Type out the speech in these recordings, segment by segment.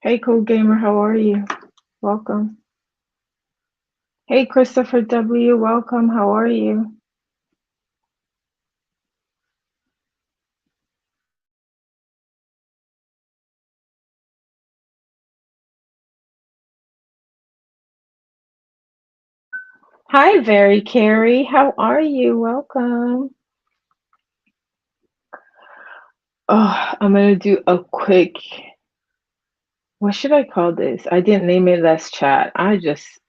Hey, cool gamer, how are you? Welcome. Hey, Christopher W, welcome. How are you? Hi, Very Carrie. How are you? Welcome. Oh, I'm gonna do a quick. What should I call this? I didn't name it. Let's chat.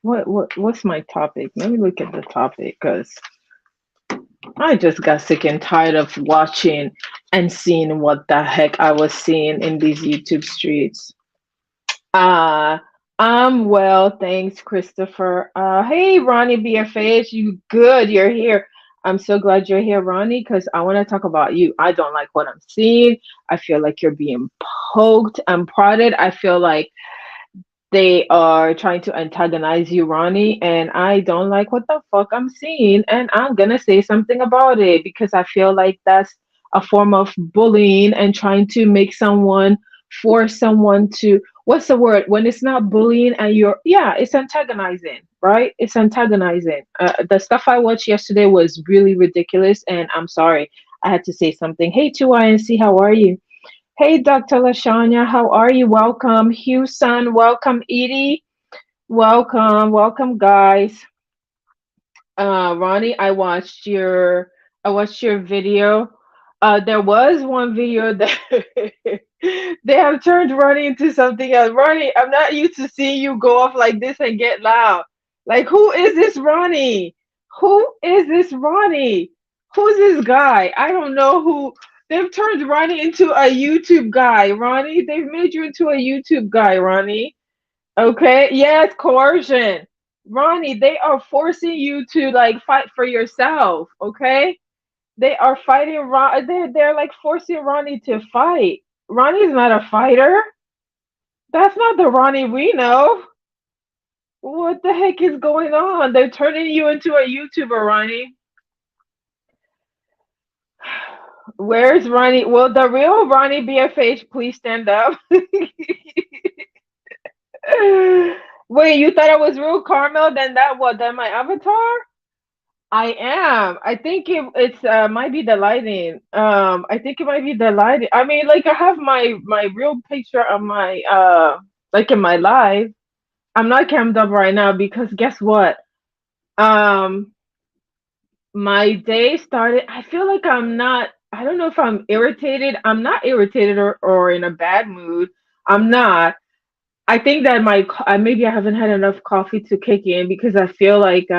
What's my topic? Let me look at the topic because I just got sick and tired of watching and seeing what the heck I was seeing in these YouTube streets. Uh, I'm well, thanks, Christopher. Hey, Ronnie BFH, you good? You're here. I'm so glad you're here, Ronnie, because I want to talk about you. I don't like what I'm seeing. I feel like you're being poked and prodded. I feel like they are trying to antagonize you, Ronnie, and I don't like what the fuck I'm seeing, and I'm gonna say something about it because I feel like that's a form of bullying and trying to make someone force someone to what's the word when it's not bullying and you're yeah it's antagonizing, right? It's antagonizing. The stuff I watched yesterday was really ridiculous, and I'm sorry I had to say something. Hey, 2INC, how are you? Hey, Dr. Lashanya, how are you? Welcome, Houston. Welcome, Edie. Welcome, guys. Ronnie, I watched your video. There was one video that they have turned Ronnie into something else. Ronnie, I'm not used to seeing you go off like this and get loud. Like, who is this Ronnie? Who is this Ronnie? Who's this guy? I don't know who. They've turned Ronnie into a YouTube guy. Ronnie, they've made you into a YouTube guy, Ronnie. Okay, yes, coercion. Ronnie, they are forcing you to like fight for yourself, okay? They are fighting Ron they're like forcing Ronnie to fight. Ronnie's not a fighter. That's not the Ronnie we know. What the heck is going on? They're turning you into a YouTuber, Ronnie. Where's Ronnie? Will the real Ronnie BFH please stand up? Wait, you thought I was real Carmel? Then that what? Then my avatar? I am. I think it's might be the lighting. I think it might be the lighting. I mean, like I have my real picture of my like in my live. I'm not cammed up right now because guess what? Um, my day started. I feel like I'm not. I don't know if I'm irritated. I'm not irritated or in a bad mood. I'm not. I think that maybe I haven't had enough coffee to kick in because I feel like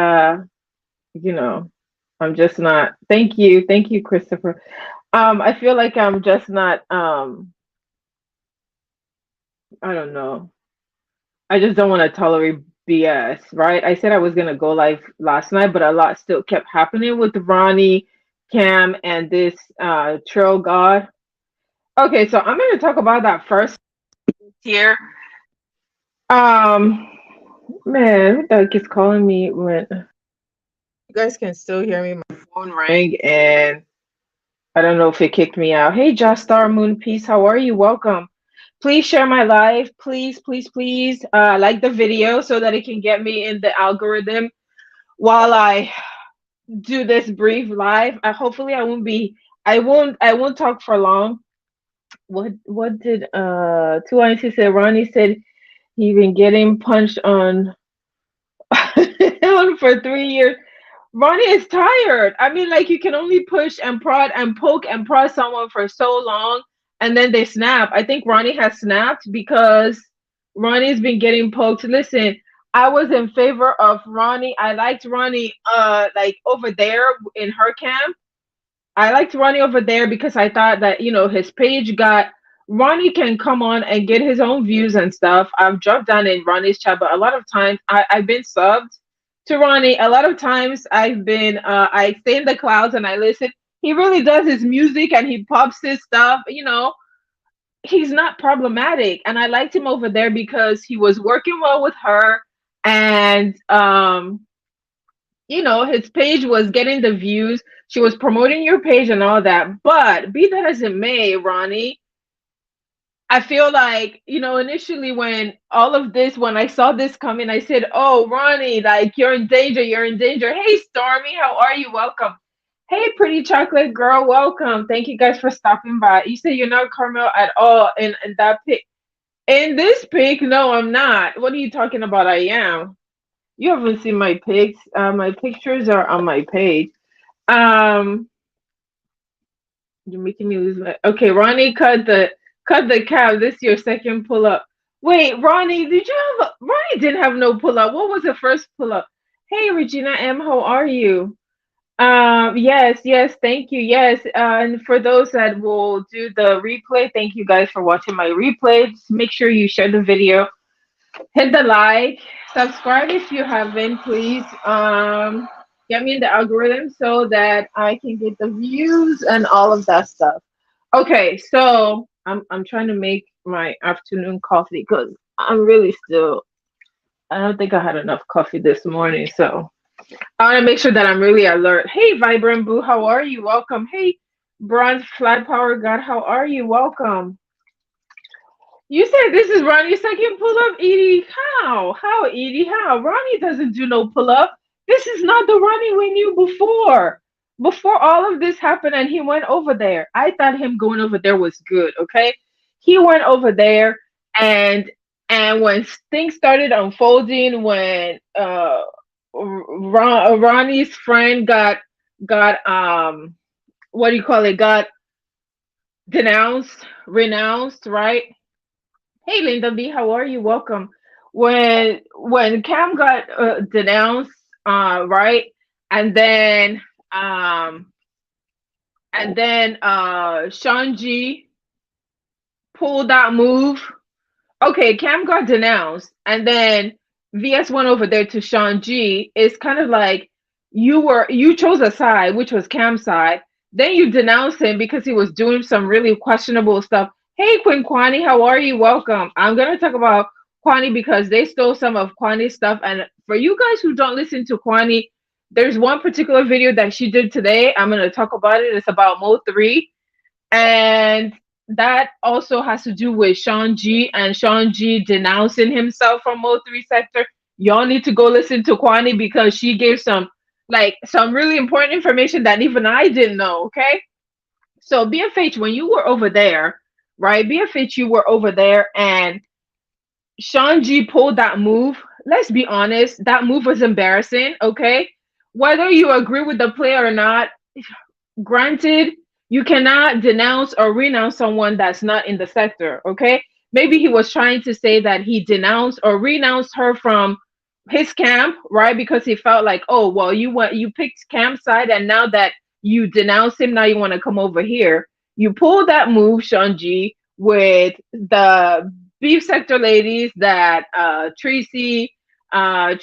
you know, I'm just not. Thank you, Christopher. I feel like I'm just not. I don't know. I just don't want to tolerate BS, right? I said I was gonna go live last night, but a lot still kept happening with Ronnie, Cam, and this Trail God. Okay, so I'm gonna talk about that first here. Um, man, who the heck is calling me when you guys can still hear me? My phone rang and I don't know if it kicked me out. Hey, Star Moon Peace, how are you? Welcome. Please share my live. Please. Like the video so that it can get me in the algorithm while I do this brief live. Hopefully, I won't be. I won't talk for long. What did 2IC said? Ronnie said he been getting punched on on for 3 years. Ronnie is tired. I mean, like you can only push and prod and poke and prod someone for so long, and then they snap. I think Ronnie has snapped because Ronnie's been getting poked. Listen, I was in favor of Ronnie. I liked Ronnie, like over there in her camp. I liked Ronnie over there because I thought that his page got. Ronnie can come on and get his own views and stuff. I've dropped down in Ronnie's chat, but a lot of times I've been subbed to Ronnie. A lot of times I stay in the clouds and I listen. He really does his music and he pops his stuff. He's not problematic, and I liked him over there because he was working well with her, and his page was getting the views. She was promoting your page and all that. But be that as it may, Ronnie, I feel like, initially when I saw this coming, I said, "Oh, Ronnie, like you're in danger, you're in danger." Hey, Stormy, how are you? Welcome. Hey, pretty chocolate girl, welcome. Thank you guys for stopping by. You say you're not Carmel at all in that pic. In this pic, no, I'm not. What are you talking about? I am. You haven't seen my pics. My pictures are on my page. Um, you're making me lose my. Okay, Ronnie, cut the cap. This is your second pull up. Wait, Ronnie, Ronnie didn't have no pull up. What was the first pull up? Hey, Regina M, how are you? Yes, yes, thank you. Yes, and for those that will do the replay, thank you guys for watching my replay. Just make sure you share the video, hit the like, subscribe if you haven't, please. Get me in the algorithm so that I can get the views and all of that stuff. Okay, so I'm trying to make my afternoon coffee because I'm really still. I don't think I had enough coffee this morning, so I want to make sure that I'm really alert. Hey, Vibrant Boo, how are you? Welcome. Hey, Bronze Flat Power God, how are you? Welcome. You said this is Ronnie's second pull up, Edie. How? How, Edie? How? Ronnie doesn't do no pull up. This is not the Ronnie we knew before. Before all of this happened and he went over there. I thought him going over there was good, okay? He went over there and when things started unfolding, when Ronnie's friend got what do you call it? Got renounced, right? Hey, Linda B, how are you? Welcome. When Cam got denounced, right, and then um, Sean G pulled that move. Okay, Cam got denounced, and then VS went over there to Sean G. It's kind of like you chose a side, which was Cam's side. Then you denounced him because he was doing some really questionable stuff. Hey, Quinn Kwani, how are you? Welcome. I'm gonna talk about Kwani because they stole some of Kwani's stuff. And for you guys who don't listen to Kwani, there's one particular video that she did today. I'm gonna talk about it. It's about Mo3. And that also has to do with Sean G and Sean G denouncing himself from Mo3 sector. Y'all need to go listen to Kwani because she gave some really important information that even I didn't know. Okay. So BFH, when you were over there, right? BFH, you were over there and Sean G pulled that move. Let's be honest, that move was embarrassing. Okay. Whether you agree with the play or not, granted, you cannot denounce or renounce someone that's not in the sector. Okay. Maybe he was trying to say that he denounced or renounced her from his camp, right? Because he felt like, oh, well, you picked Camp's side, and now that you denounce him, now you want to come over here. You pulled that move, Sean G, with the beef sector ladies that Tracy, Five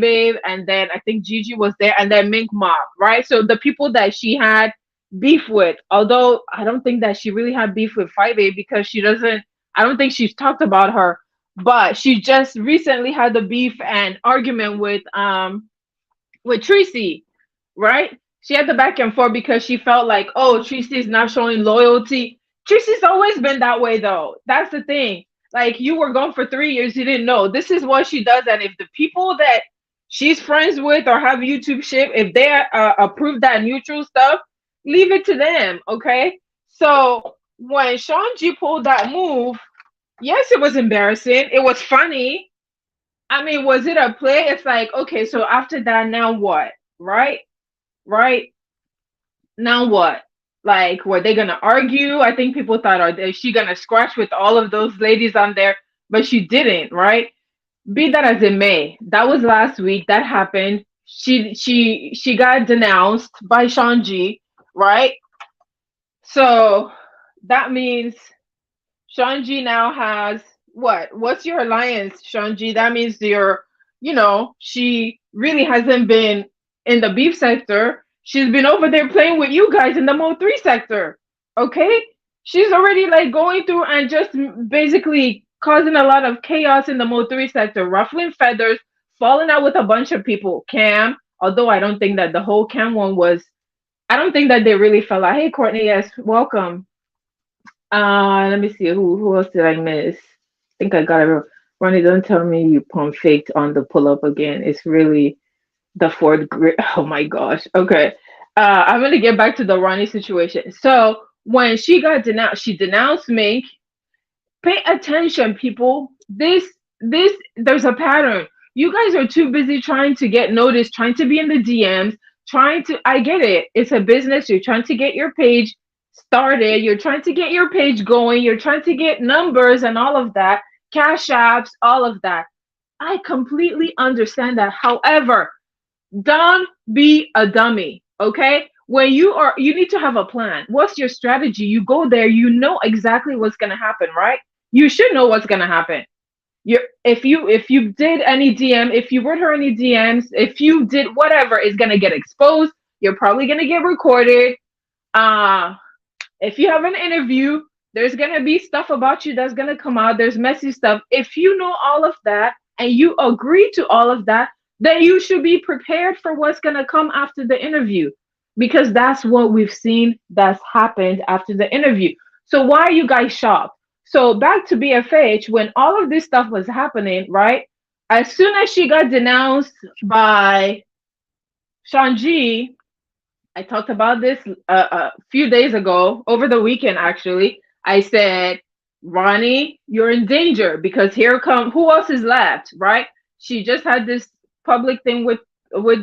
Babe, and then I think Gigi was there, and then Mink Mob, right? So the people that she had beef with, although I don't think that she really had beef with Five Babe because I don't think she's talked about her, but she just recently had the beef and argument with Tracy, right? She had the back and forth because she felt like, oh, Tracy's not showing loyalty. Tracy's always been that way, though. That's the thing. Like, you were gone for 3 years, you didn't know. This is what she does. And if the people that she's friends with or have YouTube shit, if they approve that neutral stuff, leave it to them, okay? So when Sean G pulled that move, yes, it was embarrassing. It was funny. I mean, was it a play? It's like, okay, so after that, now what? Right? Right? Now what? Like, were they gonna argue? I think people thought, is she gonna scratch with all of those ladies on there? But she didn't, right? Be that as it may, that was last week. That happened. She got denounced by Sean G, right? So that means Sean G now has what? What's your alliance, Sean G? That means she really hasn't been in the beef sector. She's been over there playing with you guys in the Mo3 sector. Okay? She's already like going through and just basically causing a lot of chaos in the Mo3 sector, ruffling feathers, falling out with a bunch of people. Cam, although I don't think that the whole Cam one was, I don't think that they really fell out. Hey, Courtney, yes, welcome. Let me see. Who else did I miss? I think I got it. Ronnie, don't tell me you pump faked on the pull up again. It's really the fourth grade. Oh my gosh. Okay. I'm gonna get back to the Ronnie situation. So when she got denounced, she denounced me. Pay attention, people. This there's a pattern. You guys are too busy trying to get noticed, trying to be in the DMs, trying to I get it. It's a business. You're trying to get your page started. You're trying to get your page going. You're trying to get numbers and all of that, cash apps, all of that. I completely understand that. However, don't be a dummy, okay? When you need to have a plan. What's your strategy? You go there, you know exactly what's going to happen, right? You should know what's going to happen. If you did any DM, if you wrote her any DMs, if you did whatever, is going to get exposed. You're probably going to get recorded. Uh if you have an interview, there's going to be stuff about you that's going to come out. There's messy stuff. If you know all of that and you agree to all of that, then you should be prepared for what's going to come after the interview, because that's what we've seen that's happened after the interview. So why are you guys shocked? So back to BFH, when all of this stuff was happening, right? As soon as she got denounced by Shanji, I talked about this a few days ago, over the weekend actually. I said, Ronnie, you're in danger, because here come who else is left, right? She just had this public thing with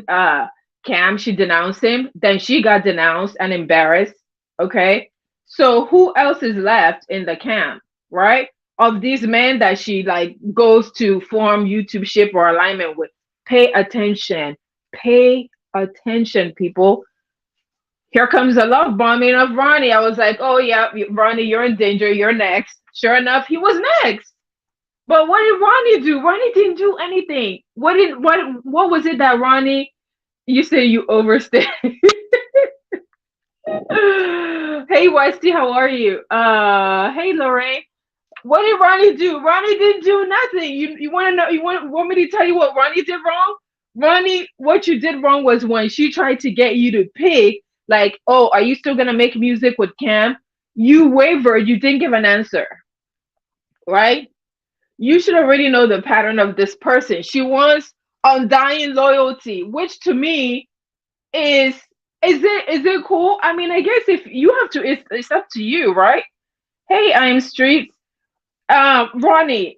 Cam. She denounced him, then she got denounced and embarrassed. Okay, so who else is left in the camp, right? Of these men that she like goes to form YouTube ship or alignment with. Pay attention. Pay attention, people. Here comes the love bombing of Ronnie. I was like, oh yeah, Ronnie, you're in danger. You're next. Sure enough, he was next. But what did Ronnie do? Ronnie didn't do anything. What was it that Ronnie? You say you overstayed. Hey Westy, how are you? Hey Lorraine. What did Ronnie do? Ronnie didn't do nothing. You want to know? Want me to tell you what Ronnie did wrong? Ronnie, what you did wrong was when she tried to get you to pick, like, oh, are you still gonna make music with Cam? You wavered. You didn't give an answer, right? You should already know the pattern of this person. She wants undying loyalty, which to me is it cool? I mean, I guess if you have to, it's up to you, right? Hey, I'm Streets. Ronnie,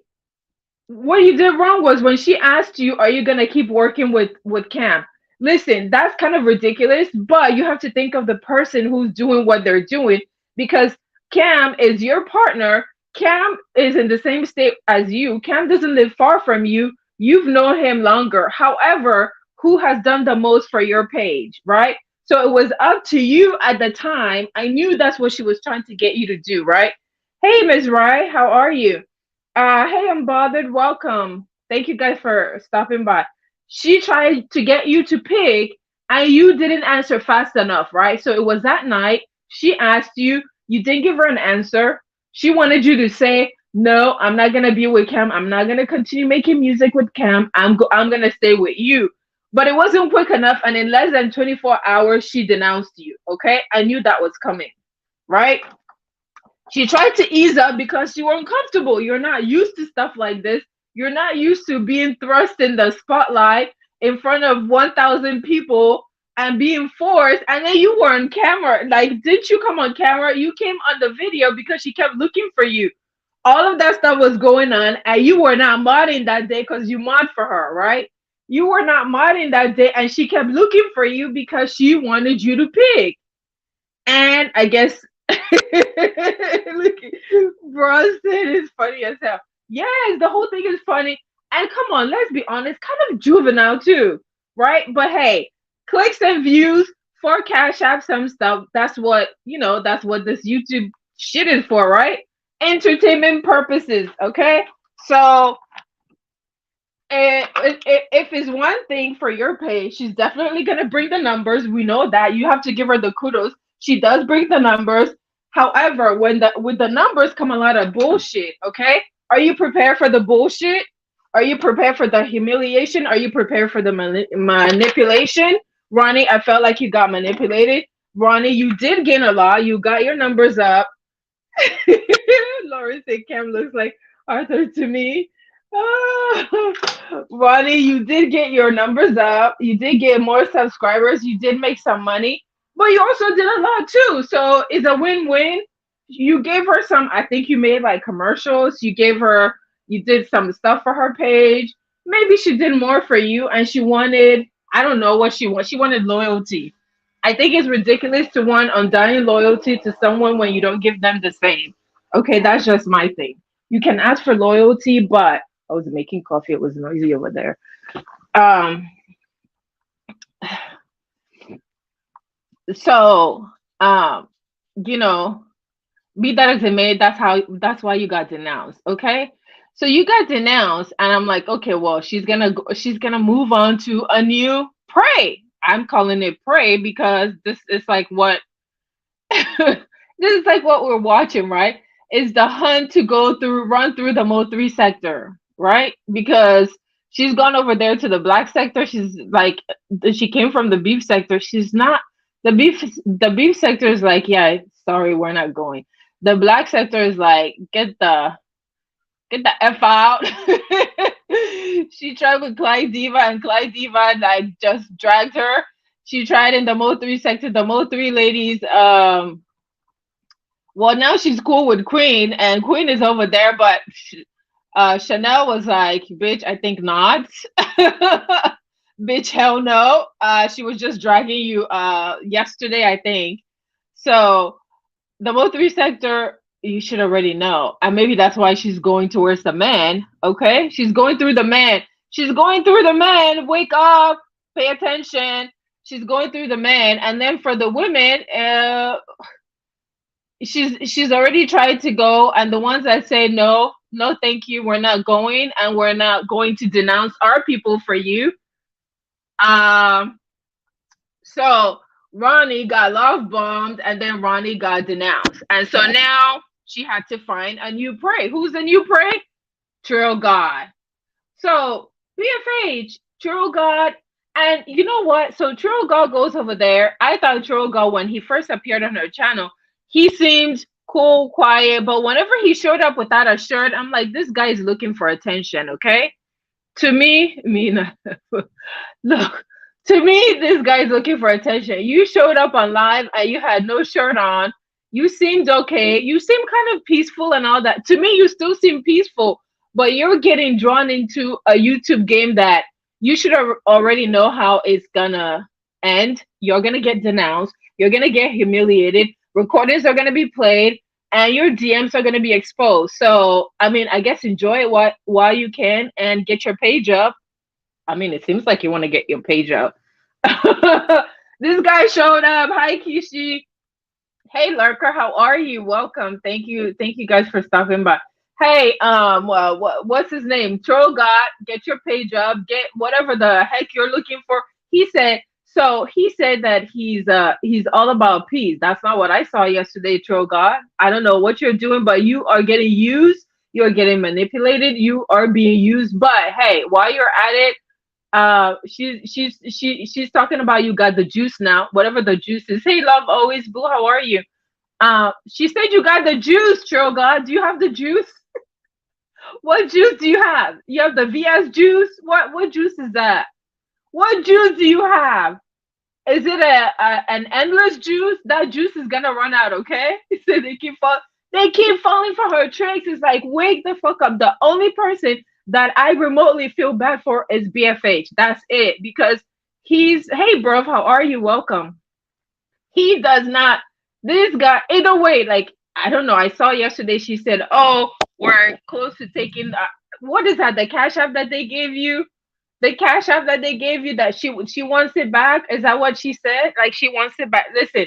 what you did wrong was when she asked you, are you gonna keep working with Cam? Listen, that's kind of ridiculous, but you have to think of the person who's doing what they're doing, because Cam is your partner. Cam is in the same state as you. Cam doesn't live far from you. You've known him longer. However, who has done the most for your page, right? So it was up to you at the time. I knew that's what she was trying to get you to do, right? Hey, Ms. Rye, how are you? Hey, I'm bothered. Welcome. Thank you guys for stopping by. She tried to get you to pick, and you didn't answer fast enough, right? So it was that night. She asked you. You didn't give her an answer. She wanted you to say, "No, I'm not gonna be with Cam. I'm not gonna continue making music with Cam. I'm gonna stay with you." But it wasn't quick enough, and in less than 24 hours, she denounced you. Okay, I knew that was coming, right? She tried to ease up because you were uncomfortable. You're not used to stuff like this. You're not used to being thrust in the spotlight in front of 1,000 people and being forced. And then you were on camera. Like, didn't you come on camera? You came on the video because she kept looking for you. All of that stuff was going on, and you were not modding that day because you mod for her, right? You were not modding that day, and she kept looking for you because she wanted you to pick. And I guess look, Bronson is funny as hell. Yes, the whole thing is funny. And come on, let's be honest, kind of juvenile too, right? But hey, clicks and views for Cash App, some stuff. That's what, that's what this YouTube shit is for, right? Entertainment purposes, okay? So if it's one thing for your page, she's definitely going to bring the numbers. We know that. You have to give her the kudos. She does bring the numbers. However, with the numbers come a lot of bullshit, okay? Are you prepared for the bullshit? Are you prepared for the humiliation? Are you prepared for the manipulation? Ronnie, I felt like you got manipulated. Ronnie, you did gain a lot. You got your numbers up. Lauren said Cam looks like Arthur to me. Ah, Ronnie, you did get your numbers up. You did get more subscribers. You did make some money, but you also did a lot too. So it's a win-win. You gave her some, I think you made like commercials. You did some stuff for her page. Maybe she did more for you and she wanted, I don't know what she wanted. She wanted loyalty. I think it's ridiculous to want undying loyalty to someone when you don't give them the same. Okay, that's just my thing. You can ask for loyalty, but I was making coffee. It was noisy over there. Um, so um, you know, be that as it may, that's why you got denounced. Okay. So you got denounced, and I'm like, okay, well, she's gonna move on to a new prey. I'm calling it prey because this is like what this is like what we're watching, right? Is the hunt to run through the Mo3 sector, right? Because she's gone over there to the black sector. She's like, she came from the beef sector. She's not the beef sector is like, yeah, sorry, we're not going. The black sector is like, get the F out. She tried with Clyde Diva, and Clyde Diva like just dragged her. She tried in the Mo3 sector. The Mo3 ladies, well, now she's cool with Queen, and Queen is over there, but Chanel was like, bitch, I think not. Bitch, hell no. She was just dragging you yesterday, I think. So the Mo3 sector, you should already know. And maybe that's why she's going towards the man. Okay? She's going through the man. She's going through the man. Wake up. Pay attention. She's going through the man. And then for the women, she's already tried to go, and the ones that say no, no thank you, we're not going, and we're not going to denounce our people for you. So Ronnie got love bombed, and then Ronnie got denounced, and so now she had to find a new prey. Who's the new prey? True God. So BFH, True God. And you know what? So True God goes over there. I thought True God, when he first appeared on her channel, he seemed cool, quiet, but whenever he showed up without a shirt, I'm like, this guy is looking for attention, okay? To me, look, to me, this guy is looking for attention. You showed up on live and you had no shirt on. You seemed okay. You seemed kind of peaceful and all that. To me, you still seem peaceful, but you're getting drawn into a YouTube game that you should already know how it's gonna end. You're gonna get denounced. You're gonna get humiliated. Recordings are going to be played, and your DMs are going to be exposed. So, I mean, I guess enjoy it while you can and get your page up. I mean, it seems like you want to get your page up. This guy showed up. Hi, Kishi. Hey, Lurker, how are you? Welcome. Thank you guys for stopping by. Hey, well, what's his name? Troll God, get your page up. Get whatever the heck you're looking for. He said that he's all about peace. That's not what I saw yesterday, Troll God. I don't know what you're doing, but you are getting used. You are getting manipulated. You are being used. But hey, while you're at it, she's talking about you got the juice now, whatever the juice is. Hey, love, always boo. How are you? She said you got the juice, Troll God. Do you have the juice? What juice do you have? You have the VS juice. What juice is that? What juice do you have? Is it an endless juice? That juice is gonna run out, okay? So they keep falling for her tricks. It's like, wake the fuck up. The only person that I remotely feel bad for is BFH. That's it. Because hey bro, how are you? Welcome. He does not, this guy, either way, like, I don't know. I saw yesterday she said, oh, we're close to taking, what is that? The cash app that they gave you? The cash app that they gave you that she wants it back? Is that what she said? Like, she wants it back. Listen,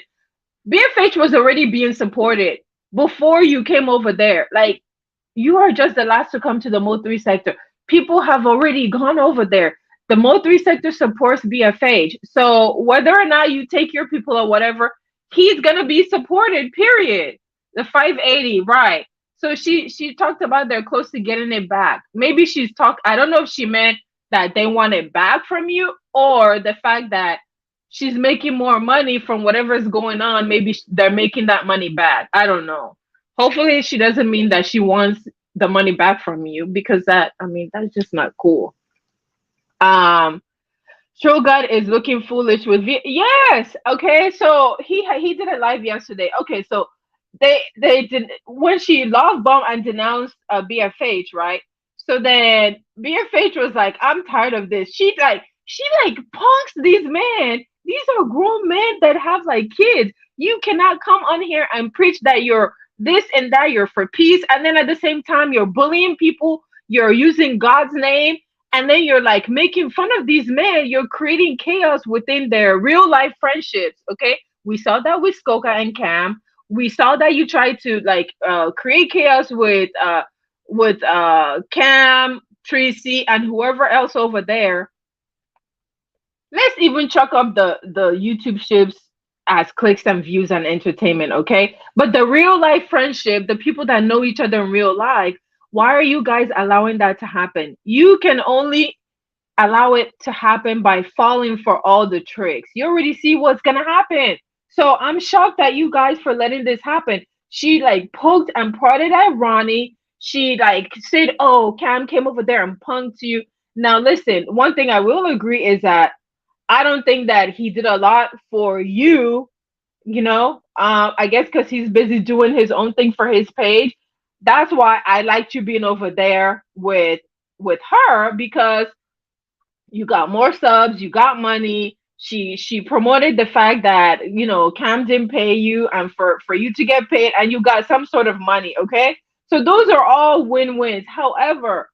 BFH was already being supported before you came over there. Like, you are just the last to come to the Mo3 sector. People have already gone over there. The Mo3 sector supports BFH. So whether or not you take your people or whatever, he's gonna be supported, period. The 580, right. So she talked about they're close to getting it back. Maybe I don't know if she meant that they want it back from you, or the fact that she's making more money from whatever's going on. Maybe they're making that money back. I don't know. Hopefully she doesn't mean that she wants the money back from you, because that, I mean, that's just not cool. Um Shogun is looking foolish with yes. Okay, so he did a live yesterday. Okay, so they did when she love bomb and denounced BFH, right? So then BFH was like, I'm tired of this. She like punks these men. These are grown men that have like kids. You cannot come on here and preach that you're this and that, you're for peace, and then at the same time you're bullying people. You're using God's name, and then you're like making fun of these men. You're creating chaos within their real life friendships. Okay, we saw that with Skoka and Cam. We saw that you tried to like create chaos with Cam, Tracy, and whoever else over there. Let's even chuck up the YouTube ships as clicks and views and entertainment, okay? But the real life friendship, the people that know each other in real life, why are you guys allowing that to happen? You can only allow it to happen by falling for all the tricks. You already see what's gonna happen. So I'm shocked at you guys for letting this happen. She like poked and prodded at Ronnie. She like said, "Oh, Cam came over there and punked you." Now listen, one thing I will agree is that I don't think that he did a lot for you. I guess because he's busy doing his own thing for his page. That's why I liked you being over there with her, because you got more subs, you got money. She promoted the fact that Cam didn't pay you, and for you to get paid, and you got some sort of money. Okay, so those are all win-wins. However,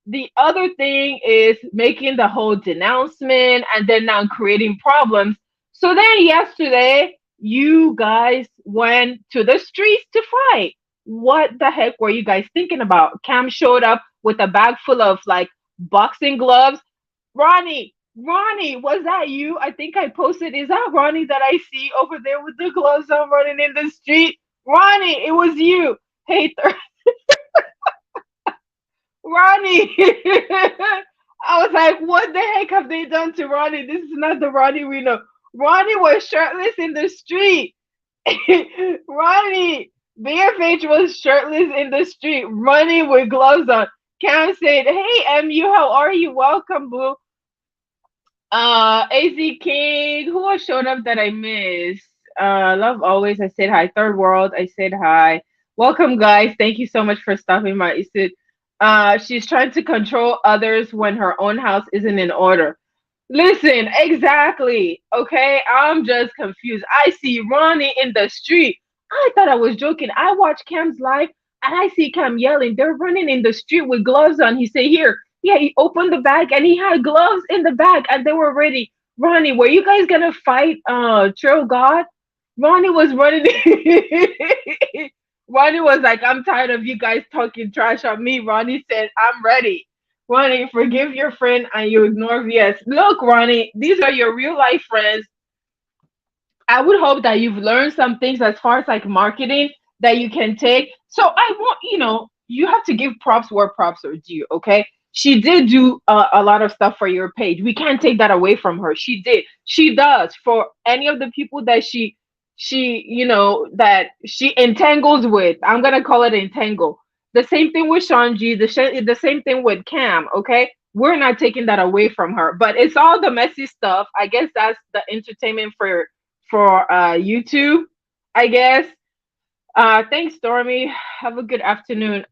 the other thing is making the whole denouncement and then now creating problems. So then yesterday, you guys went to the streets to fight. What the heck were you guys thinking about? Cam showed up with a bag full of like boxing gloves. Ronnie, was that you? I think I posted. Is that Ronnie that I see over there with the gloves on running in the street? Ronnie, it was you. Hey, Ronnie. I was like, what the heck have they done to Ronnie? This is not the Ronnie we know. Ronnie was shirtless in the street. Ronnie, BFH was shirtless in the street, running with gloves on. Cam said, hey, MU, how are you? Welcome, boo. AZ King, who has shown up that I missed? Love always. I said hi. Third World, I said hi. Welcome, guys. Thank you so much for stopping by. She's trying to control others when her own house isn't in order. Listen, exactly. Okay, I'm just confused. I see Ronnie in the street. I thought I was joking. I watched Cam's live and I see Cam yelling. They're running in the street with gloves on. He said, here. Yeah, he opened the bag and he had gloves in the bag and they were ready. Ronnie, were you guys gonna fight Trail God? Ronnie was running. Ronnie was like, I'm tired of you guys talking trash on me. Ronnie said, I'm ready. Ronnie, forgive your friend and you ignore VS. Look, Ronnie, these are your real life friends. I would hope that you've learned some things as far as like marketing that you can take. So I want, you have to give props where props are due, okay? She did do a lot of stuff for your page. We can't take that away from her. She did. She does for any of the people that that she entangles with. I'm gonna call it entangle. The same thing with Shanji. The same thing with Cam. Okay, we're not taking that away from her, but it's all the messy stuff. I guess that's the entertainment for YouTube. I guess. Thanks, Stormy. Have a good afternoon.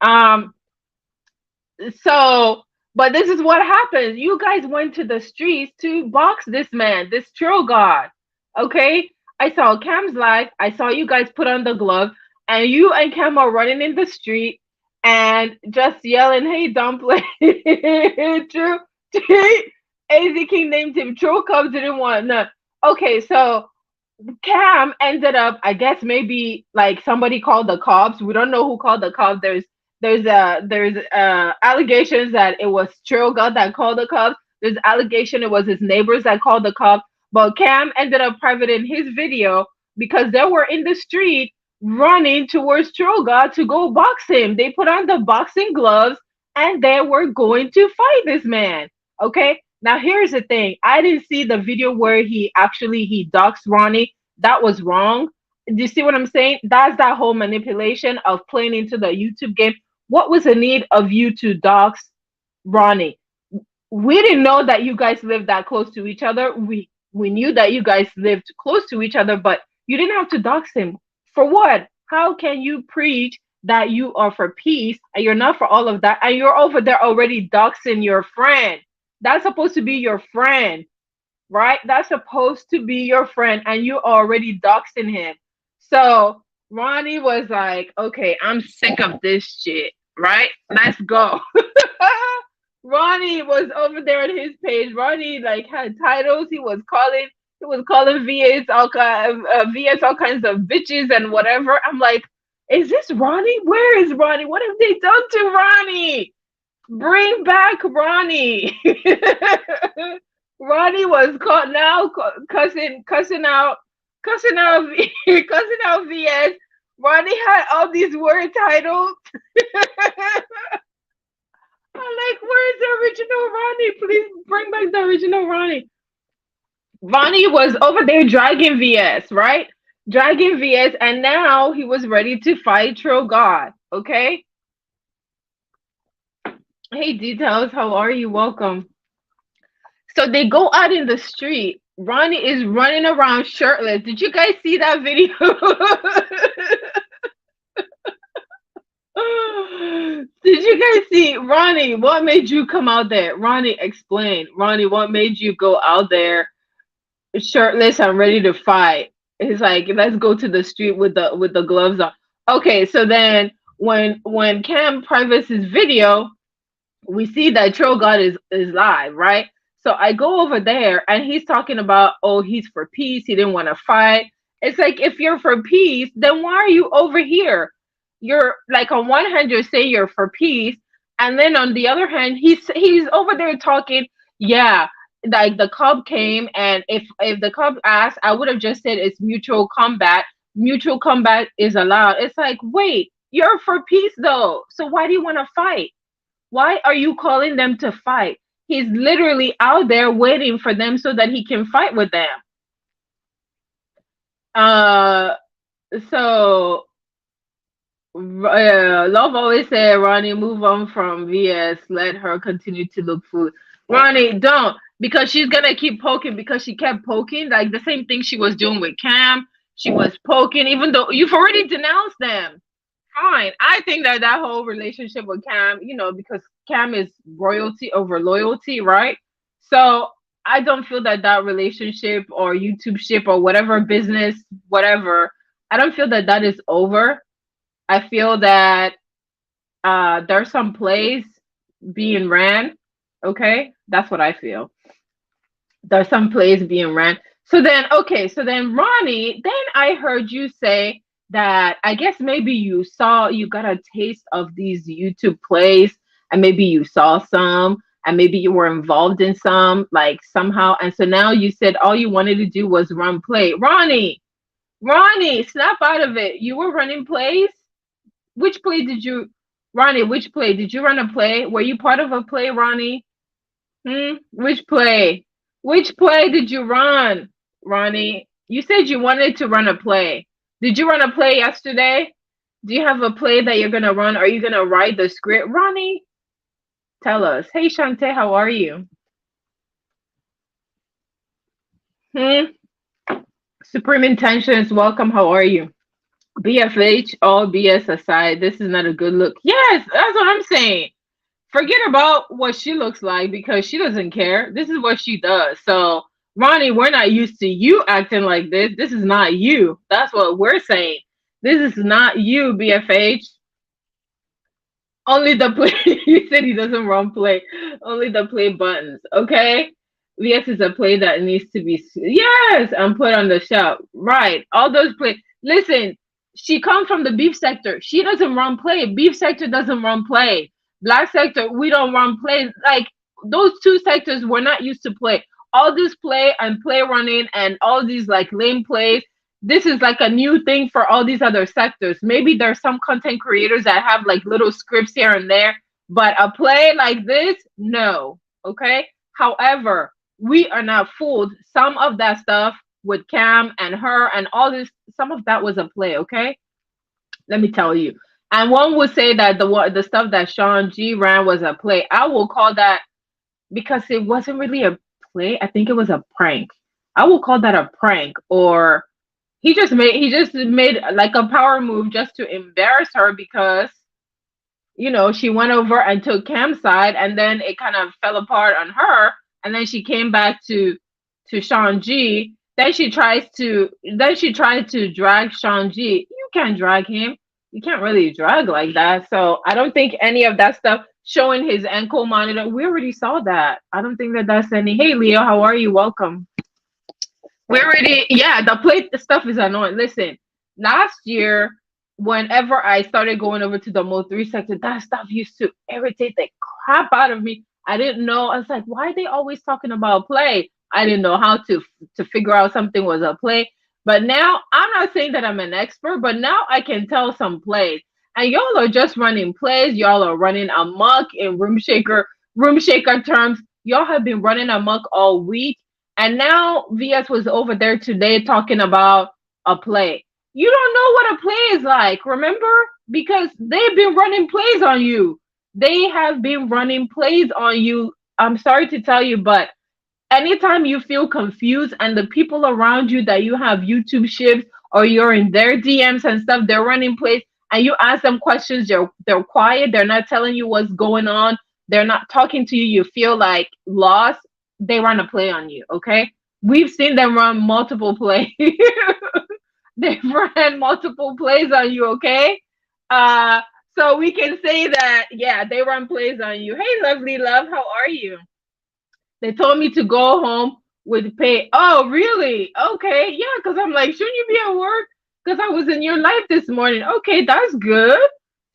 So, but this is what happens. You guys went to the streets to box this man, this troll god. Okay, I saw Cam's live. I saw you guys put on the glove, and you and Cam are running in the street and just yelling, "Hey, dumpling!" True. AZ King named him Troll Cubs. Didn't want none. Okay, so Cam ended up, I guess maybe like somebody called the cops. We don't know who called the cops. There's allegations that it was Trail God that called the cops. There's allegation it was his neighbors that called the cops. But Cam ended up privating his video because they were in the street running towards Trail God to go box him. They put on the boxing gloves and they were going to fight this man. Okay. Now here's the thing. I didn't see the video where he doxed Ronnie. That was wrong. Do you see what I'm saying? That's that whole manipulation of playing into the YouTube game. What was the need of you to dox Ronnie? We didn't know that you guys lived that close to each other. We knew that you guys lived close to each other, but you didn't have to dox him. For what? How can you preach that you are for peace and you're not for all of that, and you're over there already doxing your friend? That's supposed to be your friend, right? That's supposed to be your friend, and you already doxing him. So Ronnie was like, okay, I'm sick of this shit, right? Let's go. Ronnie was over there on his page. Ronnie like had titles. He was calling VAs VAs all kinds of bitches and whatever. I'm like, is this Ronnie? Where is Ronnie? What have they done to Ronnie? Bring back Ronnie. Ronnie was caught now cussing out cussing out VS. Ronnie had all these word titles. I'm like, where's the original Ronnie? Please bring back the original Ronnie. Ronnie was over there dragging VS, right? Dragging VS, and now he was ready to fight Tro God. Okay. Hey, Details, how are you? Welcome. So they go out in the street. Ronnie is running around shirtless. Did you guys see that video? Did you guys see Ronnie? What made you come out there? Ronnie, explain. Ronnie, what made you go out there shirtless and ready to fight? He's like, let's go to the street with the gloves on. Okay, so then when Cam privates his video, we see that Tro God is live, right? So I go over there and he's talking about, oh, he's for peace. He didn't want to fight. It's like, if you're for peace, then why are you over here? You're like, on one hand, you're saying you're for peace. And then on the other hand, he's over there talking, yeah, like the cub came. And if the cub asked, I would have just said it's mutual combat. Mutual combat is allowed. It's like, wait, you're for peace though. So why do you want to fight? Why are you calling them to fight? He's literally out there waiting for them so that he can fight with them. So Love always said, Ronnie, move on from VS. Let her continue to look food. Ronnie, don't, because she's gonna keep poking, because she kept poking, like the same thing she was doing with Cam. She was poking, even though you've already denounced them. Fine. I think that whole relationship with Cam, because Cam is royalty over loyalty, right? So I don't feel that relationship or YouTube ship or whatever business, whatever, I don't feel that is over. I feel that there's some plays being ran. Okay, that's what I feel. There's some plays being ran. So then Ronnie, then I heard you say that I guess maybe you got a taste of these YouTube plays, and maybe you saw some, and maybe you were involved in some, like somehow. And so now you said all you wanted to do was run play. Ronnie, snap out of it. You were running plays? Which play did you, Ronnie, which play? Did you run a play? Were you part of a play, Ronnie? Which play? Which play did you run, Ronnie? You said you wanted to run a play. Did you run a play yesterday? Do you have a play that you're going to run? Are you going to write the script? Ronnie, tell us. Hey, Shante, how are you? Supreme Intentions, welcome. How are you? BFH, all BS aside, this is not a good look. Yes, that's what I'm saying. Forget about what she looks like, because she doesn't care. This is what she does. So, Ronnie, we're not used to you acting like this. This is not you. That's what we're saying. This is not you, BFH. Only the play. He said he doesn't run play. Only the play buttons. Okay. VS is a play that needs to be, yes, and put on the shelf. Right. All those play. Listen, she comes from the beef sector. She doesn't run play. Beef sector doesn't run play. Black sector, we don't run play. Like, those two sectors, we're not used to play. All this play and play running and all these like lame plays, this is like a new thing for all these other sectors. Maybe there's some content creators that have like little scripts here and there, but a play like this, no. Okay. However, we are not fooled. Some of that stuff with Cam and her and all this. Some of that was a play, okay? Let me tell you. And one would say that the stuff that Sean G ran was a play. I will call that, because it wasn't really a play. I think it was a prank. I will call that a prank, or he just made like a power move just to embarrass her, because she went over and took Cam's side, and then it kind of fell apart on her, and then she came back to Sean G. Then she tried to drag Sean G. You can't drag him. You can't really drag like that. So I don't think any of that stuff showing his ankle monitor. We already saw that. I don't think that that's any. Hey Leo, how are you? Welcome. Yeah, the plate stuff is annoying. Listen, last year, whenever I started going over to the Mode 3 sector, that stuff used to irritate the crap out of me. I didn't know. I was like, why are they always talking about play? I didn't know how to figure out something was a play. But now, I'm not saying that I'm an expert, but now I can tell some plays. And y'all are just running plays. Y'all are running amok in room shaker terms. Y'all have been running amok all week. And now VS was over there today talking about a play. You don't know what a play is like, remember? Because they've been running plays on you. They have been running plays on you. I'm sorry to tell you, but anytime you feel confused and the people around you that you have YouTube ships or you're in their DMs and stuff, they're running plays, and you ask them questions, they're quiet, they're not telling you what's going on, they're not talking to you, you feel like lost, they run a play on you, okay? We've seen them run multiple plays. They've ran multiple plays on you, okay? So we can say that, yeah, they run plays on you. Hey, lovely love, how are you? They told me to go home with pay. Oh, really? Okay, yeah, because I'm like, shouldn't you be at work? Because I was in your life this morning. Okay, that's good.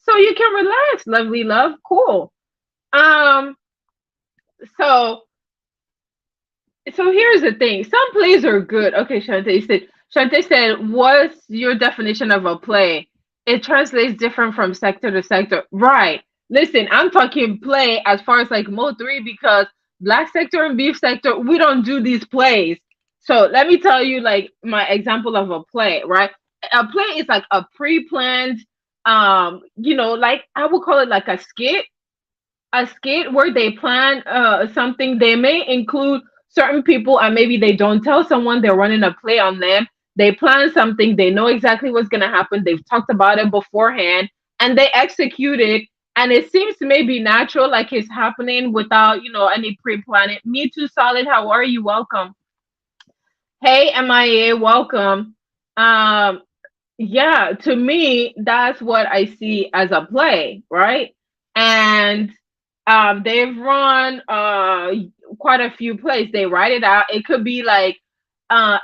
So you can relax, lovely love. Cool. Um, so here's the thing. Some plays are good. Okay, Shante said, what's your definition of a play? It translates different from sector to sector. Right. Listen, I'm talking play as far as like Mode 3, because black sector and beef sector, we don't do these plays. So let me tell you like my example of a play, right? A play is like a pre-planned, like I would call it like a skit where they plan something. They may include certain people, and maybe they don't tell someone they're running a play on them. They plan something, they know exactly what's going to happen, they've talked about it beforehand, and they execute it, and it seems to maybe natural, like it's happening without any pre-planning. Me Too Solid, how are you? Welcome. Hey MIA, welcome. Yeah, to me that's what I see as a play, right? And they've run quite a few plays. They write it out. It could be like a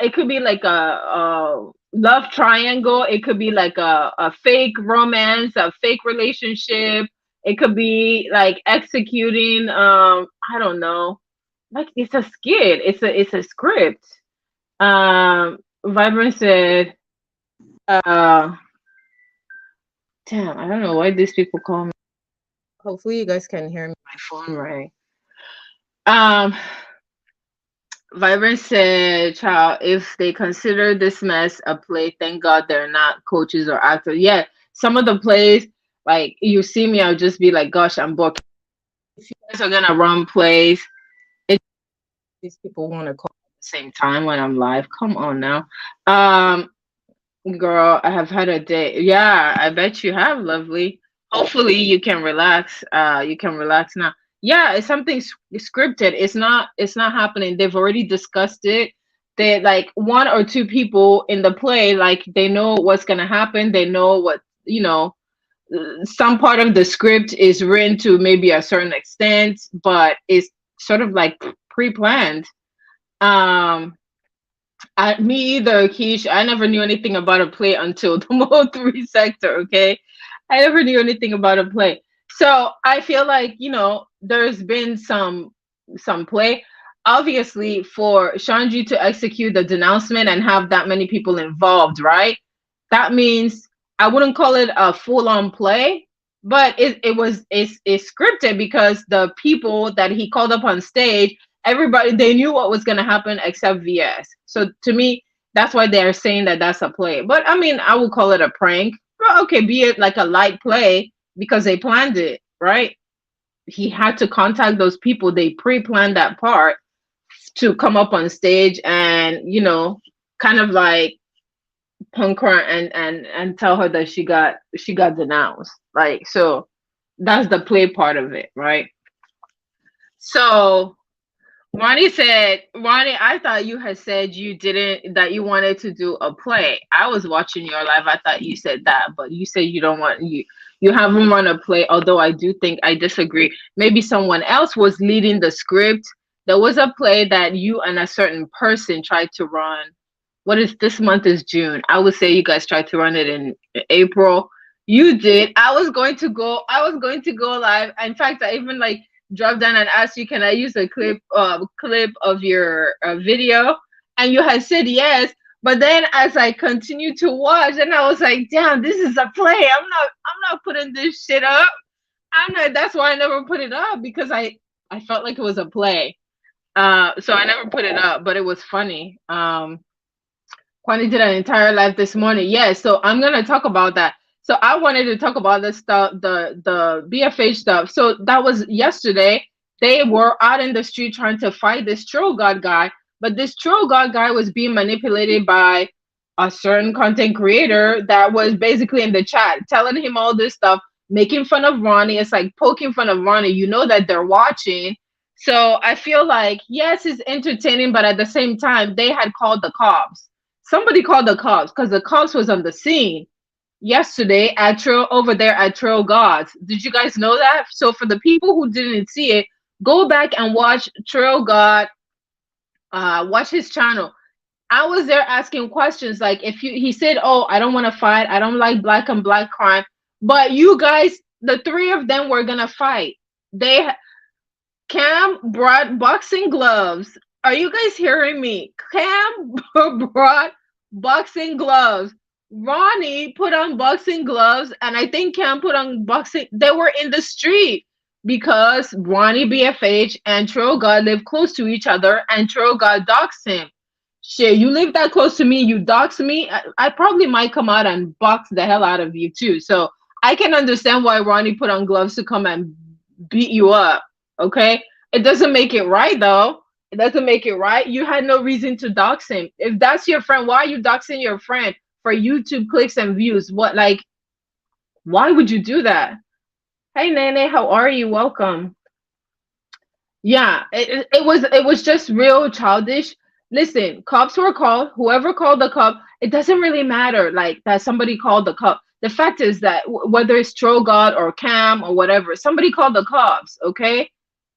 love triangle. It could be like a fake romance, a fake relationship. It could be like executing I don't know. Like it's a skit. It's a script. Vibrant said, uh damn, I don't know why these people call me. Hopefully you guys can hear me. My phone rang. Vibrant said, child, if they consider this mess a play, thank God they're not coaches or actors. Yeah, some of the plays, like you see me, I'll just be like, gosh, I'm booked. If you guys are gonna run plays, these people want to call at the same time when I'm live. Come on now. Girl, I have had a day. Yeah, I bet you have, lovely. Hopefully you can relax. You can relax now. Yeah, it's something scripted. It's not happening. They've already discussed it. They like one or two people in the play, like they know what's gonna happen. They know what, some part of the script is written to maybe a certain extent, but it's sort of like pre-planned. Me either, Keish. I never knew anything about a play until the Mode 3 sector, okay? I never knew anything about a play. So I feel like, there's been some play. Obviously, for Shanji to execute the denouncement and have that many people involved, right? That means I wouldn't call it a full-on play, but it's scripted, because the people that he called up on stage, everybody, they knew what was going to happen except VS. So to me, That's why they're saying that that's a play. But I mean, I would call it a prank. Well, okay, be it like a light play because they planned it, right? He had to contact those people. They pre-planned that part to come up on stage and, kind of like punk her and tell her that she got denounced. Like, so that's the play part of it, right? So Ronnie, I thought you had said that you wanted to do a play. I was watching your live. I thought you said that, but you said you don't want you haven't run a play, although I do think I disagree. Maybe someone else was leading the script. There was a play that you and a certain person tried to run. What is this month is June. I would say you guys tried to run it in April. You did. I was going to go live. In fact, I even like drop down and ask you, can I use a clip of your video? And you had said yes. But then as I continued to watch, and I was like, damn, this is a play. I'm not putting this shit up. That's why I never put it up, because I felt like it was a play. So I never put it up, but it was funny. Kwani did an entire live this morning. Yeah, so I'm gonna talk about that. So I wanted to talk about this stuff, the BFH stuff. So that was yesterday. They were out in the street trying to fight this troll god guy, but this troll god guy was being manipulated by a certain content creator that was basically in the chat telling him all this stuff, making fun of Ronnie. It's like poking fun of Ronnie. You know that they're watching. So I feel like, yes, it's entertaining, but at the same time, they had called the cops. Somebody called the cops because the cops was on the scene yesterday over there at Trail Gods. Did you guys know that? So for the people who didn't see it, go back and watch Trail God. Watch his channel. I was there asking questions like, he said, "Oh, I don't want to fight. I don't like black on black crime." But you guys, the three of them were gonna fight. Cam brought boxing gloves. Are you guys hearing me? Cam brought boxing gloves. Ronnie put on boxing gloves, and I think Cam put on boxing. They were in the street because Ronnie BFH and Trail God live close to each other, and Trail God doxed him. Shit, you live that close to me, you dox me, I probably might come out and box the hell out of you too. So I can understand why Ronnie put on gloves to come and beat you up. Okay, it doesn't make it right though. It doesn't make it right. You had no reason to dox him. If that's your friend, why are you doxing your friend for YouTube clicks and views? What, like, why would you do that? Hey Nene, how are you? Welcome. Yeah, it was just real childish. Listen, cops were called. Whoever called the cop, it doesn't really matter. Like that somebody called the cop. The fact is that whether it's Troll God or Cam or whatever, somebody called the cops. Okay,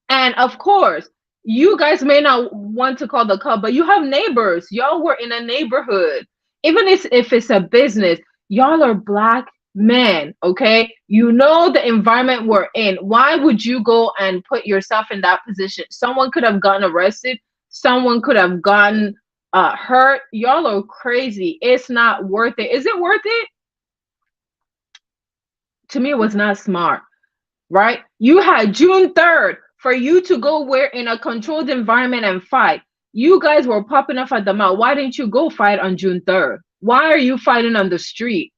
and of course, you guys may not want to call the cop, but you have neighbors. Y'all were in a neighborhood. Even if it's a business, y'all are black men, okay? You know the environment we're in. Why would you go and put yourself in that position? Someone could have gotten arrested. Someone could have gotten hurt. Y'all are crazy. It's not worth it. Is it worth it? To me, it was not smart, right? You had June 3rd for you to go where in a controlled environment and fight. You guys were popping off at the mouth. Why didn't you go fight on June 3rd? Why are you fighting on the street?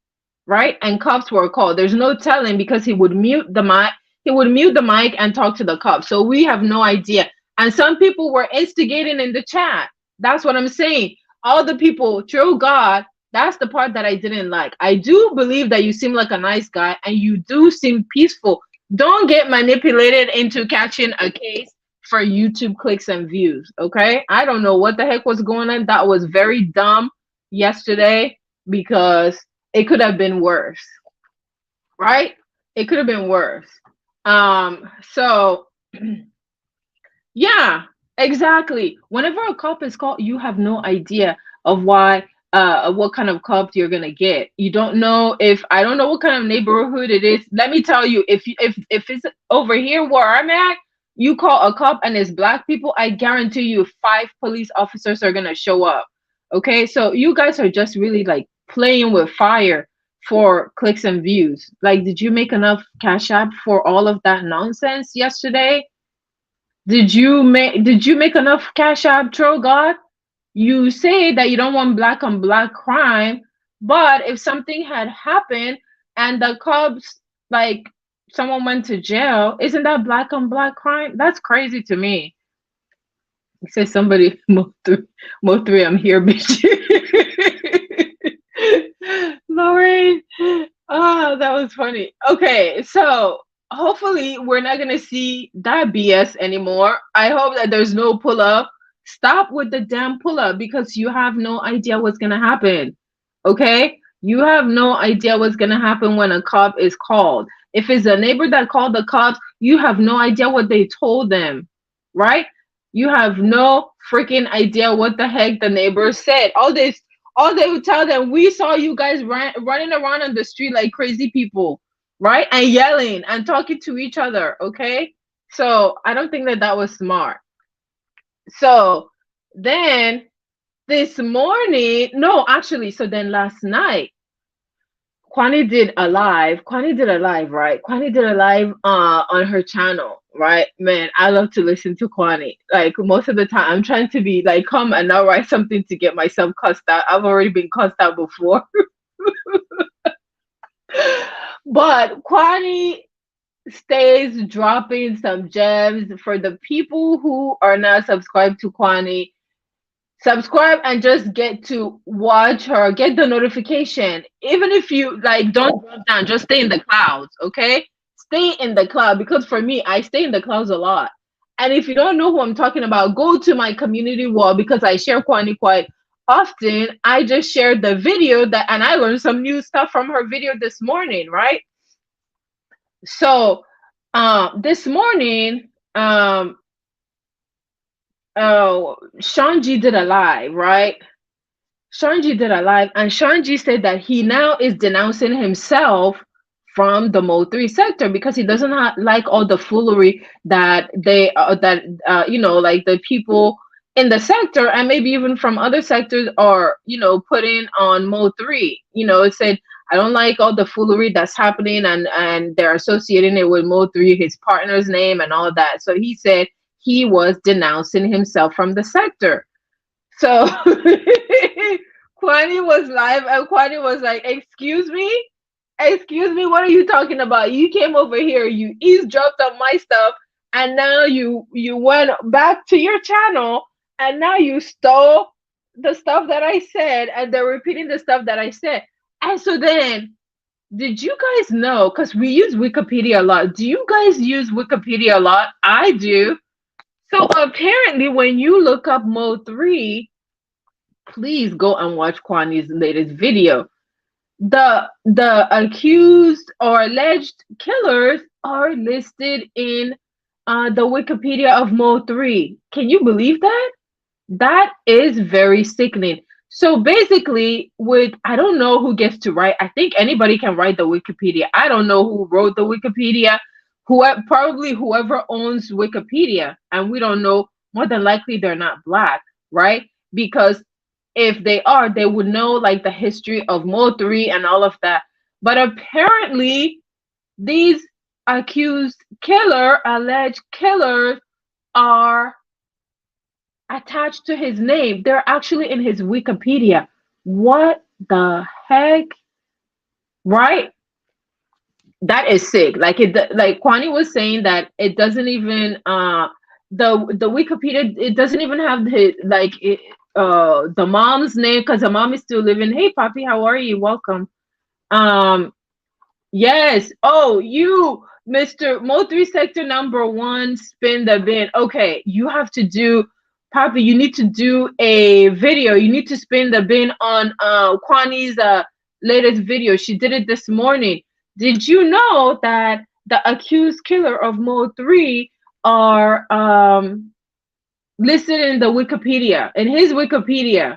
Right? And cops were called. There's no telling because he would mute the mic. He would mute the mic and talk to the cops. So we have no idea. And some people were instigating in the chat. That's what I'm saying. All the people, true God, that's the part that I didn't like. I do believe that you seem like a nice guy and you do seem peaceful. Don't get manipulated into catching a case for YouTube clicks and views. Okay? I don't know what the heck was going on. That was very dumb yesterday because it could have been worse, right? It could have been worse. So yeah, exactly. Whenever a cop is called, you have no idea of why, what kind of cop you're gonna get. You don't know if I don't know what kind of neighborhood it is. Let me tell you, if it's over here where I'm at, you call a cop and it's black people, I guarantee you 5 police officers are gonna show up. Okay, so you guys are just really like playing with fire for clicks and views. Like, did you make enough cash app for all of that nonsense yesterday? Did you make enough cash app, Troll God? You say that you don't want black on black crime, but if something had happened and the cops, like, someone went to jail, isn't that black on black crime? That's crazy to me. He says somebody mo three, I'm here, bitch. Lorraine. Oh, that was funny. Okay, so hopefully we're not gonna see that BS anymore. I hope that there's no pull up. Stop with the damn pull up because you have no idea what's gonna happen. Okay? You have no idea what's gonna happen when a cop is called. If it's a neighbor that called the cops, you have no idea what they told them, right? You have no freaking idea what the heck the neighbors said. All they would tell them, we saw you guys running around on the street like crazy people, right? And yelling and talking to each other, okay? So I don't think that that was smart. So then this morning, no, actually, so then last night, Kwani did a live. Kwani did a live, right? Kwani did a live on her channel, right? Man, I love to listen to Kwani. Like most of the time, I'm trying to be like calm and not write something to get myself cussed out. I've already been cussed out before. But Kwani stays dropping some gems for the people who are not subscribed to Kwani. Subscribe and just get to watch her, get the notification. Even if you like don't drop down, just stay in the clouds, okay? Stay in the cloud because for me, I stay in the clouds a lot. And if you don't know who I'm talking about, go to my community wall because I share Kwani quite often. I just shared the video that and I learned some new stuff from her video this morning, right? So this morning, Shanji did a live, right? Shanji did a live, and Shanji said that he now is denouncing himself from the Mo 3 sector because he doesn't like all the foolery that like the people in the sector and maybe even from other sectors are, putting on Mo 3. It said, I don't like all the foolery that's happening and they're associating it with Mo 3, his partner's name and all that. So he said he was denouncing himself from the sector. So Kwani was live and Kwani was like, excuse me, what are you talking about? You came over here, you eavesdropped on my stuff, and now you went back to your channel and now you stole the stuff that I said and they're repeating the stuff that I said. And so then, did you guys know, because we use Wikipedia a lot, do you guys use Wikipedia a lot? I do. So apparently when you look up Mo 3, please go and watch Kwani's latest video. The accused or alleged killers are listed in the Wikipedia of Mo 3. Can you believe that? That is very sickening. So basically, I don't know who gets to write. I think anybody can write the Wikipedia. I don't know who wrote the Wikipedia. Probably whoever owns Wikipedia, and we don't know. More than likely, they're not Black, right? Because if they are, they would know like the history of Mo 3 and all of that. But apparently, these alleged killers are attached to his name. They're actually in his Wikipedia. What the heck? Right? That is sick. Like Kwani was saying that it doesn't even the Wikipedia, it doesn't even have the mom's name because the mom is still living. Hey Papi, how are you? Welcome. Yes. Oh, you, Mr. Mo 3 sector number 1, spin the bin. Okay, you have to do, Papi, you need to do a video. You need to spin the bin on Kwani's latest video. She did it this morning. Did you know that the accused killer of Mo 3 are listed in the Wikipedia, in his Wikipedia?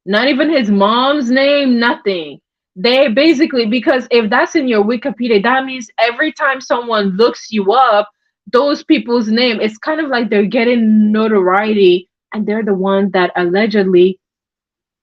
Not even his mom's name, nothing. They basically, because if that's in your Wikipedia, that means every time someone looks you up, those people's name, it's kind of like they're getting notoriety and they're the one that allegedly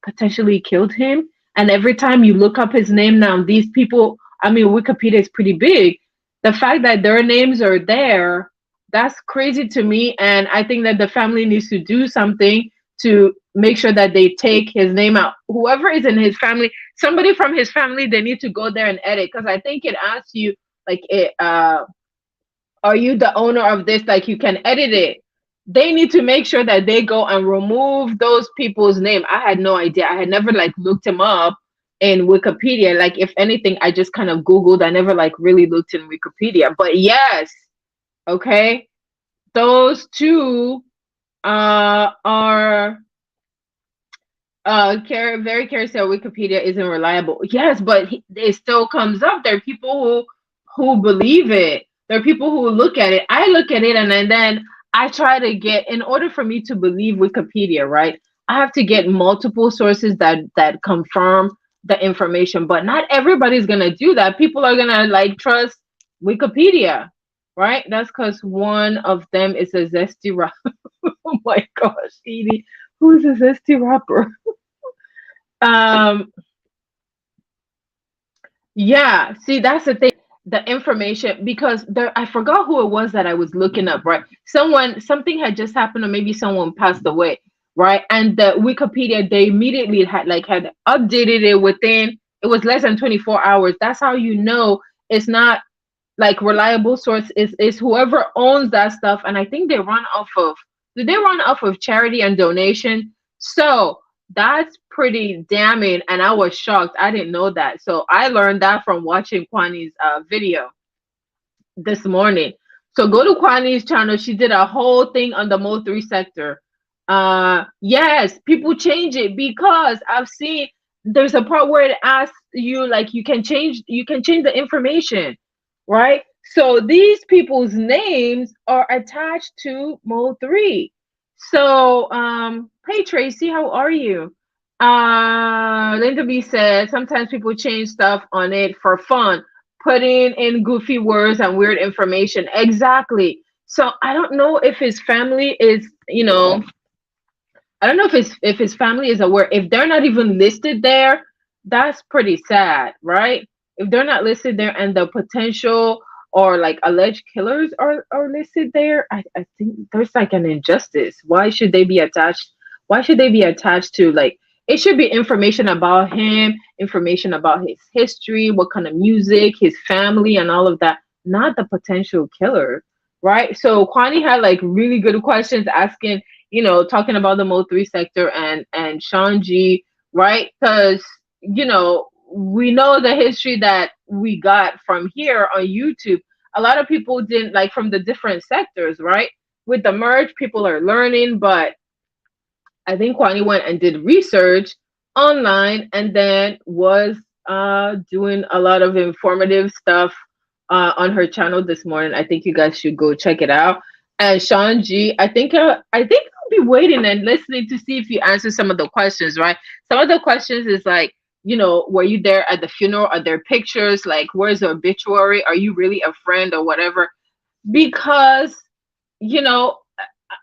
potentially killed him. And every time you look up his name now, these people, I mean, Wikipedia is pretty big. The fact that their names are there, that's crazy to me. And I think that the family needs to do something to make sure that they take his name out. Whoever is in his family, somebody from his family, they need to go there and edit, because I think it asks you like are you the owner of this? Like you can edit it. They need to make sure that they go and remove those people's name. I had no idea. I had never like looked him up in Wikipedia. Like if anything, I just kind of Googled. I never like really looked in Wikipedia. But yes, okay. Those two are very curious that Wikipedia isn't reliable. Yes, but it still comes up. There are people who believe it. There are people who look at it. I look at it and then I try to get, in order for me to believe Wikipedia, right? I have to get multiple sources that confirm the information. But not everybody's gonna do that. People are gonna like trust Wikipedia, right? That's because one of them is a zesty rapper. Oh my gosh, Edie, who's a zesty rapper? Um, yeah, see, that's the thing. The information, because there, I forgot who it was that I was looking up, right? Something had just happened, or maybe someone passed away, right? And the Wikipedia, they immediately had updated it within, it was less than 24 hours. That's how you know it's not like reliable source, is whoever owns that stuff. And I think they run off of, do they run off of charity and donation? So that's pretty damning, and I was shocked. I didn't know that. So I learned that from watching Kwani's video this morning. So go to Kwani's channel. She did a whole thing on the Mo3 sector. Yes, people change it, because I've seen there's a part where it asks you like you can change the information, right? So these people's names are attached to Mo3. So hey Tracy, how are you? Linda B said sometimes people change stuff on it for fun, putting in goofy words and weird information. Exactly. So I don't know if his family is, I don't know if his family is aware. If they're not even listed there, that's pretty sad, right? If they're not listed there and the potential or like alleged killers are listed there, I think there's like an injustice. Why should they be attached? Why should they be attached to, like, it should be information about him, information about his history, what kind of music, his family, and all of that, not the potential killer, right? So Kwani had like really good questions asking, talking about the Mo3 sector and Sean G, right? Because we know the history that we got from here on YouTube. A lot of people didn't, like, from the different sectors, right? With the merge, people are learning, but I think Kwani went and did research online and then was doing a lot of informative stuff on her channel this morning. I think you guys should go check it out. And Sean G, I think I'll be waiting and listening to see if you answer some of the questions, right? Some of the questions is like, were you there at the funeral? Are there pictures? Like, where's the obituary? Are you really a friend or whatever? Because,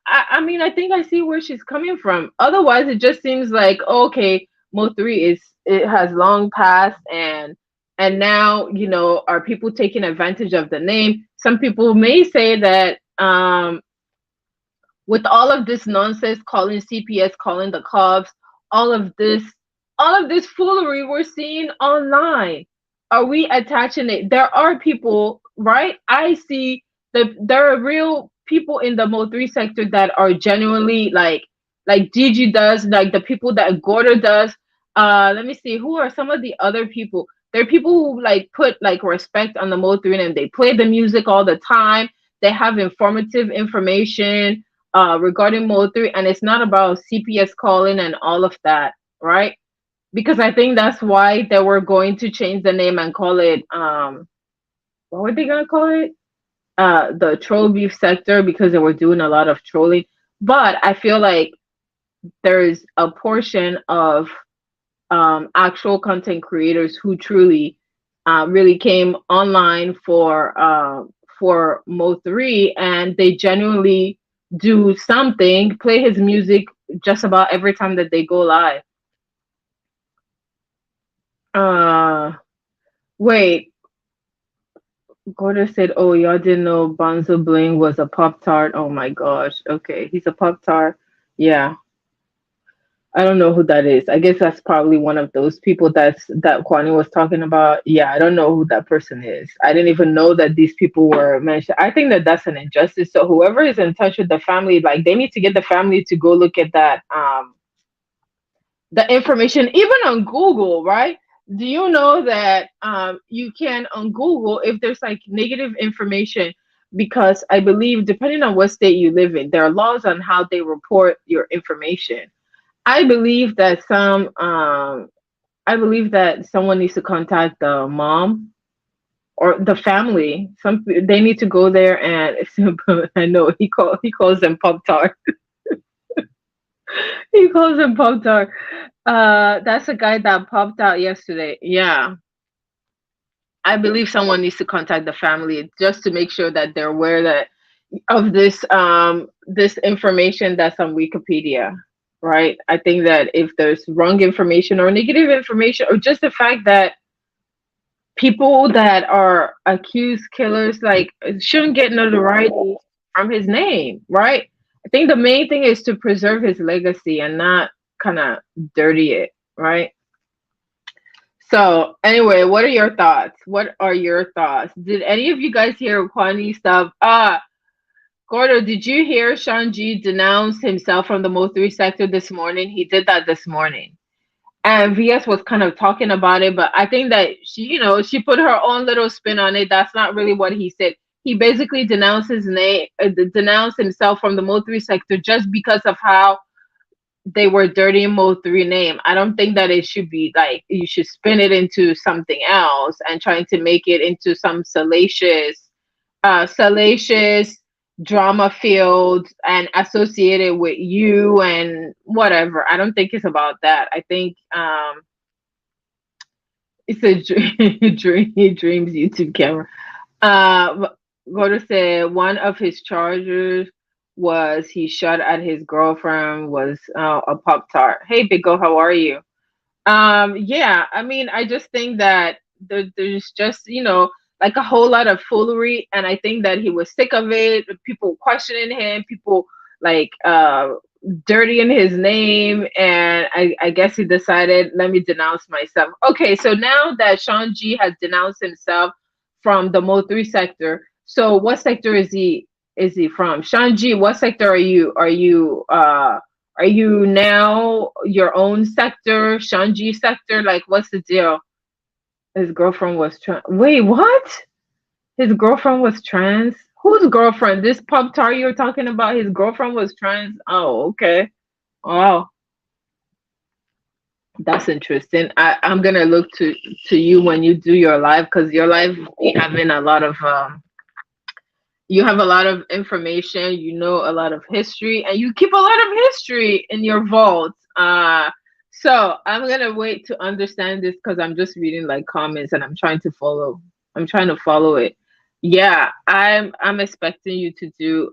I mean, I think I see where she's coming from. Otherwise, it just seems like, okay, Mo3 it has long passed, and now, are people taking advantage of the name? Some people may say that with all of this nonsense, calling CPS, calling the cops, all of this foolery we're seeing online, are we attaching it? There are people, right? I see that there are real people in the Mo3 sector that are genuinely like DG does, like the people that Gorda does. Let me see, who are some of the other people? There are people who like put like respect on the Mo3 and they play the music all the time. They have informative information regarding Mo3, and it's not about CPS calling and all of that, right? Because I think that's why they were going to change the name and call it what were they gonna call it? The troll beef sector, because they were doing a lot of trolling. But I feel like there's a portion of actual content creators who truly really came online for Mo3, and they genuinely do something, play his music just about every time that they go live. Wait. Gorda said, "Oh, y'all didn't know Bonzo Bling was a Pop Tart." Oh my gosh. Okay, he's a Pop Tart. Yeah. I don't know who that is. I guess that's probably one of those people that Kwani was talking about. Yeah, I don't know who that person is. I didn't even know that these people were mentioned. I think that that's an injustice. So whoever is in touch with the family, like they need to get the family to go look at that the information even on Google, right? Do you know that you can on Google if there's like negative information, because I believe depending on what state you live in, there are laws on how they report your information. I believe that I believe that someone needs to contact the mom or the family. Some they need to go there and I know he calls them Pop Tart. He calls them Pop Tart. That's a guy that popped out yesterday. Yeah. I believe someone needs to contact the family just to make sure that they're aware that of this information that's on Wikipedia, right? I think that if there's wrong information or negative information or just the fact that people that are accused killers like shouldn't get notoriety from his name, right? I think the main thing is to preserve his legacy and not kind of dirty it, right? So anyway, what are your thoughts? What are your thoughts? Did any of you guys hear Kwani stuff? Gordo, did you hear Shanji denounce himself from the Mo3 sector this morning? He did that this morning. And VS was kind of talking about it, but I think that she put her own little spin on it. That's not really what he said. He basically denounced his name, denounced himself from the Mo3 sector just because of how they were dirty Mo3 name. I don't think that it should be like you should spin it into something else and trying to make it into some salacious drama filled and associated with you and whatever. I don't think it's about that. I think it's a dreams YouTube camera. Go to say one of his charges was he shot at his girlfriend was a Pop Tart. Hey Big O, how are you? Yeah, I mean, I just think that there's just, like a whole lot of foolery, and I think that he was sick of it. People questioning him, people like dirtying his name, and I guess he decided, let me denounce myself. Okay, so now that Sean G has denounced himself from the Mo3 sector, so what sector is he from? Sean G, what sector are you? Are you now your own sector, Shanji sector? Like, what's the deal? His girlfriend was trans. Wait, what? His girlfriend was trans? Whose girlfriend? This pub tar you're talking about? His girlfriend was trans? Oh, okay. Wow, that's interesting. I'm gonna look to you when you do your live, because your live be having a lot of you have a lot of information, you know a lot of history, and you keep a lot of history in your vault. So I'm gonna wait to understand this because I'm just reading like comments and I'm trying to follow. I'm trying to follow it. Yeah, I'm expecting you to do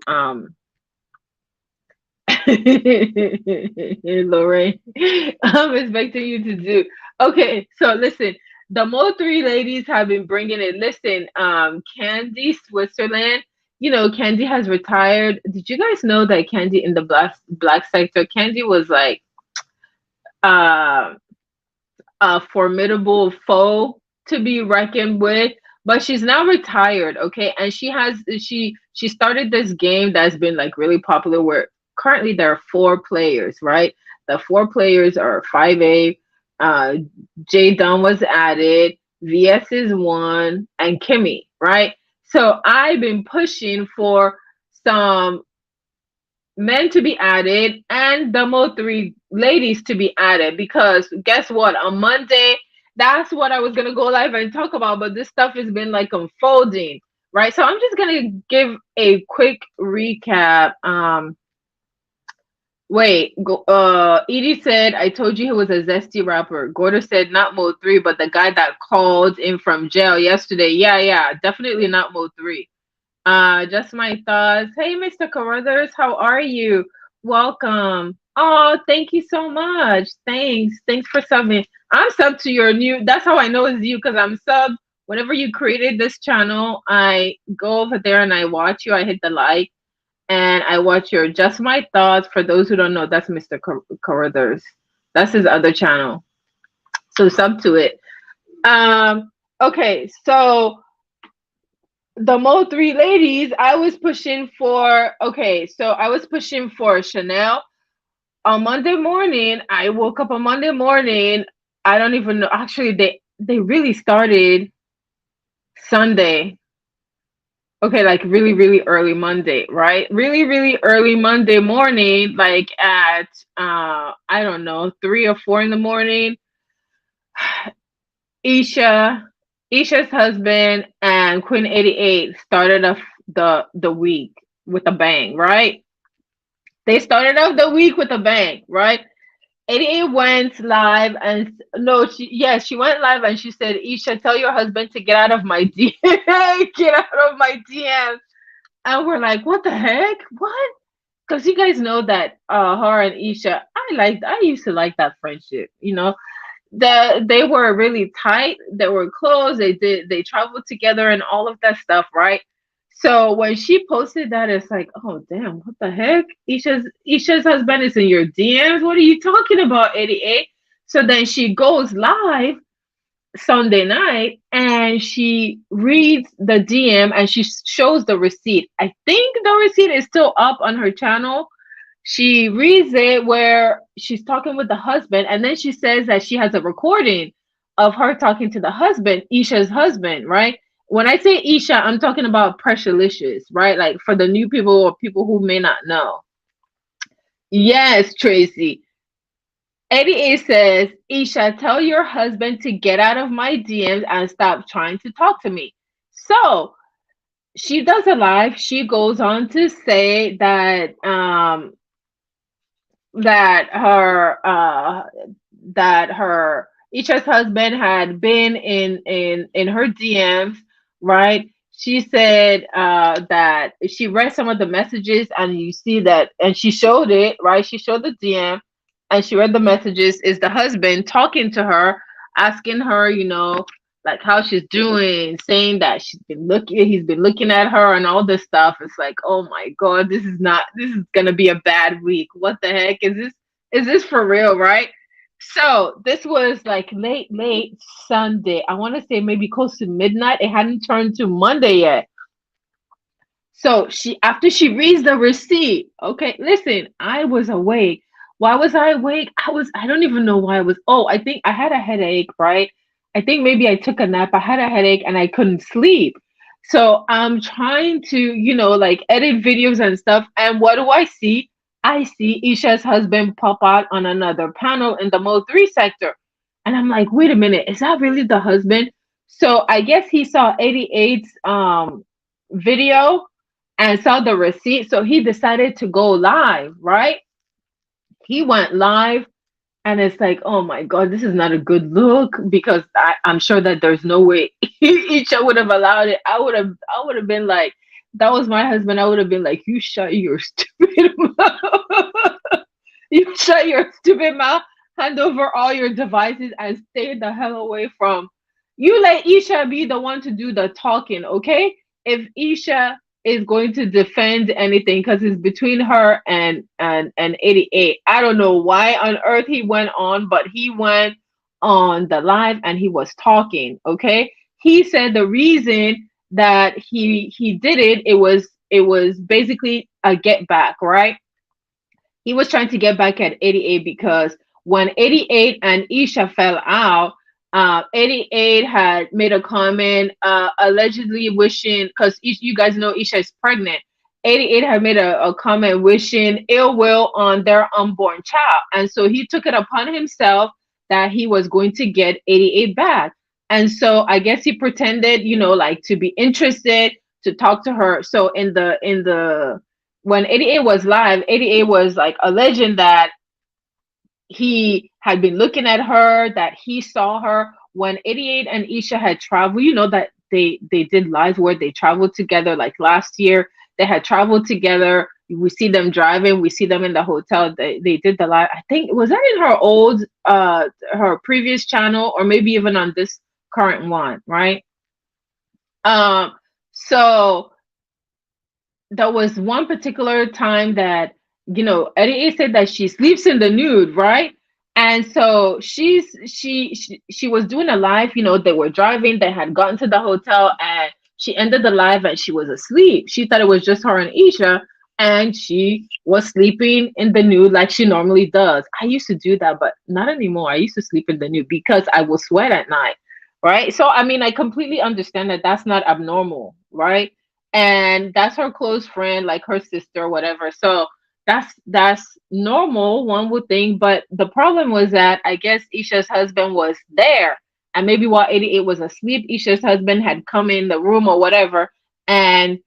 Lorraine. I'm expecting you to do. Okay, so listen, the Mo3 ladies have been bringing it. Listen, Candy Switzerland. Candy has retired. Did you guys know that Candy in the black sector, Candy was like uh, a formidable foe to be reckoned with, but she's now retired, okay? And she started this game that's been like really popular where currently there are 4 players, right? The 4 players are 5A, J Dunn was added, VS is 1, and Kimmy, right? So I've been pushing for some men to be added and the Mo3 ladies to be added, because guess what? On Monday, that's what I was gonna go live and talk about, but this stuff has been like unfolding, right? So I'm just gonna give a quick recap. Edie said, I told you he was a zesty rapper. Gordo said, not Mo3, but the guy that called in from jail yesterday. Yeah, definitely not Mo3. Just my thoughts. Hey, Mr. Carruthers, how are you? Welcome. Oh, thank you so much. Thanks for subbing. I'm sub to your new. That's how I know it's you, because I'm sub. Whenever you created this channel, I go over there and I watch you. I hit the like and I watch your Just My Thoughts. For those who don't know, that's Mr. Carruthers. That's his other channel. So sub to it. Um, okay, so the Mo three ladies, I was pushing for. Okay, so I was pushing for Chanel on Monday morning. I woke up on Monday morning. I don't even know. Actually, they really started Sunday. Okay, like really, really early Monday, right? Really, really early Monday morning, like at I don't know, 3 or 4 in the morning. Isha, Isha's husband and Queen 88 started off the week with a bang, right? They started off the week with a bang, right? 88 went live and no, she went live and she said, Isha, tell your husband to get out of my DM, get out of my DM. And we're like, what the heck? What? Because you guys know that her and Isha, I used to like that friendship, they were really tight, they were close, they traveled together and all of that stuff, right? So when she posted that, it's like, oh damn, what the heck? Isha's husband is in your DMs. What are you talking about, 88? So then she goes live Sunday night and she reads the DM and she shows the receipt. I think the receipt is still up on her channel. She reads it where she's talking with the husband, and then she says that she has a recording of her talking to the husband, Isha's husband, right? When I say Isha, I'm talking about Pressurelicious, right? Like for the new people or people who may not know. Yes, Tracy. 88 says, Isha, tell your husband to get out of my DMs and stop trying to talk to me. So she does a live. She goes on to say that her Isha's husband had been in her DMs, right? She said that she read some of the messages and you see that, and she showed it, right? She showed the DM and she read the messages. Is the husband talking to her, asking her, like how she's doing, saying that he's been looking at her and all this stuff. It's like, oh my god, this is gonna be a bad week. What the heck is this? Is this for real, right? So this was like late Sunday. I want to say maybe close to midnight. It hadn't turned to Monday yet. So after she reads the receipt, okay, listen, I was awake. Why was I awake? I don't even know why I was. Oh, I think I had a headache, right? I think maybe I took a nap. I had a headache and I couldn't sleep. So I'm trying to, like edit videos and stuff. And what do I see? I see Isha's husband pop out on another panel in the Mo 3 sector. And I'm like, wait a minute, is that really the husband? So I guess he saw 88's video and saw the receipt. So he decided to go live, right? He went live and it's like, oh my God, this is not a good look because I'm sure that there's no way Isha would have allowed it. I would have been like, that was my husband. I would have been like, you shut your stupid mouth. You shut your stupid mouth, hand over all your devices and stay the hell away from. You let Isha be the one to do the talking, okay? If Isha is going to defend anything because it's between her and 88. I don't know why on earth he went on, but he went on the live and he was talking, okay? He said the reason that he did it was basically a get back, right? He was trying to get back at 88 because when 88 and Isha fell out, 88 had made a comment allegedly wishing, because you guys know Isha is pregnant. 88 had made a comment wishing ill will on their unborn child. And so he took it upon himself that he was going to get 88 back. And so I guess he pretended, like to be interested to talk to her. So in the when 88 was live, 88 was like alleging that he had been looking at her, that he saw her when 88 and Isha had traveled. You know that they did lives where they traveled together. Like last year, they had traveled together. We see them driving. We see them in the hotel. They did the live. I think was that in her previous channel or maybe even on this current one, right? So there was one particular time that 88 said that she sleeps in the nude, right? And so she was doing a live, they were driving, they had gotten to the hotel, and she ended the live and she was asleep. She thought it was just her and Isha, and she was sleeping in the nude like she normally does. I used to do that, but not anymore. I used to sleep in the nude because I will sweat at night, right? So I mean, I completely understand that that's not abnormal, right? And that's her close friend, like her sister, whatever. So that's normal, one would think. But the problem was that I guess Isha's husband was there, and maybe while 88 was asleep, Isha's husband had come in the room or whatever, and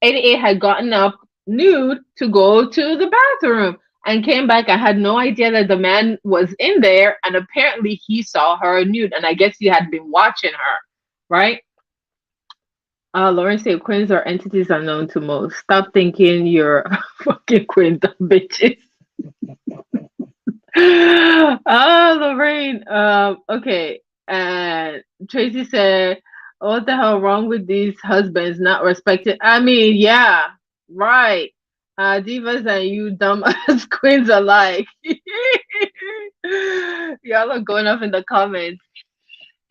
88 had gotten up nude to go to the bathroom and came back. I had no idea that the man was in there, and apparently he saw her nude, and I guess he had been watching her, right? Lauren said queens are entities unknown to most. Stop thinking you're fucking queens of bitches. Lorraine. Okay. And Tracy said, what the hell wrong with these husbands not respected? I mean, yeah, right. Divas and you dumb ass queens alike. Y'all are going off in the comments.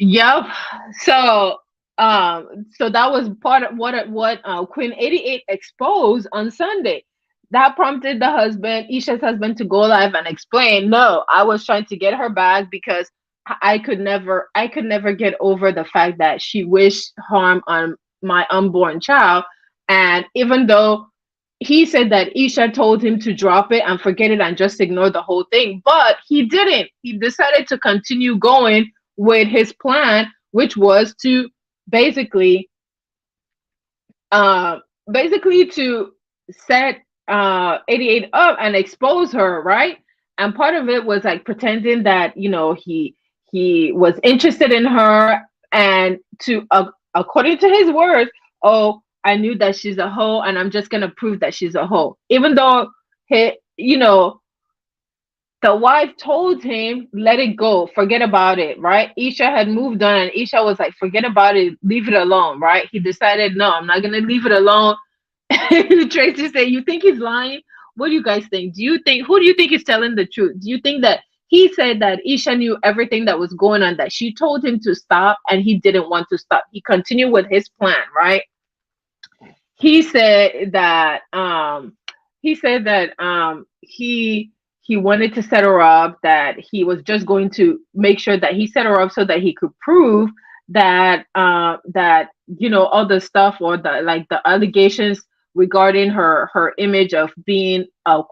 Yep. So so that was part of what Queen 88 exposed on Sunday. That prompted the husband, Isha's husband, to go live and explain, no, I was trying to get her back because I could never get over the fact that she wished harm on my unborn child. And even though he said that Isha told him to drop it and forget it and just ignore the whole thing, but he didn't. He decided to continue going with his plan, which was to basically basically to set 88 up and expose her, right? And part of it was like pretending that he was interested in her, and to according to his words, oh, I knew that she's a hoe and I'm just gonna prove that she's a hoe, even though he the wife told him, let it go, forget about it, right? Isha had moved on, and Isha was like, forget about it, leave it alone, right? He decided, no, I'm not gonna leave it alone. Tracy said, you think he's lying? What do you guys think? Who do you think is telling the truth? Do you think that he said that Isha knew everything that was going on, that she told him to stop and he didn't want to stop? He continued with his plan, right? He said that he wanted to set her up, that he was just going to make sure that he set her up so that he could prove that all the stuff, or the allegations regarding her image of being a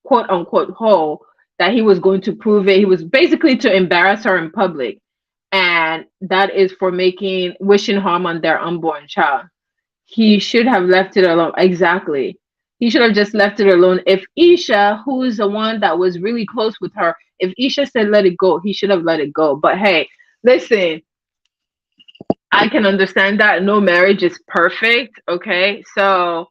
quote unquote hoe, that he was going to prove it. He was basically to embarrass her in public, and that is for wishing harm on their unborn child. He should have left it alone. Exactly. He should have just left it alone. If Isha, who is the one that was really close with her, if Isha said let it go, he should have let it go. But hey, listen, I can understand that no marriage is perfect. Okay. So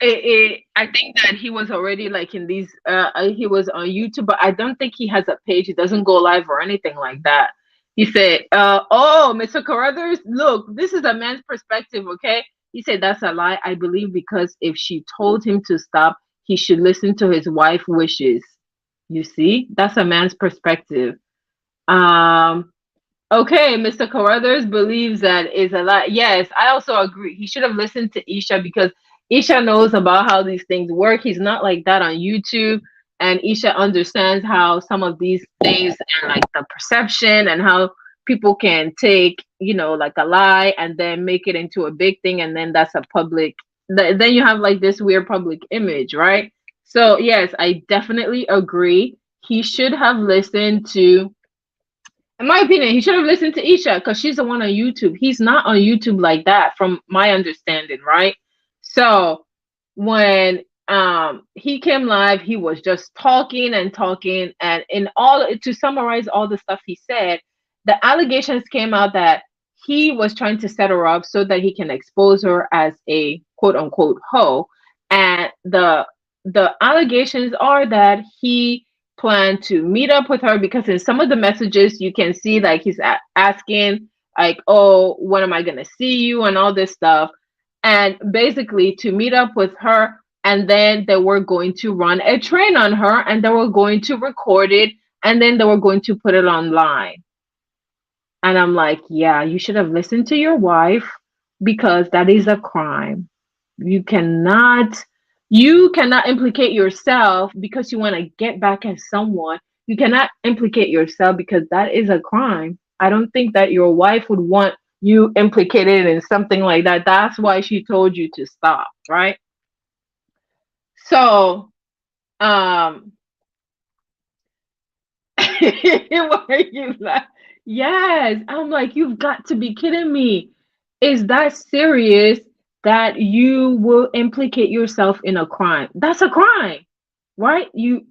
I think that he was already like in these, he was on YouTube, but I don't think he has a page. He doesn't go live or anything like that. He said, oh, Mr. Carruthers, look, this is a man's perspective, okay? He said, that's a lie, I believe, because if she told him to stop, he should listen to his wife's wishes. You see? That's a man's perspective. Okay, Mr. Carruthers believes that is a lie. Yes, I also agree. He should have listened to Isha, because Isha knows about how these things work. He's not like that on YouTube. And Isha understands how some of these things, and like the perception, and how people can take, like a lie and then make it into a big thing. And then that's a public, then you have like this weird public image, right? So yes, I definitely agree. He should have listened to, in my opinion, he should have listened to Isha, because she's the one on YouTube. He's not on YouTube like that, from my understanding, right? So when he came live, he was just talking and talking, and to summarize all the stuff he said, the allegations came out that he was trying to set her up so that he can expose her as a quote unquote hoe. And the allegations are that he planned to meet up with her, because in some of the messages you can see like he's asking like, oh, when am I going to see you, and all this stuff. And basically to meet up with her, and then they were going to run a train on her, and they were going to record it and then they were going to put it online. And I'm like, yeah, you should have listened to your wife, because that is a crime. You cannot you cannot implicate yourself because you want to get back at someone. You cannot implicate yourself because that is a crime. I don't think that your wife would want you implicated in something like that. That's why she told you to stop, right? So, um why are you laughing? Yes, I'm like, you've got to be kidding me. Is that serious that you will implicate yourself in a crime? That's a crime, right? You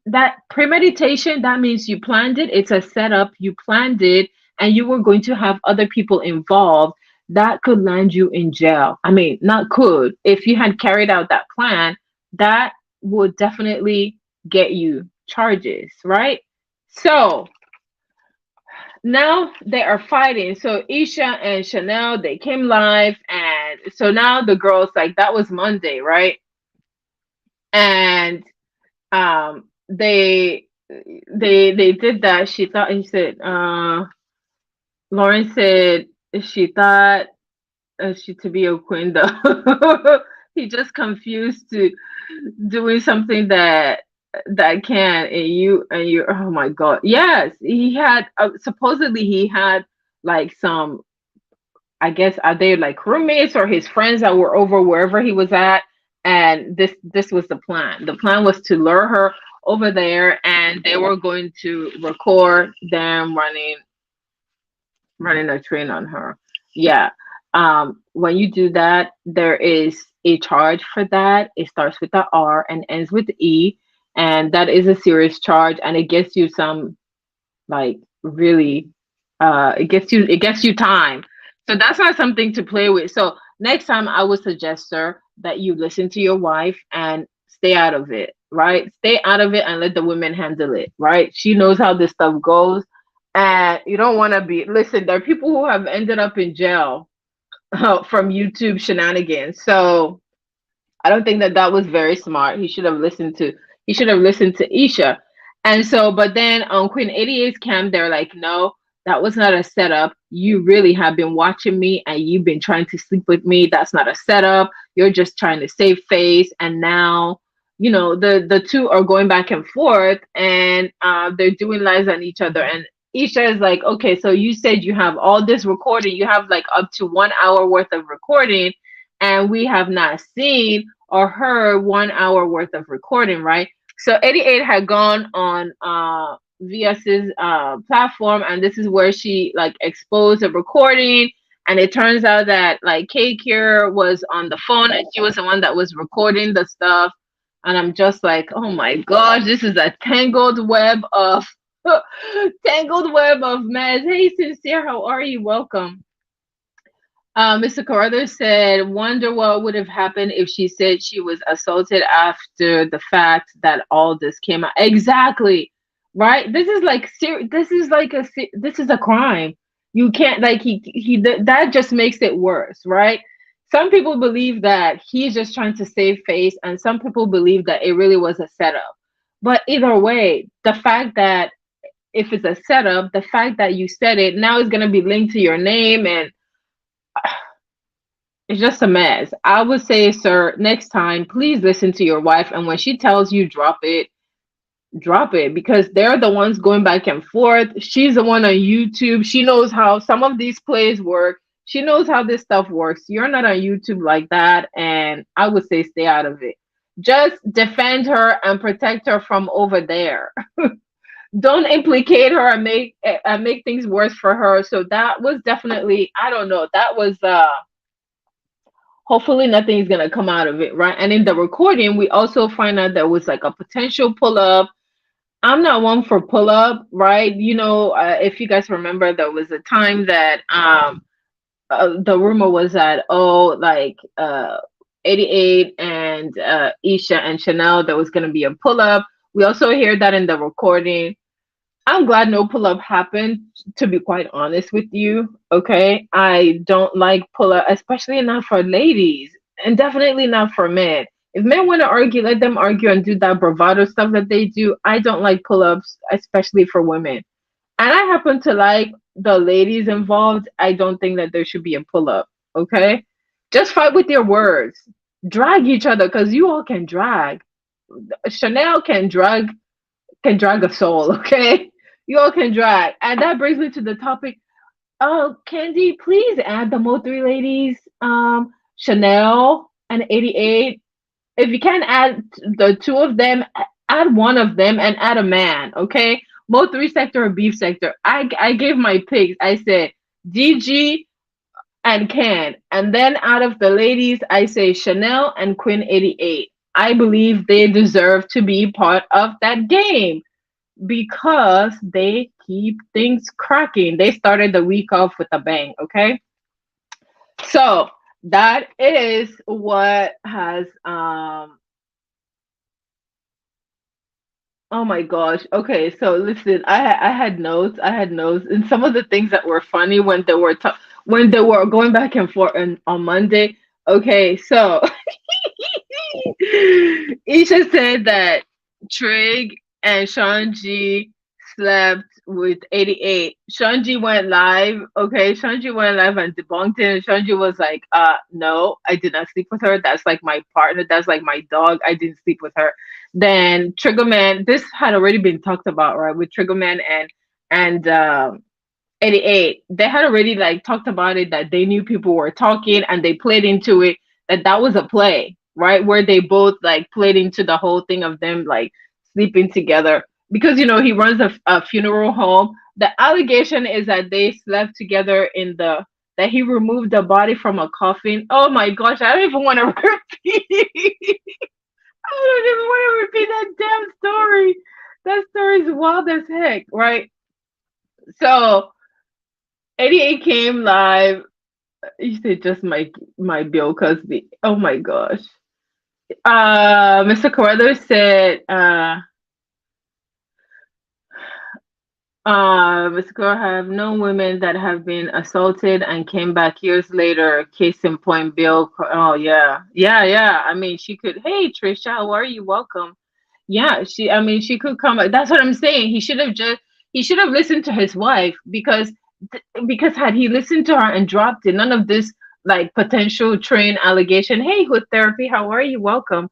that premeditation, that means you planned it. It's a setup. You planned it, and you were going to have other people involved. That could land you in jail. I mean, not could. If you had carried out that plan, that would definitely get you charges, right? So now they are fighting. So Isha and Chanel, they came live, and so now the girls, like, that was Monday, right? And they did that. She thought, he said, Lauren said she thought she to be a queen though. He just confused to doing something that can, and you, oh my god, yes, he had supposedly he had like some, I guess, are they like roommates or his friends that were over wherever he was at, and this was the plan was to lure her over there, and they were going to record them running a train on her. Yeah. When you do that, there is a charge for that. It starts with the R and ends with E, and that is a serious charge, and it gets you some, like, really, it gets you time. So that's not something to play with. So next time I would suggest, sir, that you listen to your wife and stay out of it, right? Stay out of it and let the women handle it, right? She knows how this stuff goes. And you don't want to be, listen, there are people who have ended up in jail from YouTube shenanigans. So I don't think that that was very smart. He should have listened to Isha. And so, but then on Queen 88's camp, they're like, no, that was not a setup. You really have been watching me and you've been trying to sleep with me. That's not a setup. You're just trying to save face. And now, the two are going back and forth, and they're doing lives on each other. And Isha is like, okay, so you said you have all this recording. You have like up to 1 hour worth of recording, and we have not seen or heard 1 hour worth of recording, right? So 88 had gone on VS's platform, and this is where she like exposed the recording. And it turns out that like K Cure was on the phone, and she was the one that was recording the stuff. And I'm just like, oh my gosh, this is a tangled web of tangled web of mess. Hey, Sincere, how are you? Welcome. Mr. Carruthers said, wonder what would have happened if she said she was assaulted after the fact that all this came out. Exactly. Right? This is like this is a crime. You can't, like, that just makes it worse, right? Some people believe that he's just trying to save face, and some people believe that it really was a setup. But either way, the fact that if it's a setup, the fact that you said it now is going to be linked to your name, and it's just a mess. I would say, sir, next time, please listen to your wife. And when she tells you drop it, because they're the ones going back and forth. She's the one on YouTube. She knows how some of these plays work. She knows how this stuff works. You're not on YouTube like that. And I would say stay out of it. Just defend her and protect her from over there. Don't implicate her and make things worse for her. So that was definitely, I don't know, that was hopefully nothing's gonna come out of it, right? And in the recording, we also find out there was like a potential pull up. I'm not one for pull up, right? If you guys remember, there was a time that the rumor was that, 88 and Isha and Chanel, there was gonna be a pull up. We also hear that in the recording. I'm glad no pull up happened, to be quite honest with you. Okay. I don't like pull up, especially not for ladies, and definitely not for men. If men want to argue, let them argue and do that bravado stuff that they do. I don't like pull-ups, especially for women. And I happen to like the ladies involved. I don't think that there should be a pull-up. Okay? Just fight with your words. Drag each other because you all can drag. Chanel can drag a soul, okay? You all can drag. And that brings me to the topic. Oh, Candy, please add the Mo three ladies, Chanel and 88. If you can add the two of them, add one of them and add a man, okay? Mo three sector or beef sector. I gave my picks. I said DG and Ken. And then out of the ladies, I say Chanel and Queen 88. I believe they deserve to be part of that game because they keep things cracking. They started the week off with a bang, okay? So that is what has oh my gosh. Okay, so listen, I had notes. I had notes, and some of the things that were funny when they were when they were going back and forth on Monday. Okay, so Isha said that Trig and Sean G slept with 88. Sean G went live. Okay, Sean G went live and debunked it. And Sean G was like, no, I did not sleep with her. That's like my partner. That's like my dog. I didn't sleep with her. Then Triggerman, this had already been talked about, right? With Triggerman and 88. They had already like talked about it that they knew people were talking and they played into it that was a play, right? Where they both like played into the whole thing of them like sleeping together because he runs a funeral home. The allegation is that they slept together that he removed the body from a coffin. Oh my gosh, I don't even want to repeat. I don't even want to repeat that damn story. That story is wild as heck, right? So 88 came live. You said just my Bill Cosby. Oh my gosh. Mr. Carruthers said Mr. Carruthers have known women that have been assaulted and came back years later. Case in point, Bill. Oh yeah. Yeah. I mean, she could. Hey Trisha, how are you? Welcome. Yeah, she could come. That's what I'm saying. He should have listened to his wife because had he listened to her and dropped it, none of this like potential train allegation. Hey, Hood Therapy, how are you? Welcome.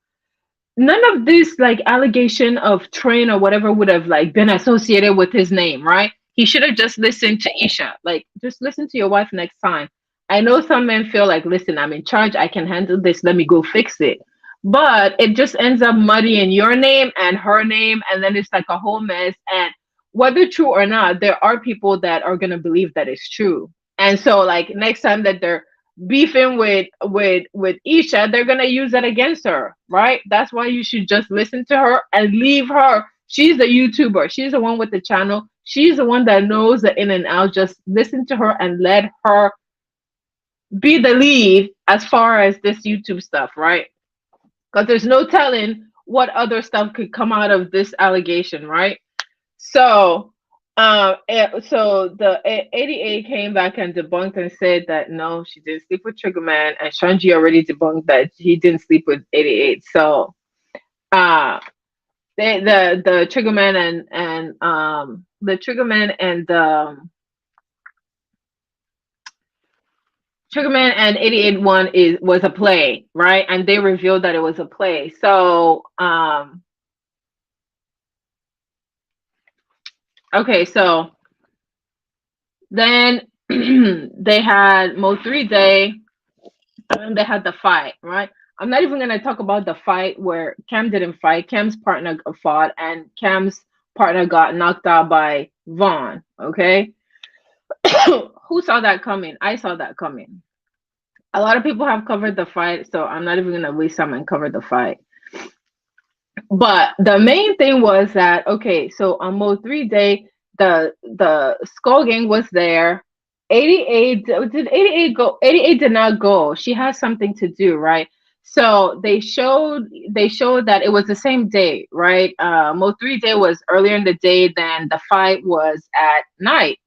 None of this like allegation of train or whatever would have like been associated with his name, right? He should have just listened to Isha. Like, just listen to your wife next time. I know some men feel like, listen, I'm in charge. I can handle this. Let me go fix it. But it just ends up muddying your name and her name, and then it's like a whole mess. And whether true or not, there are people that are gonna believe that it's true. And so, like next time that they're beefing with Isha, they're gonna use that against her, right? That's why you should just listen to her and leave her. She's the YouTuber. She's the one with the channel. She's the one that knows the in and out. Just listen to her and let her be the lead as far as this YouTube stuff, right? Because there's no telling what other stuff could come out of this allegation, right? So so the 88 came back and debunked and said that no, she didn't sleep with Triggerman, and Shanji already debunked that he didn't sleep with 88. So the Triggerman and the Triggerman and Triggerman and 88 one was a play, right? And they revealed that it was a play. So okay, so then they had Mo 3 Day, and they had the fight, right? I'm not even gonna talk about the fight where Cam didn't fight. Cam's partner fought, and Cam's partner got knocked out by Vaughn. Okay, who saw that coming? I saw that coming. A lot of people have covered the fight, so I'm not even gonna waste time and cover the fight. But the main thing was that okay, so on Mo 3 Day, the Skull Gang was there. 88 did 88 go? 88 did not go. She had something to do, right? So they showed that it was the same day, right? Mo 3 Day was earlier in the day, then the fight was at night.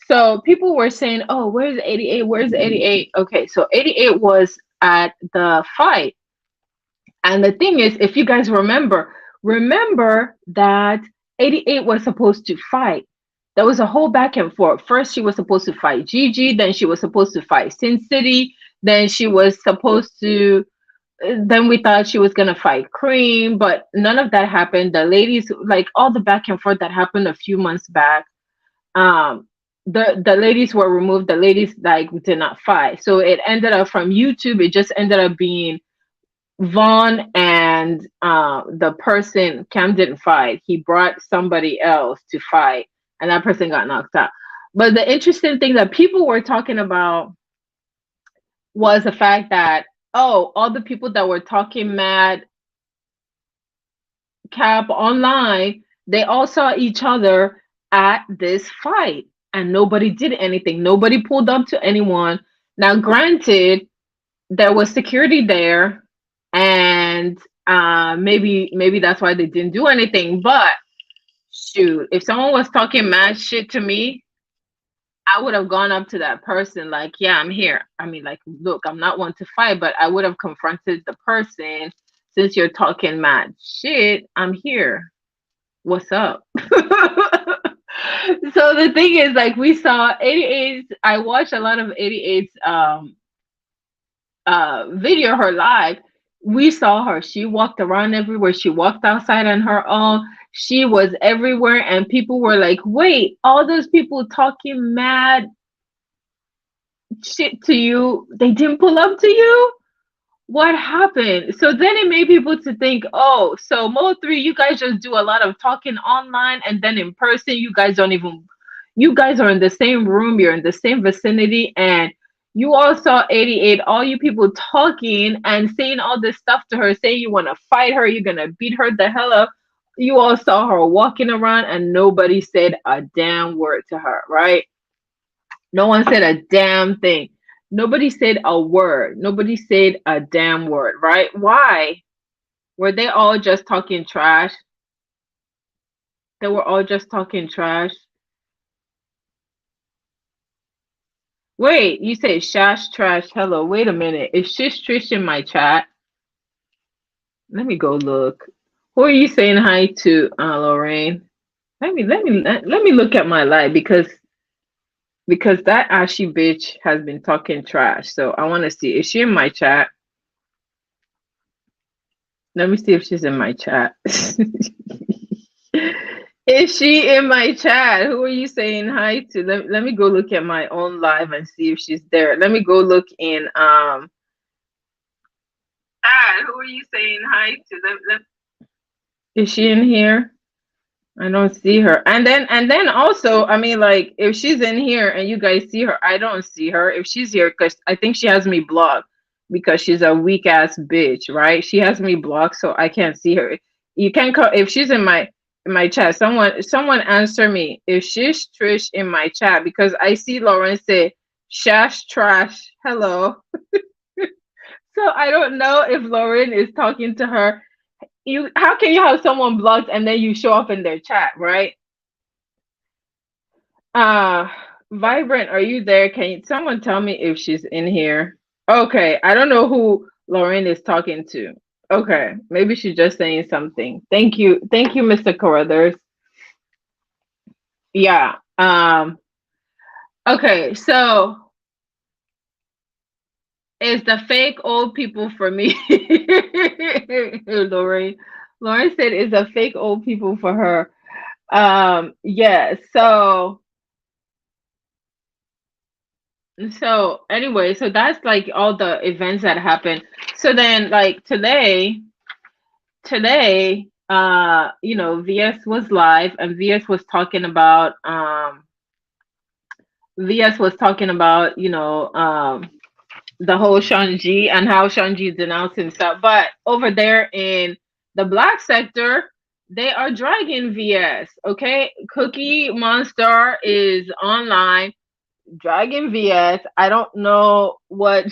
So people were saying, "Oh, where's 88? Where's 88?" Okay, so 88 was at the fight And the thing is, if you guys remember that 88 was supposed to fight. There was a whole back and forth. First, she was supposed to fight Gigi, then she was supposed to fight Sin City, then she was supposed to, then we thought she was gonna fight Cream, but none of that happened. The ladies, like all the back and forth that happened a few months back, um, the ladies were removed. The ladies like did not fight, so it ended up from YouTube. It just ended up being Vaughn and the person Cam didn't fight. He brought somebody else to fight, and that person got knocked out. But the interesting thing that people were talking about was the fact that, oh, all the people that were talking mad Cap online, they all saw each other at this fight, and nobody did anything. Nobody pulled up to anyone. Now, granted, there was security there, and maybe that's why they didn't do anything. But shoot, if someone was talking mad shit to me, I would have gone up to that person like, yeah, I'm here. I mean, like, look, I'm not one to fight, but I would have confronted the person. Since you're talking mad shit, I'm here. What's up? So the thing is, like, we saw 88's, I watched a lot of 88's video, her live. We saw her. She walked around everywhere. She walked outside on her own. She was everywhere, and people were like, wait, all those people talking mad shit to you, they didn't pull up to you? What happened? So then it made people to think, oh, so Mo3, you guys just do a lot of talking online, and then in person, you guys don't even, you guys are in the same room, you're in the same vicinity, and you all saw 88, all you people talking and saying all this stuff to her, saying you want to fight her, you're going to beat her the hell up. You all saw her walking around, and nobody said a damn word to her, right? No one said a damn thing. Nobody said a word. Nobody said a damn word, right? Why? Were they all just talking trash? They were all just talking trash. Wait, you said shash trash. Hello, wait a minute. Is shish trish in my chat? Let me go look. Who are you saying hi to, Lorraine? Let me look at my live because that ashy bitch has been talking trash. So I want to see, is she in my chat? Let me see if she's in my chat. Is she in my chat? Who are you saying hi to? Let me go look at my own live and see if she's there. Let me go look in who are you saying hi to? Is she in here? I don't see her. And then also, I mean, like, if she's in here and you guys see her, I don't see her. If she's here, because I think she has me blocked because she's a weak ass bitch, right? She has me blocked, so I can't see her. You can call if she's in my chat. Someone answer me if she's Trish in my chat, because I see Lauren say shash trash. Hello. So I don't know if Lauren is talking to her. How can you have someone blocked and then you show up in their chat, right? Vibrant, are you there? Can someone tell me if she's in here? Okay, I don't know who Lauren is talking to. Okay, maybe she's just saying something. Thank you, Mr. Carruthers. Yeah. Okay, so it's the fake old people for me. Lauren said it's a fake old people for her. Yeah, so anyway, so that's like all the events that happened. So then, like, today, you know, VS was live and VS was talking about you know, the whole Shanji and how Shanji denounced himself. But over there in the black sector, they are dragging VS. Okay, Cookie Monster is online dragging VS. I don't know what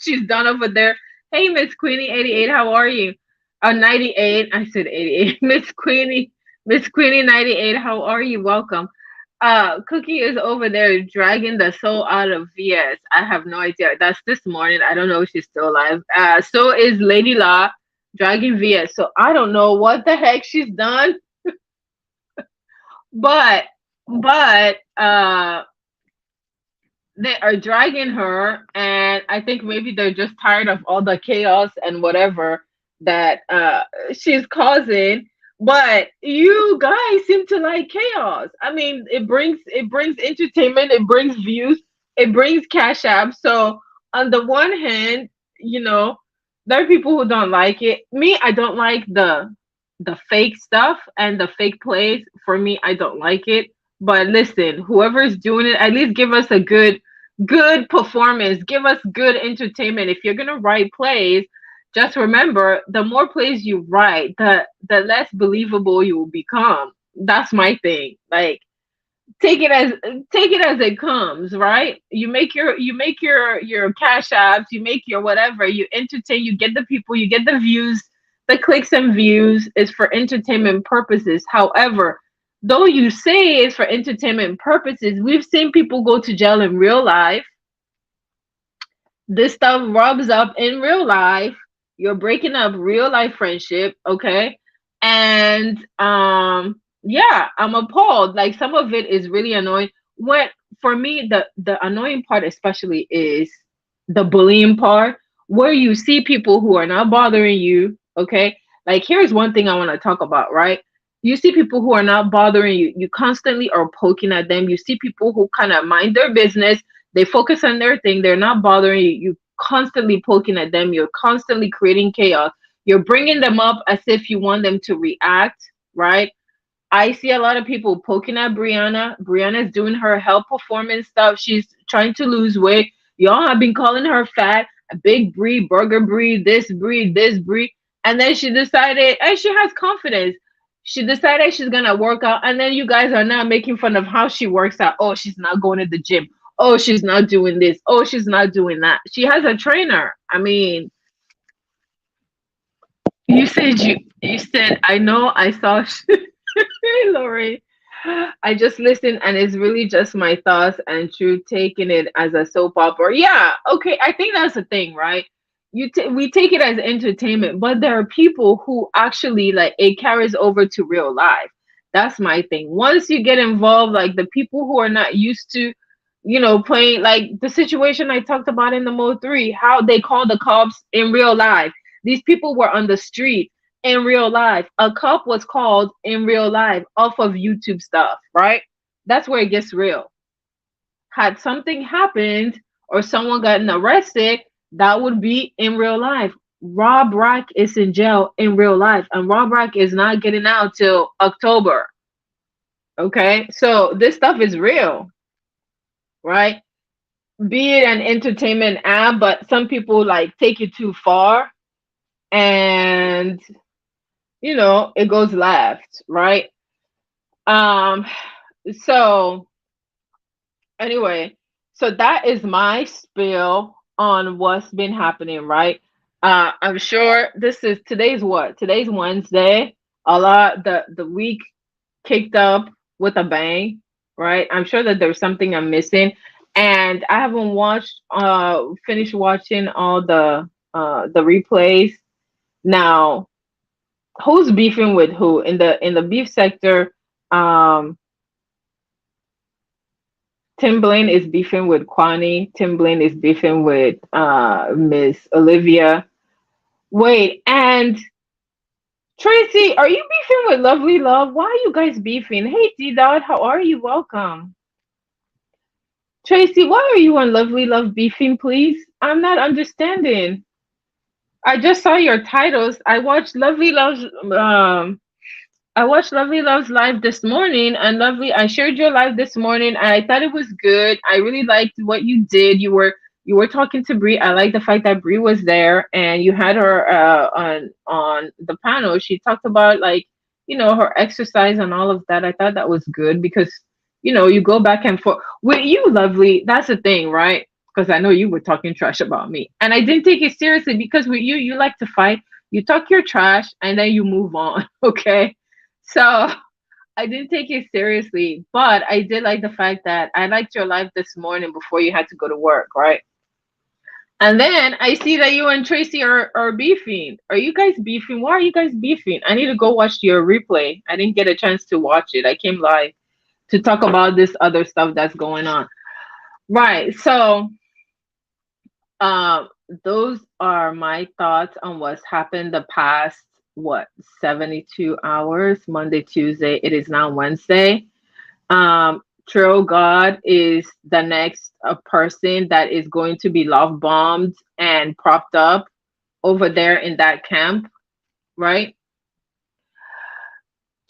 she's done over there. Hey, Miss Queenie 88, how are you? 98. I said 88. Miss Queenie 98, how are you? Welcome. Cookie is over there dragging the soul out of VS. I have no idea. That's this morning. I don't know if she's still alive. So is Lady La. dragging VS. So I don't know what the heck she's done, but but they are dragging her, and I think maybe they're just tired of all the chaos and whatever that she's causing. But you guys seem to like chaos. I mean, it brings entertainment, it brings views, it brings cash apps. So on the one hand, you know, there are people who don't like it. Me, I don't like the fake stuff and the fake plays. For me, I don't like it. But listen, whoever's doing it, at least give us a good performance, give us good entertainment. If you're gonna write plays, just remember, the more plays you write, the less believable you will become. That's my thing. Like, take it as it comes, right? You make your cash apps, you make your whatever, you entertain, you get the people, you get the views, the clicks and views is for entertainment purposes. However, though you say it's for entertainment purposes, we've seen people go to jail in real life. This stuff rubs up in real life. You're breaking up real life friendship, okay? And yeah, I'm appalled. Like, some of it is really annoying. What For me, the annoying part especially is the bullying part, where you see people who are not bothering you, okay? Like, here's one thing I want to talk about, right? You see people who are not bothering you, you constantly are poking at them. You see people who kind of mind their business, they focus on their thing, they're not bothering you. You constantly poking at them, you're constantly creating chaos. You're bringing them up as if you want them to react, right? I see a lot of people poking at Brianna. Brianna's doing her health performance stuff. She's trying to lose weight. Y'all have been calling her fat, a big breed, burger breed, this breed, this breed. And then she decided, and she has confidence. She decided she's gonna work out, and then you guys are now making fun of how she works out. Oh, she's not going to the gym. Oh, she's not doing this. Oh, she's not doing that. She has a trainer. I mean, you said I know I saw. Hey, Lori. I just listened, and it's really just my thoughts and true taking it as a soap opera. Yeah, okay. I think that's the thing, right? We take it as entertainment, but there are people who actually, like, it carries over to real life. That's my thing. Once you get involved, like the people who are not used to, playing, like the situation I talked about in the Mo 3, how they call the cops in real life. These people were on the street in real life. A cop was called in real life off of YouTube stuff, right? That's where it gets real. Had something happened or someone gotten arrested, that would be in real life. Rob Rack is in jail in real life, and Rob Rack is not getting out till October. Okay, so this stuff is real, right? Be it an entertainment app, but some people like take it too far, and it goes left, right? Um, so anyway, so that is my spiel on what's been happening, right? I'm sure today's what? Today's Wednesday. A lot the week kicked up with a bang, right? I'm sure that there's something I'm missing. And I haven't finished watching all the replays. Now, who's beefing with who in the beef sector? Tim Blaine is beefing with Kwani. Tim Blaine is beefing with Miss Olivia. Wait, and Tracy, are you beefing with Lovely Love? Why are you guys beefing? Hey, D Dot, how are you? Welcome. Tracy, why are you and Lovely Love beefing, please? I'm not understanding. I just saw your titles. I watched Lovely Love's live this morning, and Lovely, I shared your live this morning, and I thought it was good. I really liked what you did. You were talking to Bree. I like the fact that Bree was there, and you had her on the panel. She talked about, like, her exercise and all of that. I thought that was good because you go back and forth with you, Lovely. That's the thing, right? Because I know you were talking trash about me, and I didn't take it seriously because with you like to fight. You talk your trash, and then you move on. Okay. So I didn't take it seriously, but I did like the fact that I liked your live this morning before you had to go to work, right? And then I see that you and Tracy are beefing. Are you guys beefing? Why are you guys beefing? I need to go watch your replay. I didn't get a chance to watch it. I came live to talk about this other stuff that's going on. Right. So, um, those are my thoughts on what's happened the past, what, 72 hours, Monday, Tuesday. It is now Wednesday. True God is the next person that is going to be love bombed and propped up over there in that camp, right?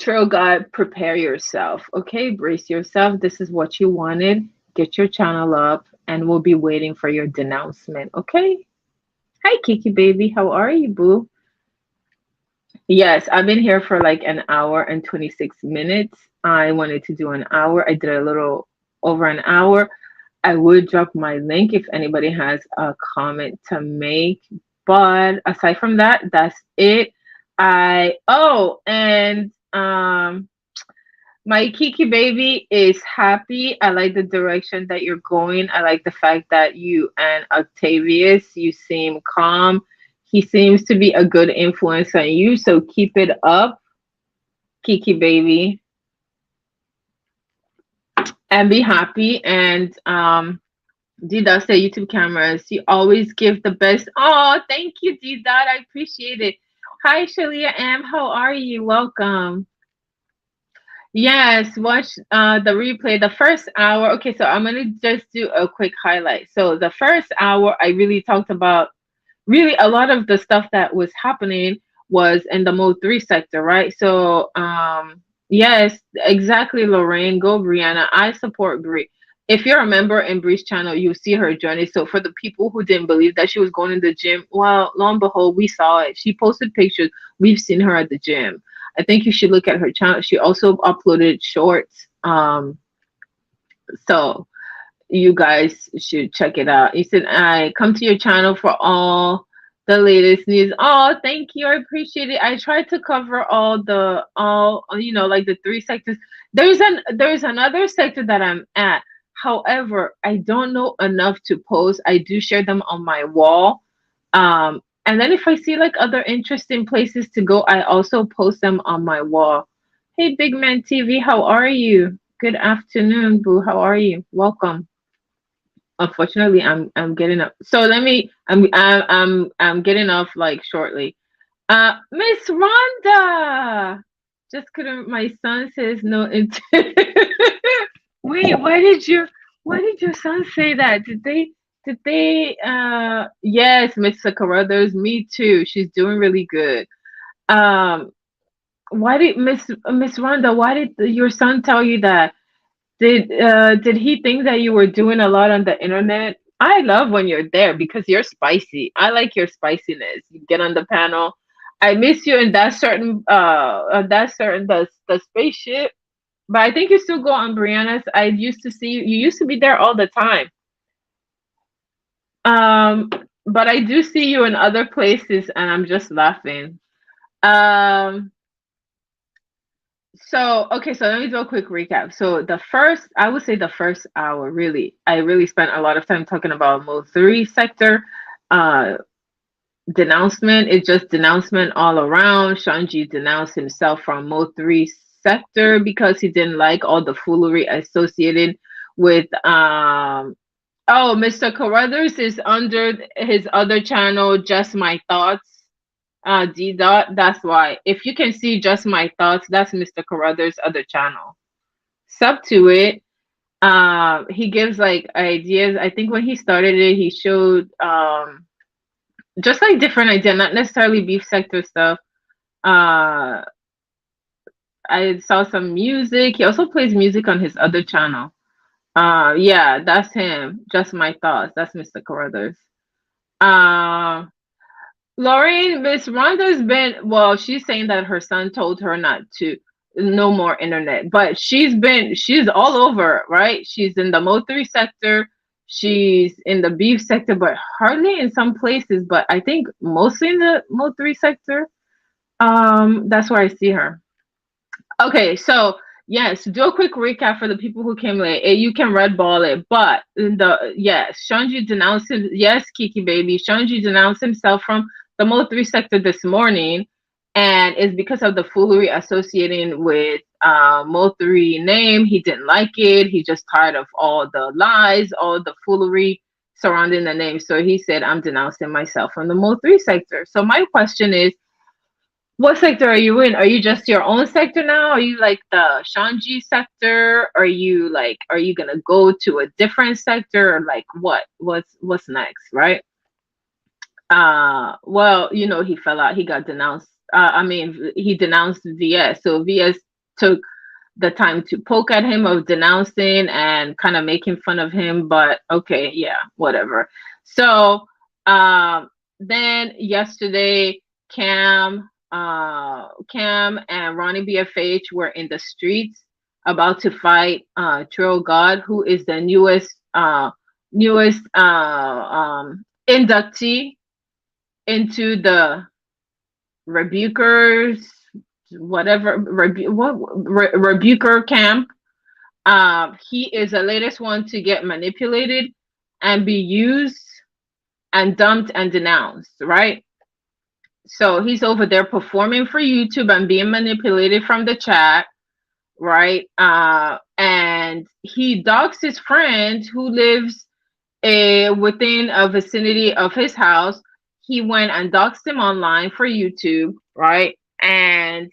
True God, prepare yourself. Okay, brace yourself. This is what you wanted. Get your channel up, and we'll be waiting for your denouncement. Okay. Hi, Kiki baby. How are you, boo? Yes, I've been here for like an hour and 26 minutes. I wanted to do an hour. I did a little over an hour. I would drop my link if anybody has a comment to make. But aside from that, that's it. And my Kiki baby is happy. I like the direction that you're going. I like the fact that you and Octavius, you seem calm. He seems to be a good influence on you, so keep it up, Kiki baby, and be happy. And Dida say YouTube cameras. You always give the best. Oh, thank you, Dida. I appreciate it. Hi, Shalia M. How are you? Welcome. Yes, watch the replay. The first hour. Okay, so I'm gonna just do a quick highlight. So the first hour, I really talked about really a lot of the stuff that was happening was in the mode 3 sector, right? So yes, exactly, Lorraine. Go Brianna. I support Brie. If you're a member in Brie's channel, you see her journey. So for the people who didn't believe that she was going to the gym, well, lo and behold, we saw it. She posted pictures. We've seen her at the gym. I think you should look at her channel. She also uploaded shorts. So you guys should check it out. You said I come to your channel for all the latest news. Oh, thank you. I appreciate it. I tried to cover all like the 3 sectors. There's another sector that I'm at. However, I don't know enough to post. I do share them on my wall. And then if I see like other interesting places to go, I also post them on my wall. Hey, Big Man TV, how are you? Good afternoon, Boo. How are you? Welcome. Unfortunately, I'm getting up. So let me. I'm getting off like shortly. Miss Rhonda, just couldn't. My son says no. Wait, why did your son say that? Did they? Yes, Mr. Carruthers. Me too. She's doing really good. Um, why did Miss Rhonda? Why did your son tell you that? Did he think that you were doing a lot on the internet? I love when you're there because you're spicy. I like your spiciness. You get on the panel. I miss you in the spaceship. But I think you still go on Brianna's. I used to see you. You used to be there all the time. Um, but I do see you in other places, and I'm just laughing. Um, So, okay, so let me do a quick recap. So I would say the first hour, really, I really spent a lot of time talking about mode 3 sector. Uh, denouncement is just denouncement all around. Shanji denounced himself from mode 3 sector because he didn't like all the foolery associated with oh, Mr. Carruthers is under his other channel, Just My Thoughts. D dot. That's why. If you can see Just My Thoughts, that's Mr. Carruthers' other channel. Sub to it. He gives like ideas. I think when he started it, he showed just like different ideas, not necessarily beef sector stuff. I saw some music. He also plays music on his other channel. Yeah, that's him. Just My Thoughts. That's Mr. Carruthers. Lauren, Miss Rhonda's well, she's saying that her son told her not to, no more internet, but she's all over, right? She's in the mode 3 sector, she's in the beef sector, but hardly in some places, but I think mostly in the mode 3 sector. That's where I see her. Okay, so Yes, do a quick recap for the people who came late. You can red ball it, but yes, Shanji denounced him. Yes, Kiki baby, Shanji denounced himself from the Mo3 sector this morning, and it's because of the foolery associating with Mo3 name. He didn't like it. He just tired of all the lies, all the foolery surrounding the name. So he said, "I'm denouncing myself from the Mo3 sector." So my question is, what sector are you in? Are you just your own sector now? Are you like the Shanji sector? Are you gonna go to a different sector, or like what? What's next, right? Well, he fell out. He got denounced. He denounced VS. So VS took the time to poke at him of denouncing and kind of making fun of him. But okay, yeah, whatever. So then yesterday, Cam and Ronnie BFH were in the streets about to fight Trill God, who is the newest inductee into the rebukers, rebuker camp. He is the latest one to get manipulated and be used and dumped and denounced, right? So he's over there performing for YouTube and being manipulated from the chat, right? And he dogs his friend who lives within a vicinity of his house. He went and doxed him online for YouTube, right? And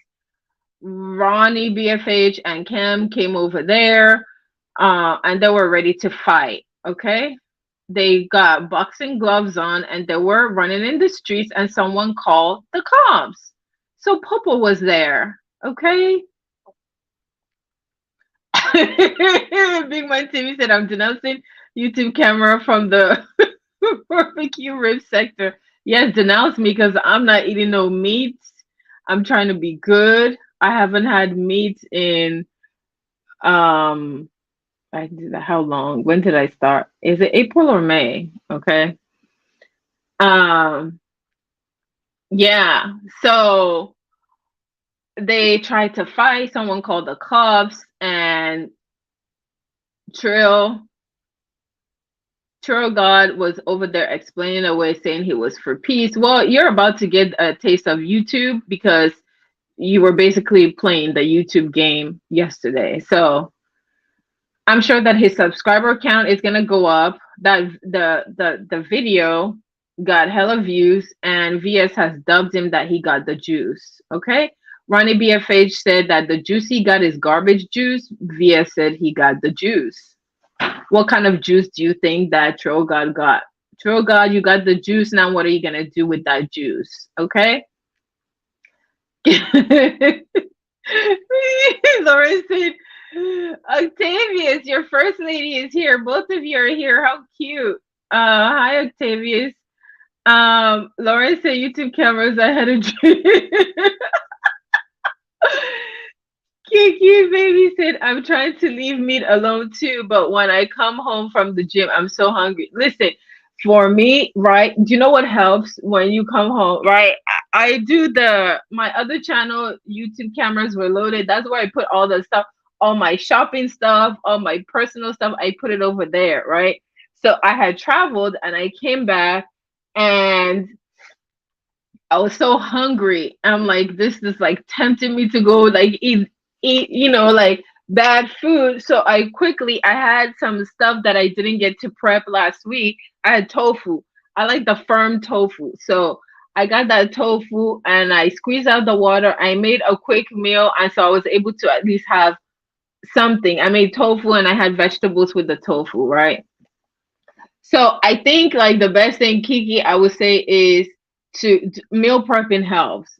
Ronnie BFH and Kim came over there, and they were ready to fight. Okay, they got boxing gloves on and they were running in the streets, and someone called the cops. So Popo was there. Okay. Big Man TV said, "I'm denouncing YouTube camera from the barbecue rib sector." Yes, denounce me because I'm not eating no meat. I'm trying to be good. I haven't had meat in how long? When did I start? Is it April or May? Okay. Um yeah. So they tried to fight. Someone called the cops, and Trill God was over there explaining away, saying he was for peace. Well, you're about to get a taste of YouTube because you were basically playing the YouTube game yesterday. So I'm sure that his subscriber count is gonna go up. That the video got hella views, and VS has dubbed him that he got the juice. Okay. Ronnie BFH said that the juice he got is garbage juice. VS said he got the juice. What kind of juice do you think that Troll God got? Troll God, you got the juice. Now what are you gonna do with that juice? Okay. Lauren said, "Octavius, your first lady is here. Both of you are here. How cute." Hi Octavius. Lauren said YouTube cameras ahead of Kiki baby said, "I'm trying to leave meat alone too, but when I come home from the gym, I'm so hungry." Listen, for me, right? Do you know what helps when you come home, right? I do my other channel, YouTube cameras were loaded. That's where I put all the stuff, all my shopping stuff, all my personal stuff. I put it over there, right? So I had traveled and I came back and I was so hungry. I'm like, this is like tempting me to go like eat, like bad food. So I had some stuff that I didn't get to prep last week. I had tofu. I like the firm tofu. So I got that tofu and I squeezed out the water. I made a quick meal, and so I was able to at least have something. I made tofu and I had vegetables with the tofu, right? So I think like the best thing, Kiki, I would say is to meal prepping helps,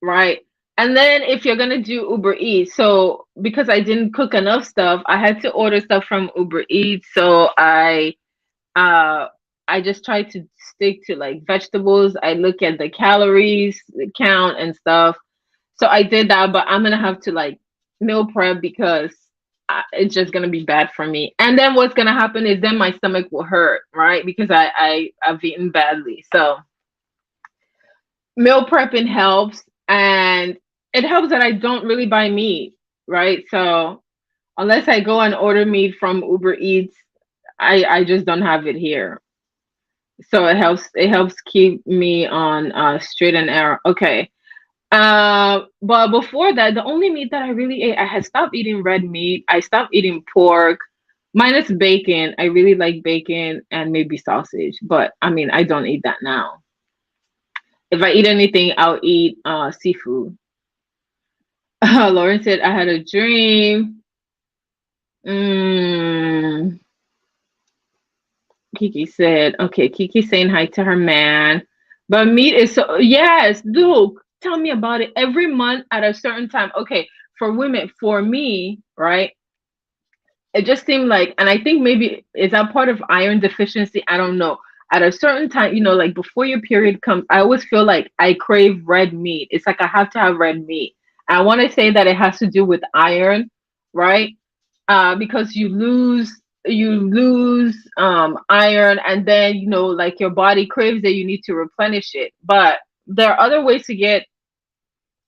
right? And then if you're gonna do Uber Eats, so because I didn't cook enough stuff, I had to order stuff from Uber Eats. So uh I just try to stick to like vegetables. I look at the calories, the count and stuff. So I did that, but I'm gonna have to like meal prep because it's just gonna be bad for me. And then what's gonna happen is then my stomach will hurt, right? Because I've eaten badly. So meal prepping helps, and it helps that I don't really buy meat. right? So unless I go and order meat from Uber Eats, I just don't have it here. So it helps keep me on straight and narrow. Okay. But before that, the only meat that I really ate, I had stopped eating red meat. I stopped eating pork, minus bacon. I really like bacon and maybe sausage, but I mean, I don't eat that now. If I eat anything, I'll eat seafood. Lauren said I had a dream. Mm, Kiki said, okay, Kiki saying hi to her man. But meat is so, yes, Luke, tell me about it. Every month at a certain time. Okay, for women, for me, right? It just seemed like, and I think maybe is that part of iron deficiency? I don't know. At a certain time, like before your period comes, I always feel like I crave red meat. It's like I have to have red meat. I want to say that it has to do with iron, right? Because you lose iron, and then like your body craves it, you need to replenish it. But there are other ways to get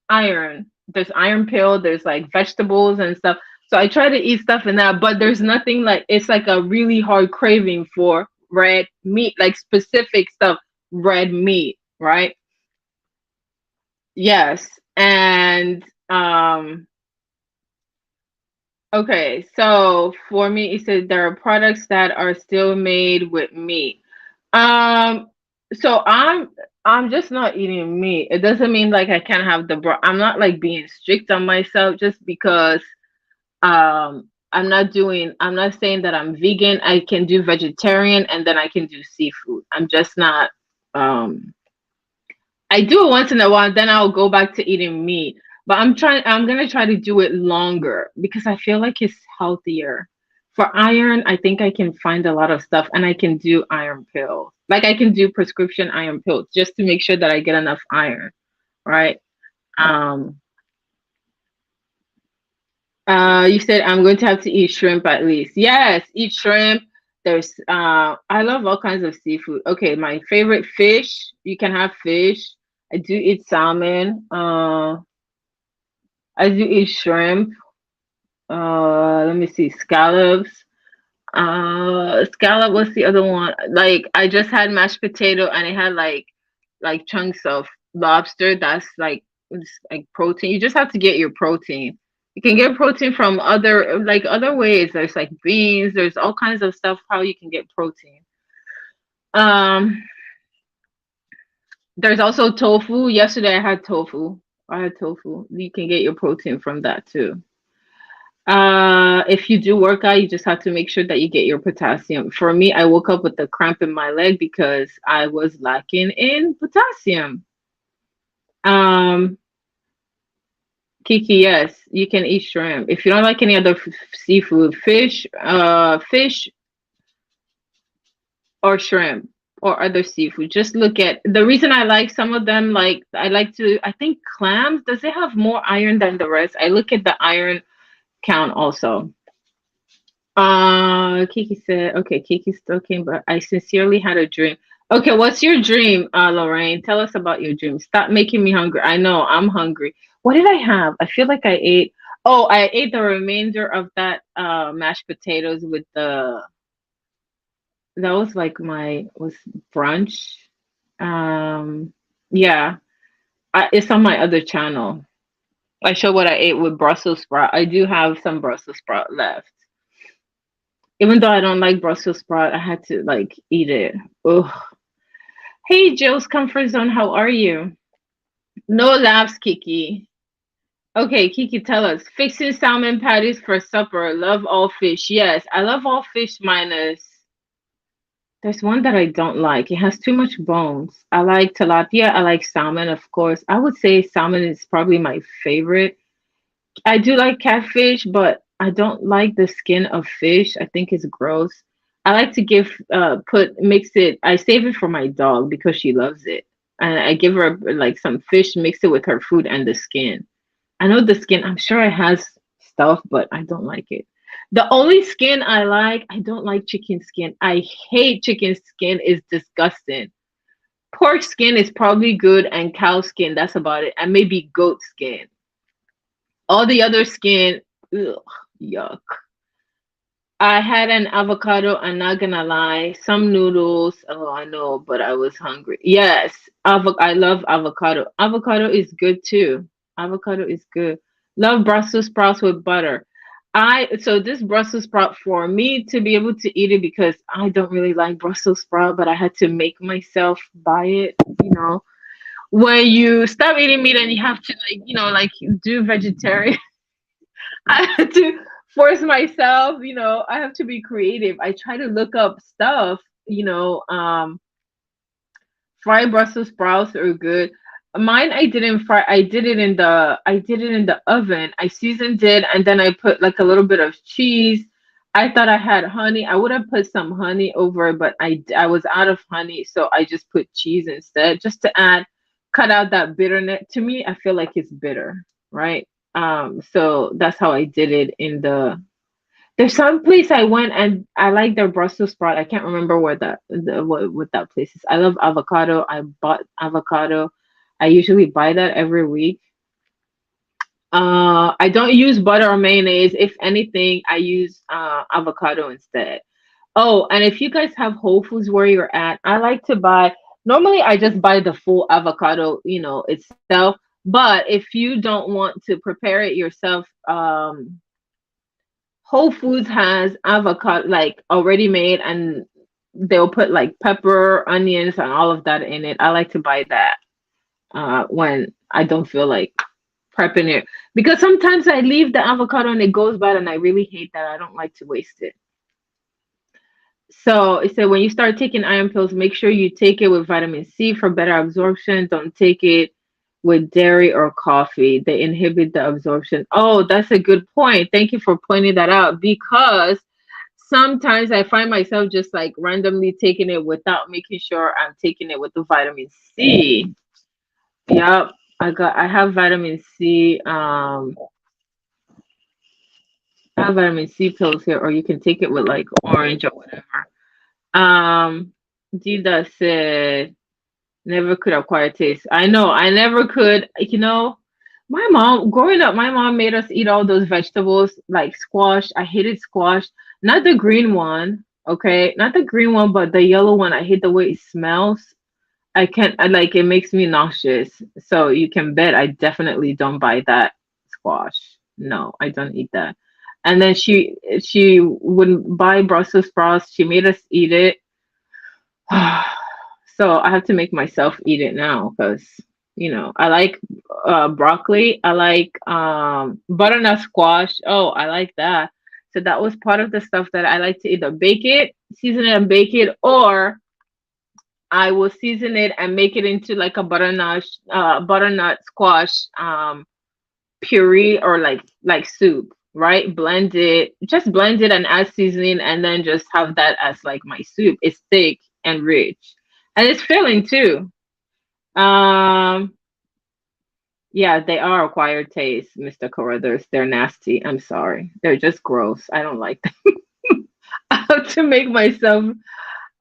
iron. There's iron pill, there's like vegetables and stuff. So I try to eat stuff in that, but there's nothing like, it's like a really hard craving for red meat, like specific stuff, red meat, right? Yes. And okay, so for me, it says there are products that are still made with meat. Um, so I'm just not eating meat. It doesn't mean like I can't have I'm not like being strict on myself just because I'm not saying that I'm vegan. I can do vegetarian and then I can do seafood. I'm just not um I do it once in a while, then I'll go back to eating meat. But I'm gonna try to do it longer because I feel like it's healthier. For iron, I think I can find a lot of stuff and I can do iron pills. Like I can do prescription iron pills just to make sure that I get enough iron, right? Um you said I'm going to have to eat shrimp at least. Yes, eat shrimp. There's I love all kinds of seafood. Okay, my favorite fish, you can have fish. I do eat salmon. I do eat shrimp. Let me see, scallops. Scallop. What's the other one? Like I just had mashed potato, and it had like chunks of lobster. That's like it's like protein. You just have to get your protein. You can get protein from other ways. There's like beans. There's all kinds of stuff how you can get protein. Um, there's also tofu. Yesterday I had tofu. I had tofu. You can get your protein from that too. If you do work out, you just have to make sure that you get your potassium. For me, I woke up with a cramp in my leg because I was lacking in potassium. Um, Kiki, yes, you can eat shrimp. If you don't like any other seafood, fish or shrimp or other seafood, just look at the reason I like some of them. Like I think clams, does it have more iron than the rest? I look at the iron count also. Kiki said, okay, Kiki still came, but I sincerely had a dream. Okay, what's your dream, Lorraine? Tell us about your dream. Stop making me hungry. I know I'm hungry. What did I have? I feel like I ate the remainder of that mashed potatoes with that was like was brunch. Um, yeah, it's on my other channel. I show what I ate with Brussels sprout. I do have some Brussels sprout left. Even though I don't like Brussels sprout, I had to like eat it. Ugh. Hey, Jill's comfort zone. How are you? No laughs, Kiki. Okay, Kiki, tell us. Fixing salmon patties for supper. Love all fish. Yes, I love all fish minus. There's one that I don't like. It has too much bones. I like tilapia. I like salmon, of course. I would say salmon is probably my favorite. I do like catfish, but I don't like the skin of fish. I think it's gross. I like to mix it. I save it for my dog because she loves it. And I give her like some fish, mix it with her food and the skin. I know the skin, I'm sure it has stuff, but I don't like it. The only skin I don't like chicken skin. I hate chicken skin. It's disgusting. Pork skin is probably good, and cow skin, that's about it. And maybe goat skin. All the other skin, Ugh, yuck. I had an avocado. I'm not gonna lie. Some noodles. Oh, I know, but I was hungry. Yes, I love avocado. Avocado is good too. Avocado is good. Love Brussels sprouts with butter. So this Brussels sprout for me to be able to eat it because I don't really like Brussels sprout, but I had to make myself buy it. When you stop eating meat and you have to like do vegetarian. I had to force myself, I have to be creative. I try to look up stuff, fried Brussels sprouts are good. Mine I didn't fry. I did it in the oven. I seasoned it and then I put like a little bit of cheese. I thought I had honey. I would have put some honey over it, but I was out of honey, so I just put cheese instead just to cut out that bitterness. To me, I feel like it's bitter, right? So that's how I did it there's some place I went and I like their Brussels sprout. I can't remember where what that place is. I love avocado. I bought avocado. I usually buy that every week. I don't use butter or mayonnaise. If anything, I use avocado instead. Oh, and if you guys have Whole Foods where you're at, I like to buy. Normally, I just buy the full avocado, itself. But if you don't want to prepare it yourself, Whole Foods has avocado like already made, and they'll put like pepper, onions, and all of that in it. I like to buy that when I don't feel like prepping it because sometimes I leave the avocado and it goes bad, and I really hate that. I don't like to waste it. So it said when you start taking iron pills, make sure you take it with vitamin C for better absorption. Don't take it with dairy or coffee. They inhibit the absorption. Oh, that's a good point. Thank you for pointing that out because sometimes I find myself just like randomly taking it without making sure I'm taking it with the vitamin C. Yep. I have vitamin C. I have vitamin C pills here, or you can take it with like orange or whatever. Um, Dida said, never could acquire taste. I know, I never could. My mom, growing up, my mom made us eat all those vegetables like squash. I hated squash, not the green one, okay? Not the green one, but the yellow one. I hate the way it smells. I can't, I like it makes me nauseous. So you can bet I definitely don't buy that squash. No, I don't eat that. And then she wouldn't buy Brussels sprouts. She made us eat it. So I have to make myself eat it now because I like broccoli. I like butternut squash. Oh, I like that. So that was part of the stuff that I like to either bake it, season it and bake it, or I will season it and make it into like a butternut squash puree or like soup, right? Just blend it and add seasoning, and then just have that as like my soup. It's thick and rich, and it's filling too. Um, yeah, they are acquired taste, Mr. Carruthers. They're nasty. I'm sorry. They're just gross. I don't like them. I have to make myself.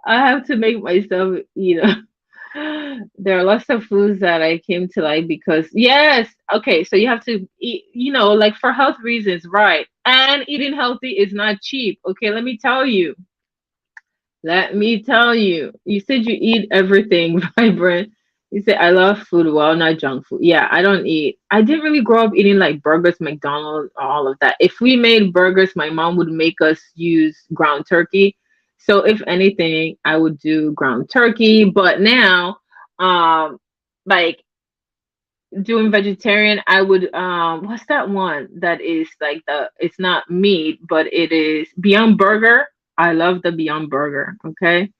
I have to make myself. There are lots of foods that I came to like because yes, okay, so you have to eat, like for health reasons, right? And eating healthy is not cheap. Okay, let me tell you. Let me tell you. You said you eat everything, vibrant. You said I love food, well, not junk food. Yeah, I don't eat. I didn't really grow up eating like burgers, McDonald's, all of that. If we made burgers, my mom would make us use ground turkey. So if anything, I would do ground turkey. But now, like doing vegetarian, I would what's that one that is like it's not meat, but it is Beyond Burger. I love the Beyond Burger. Okay.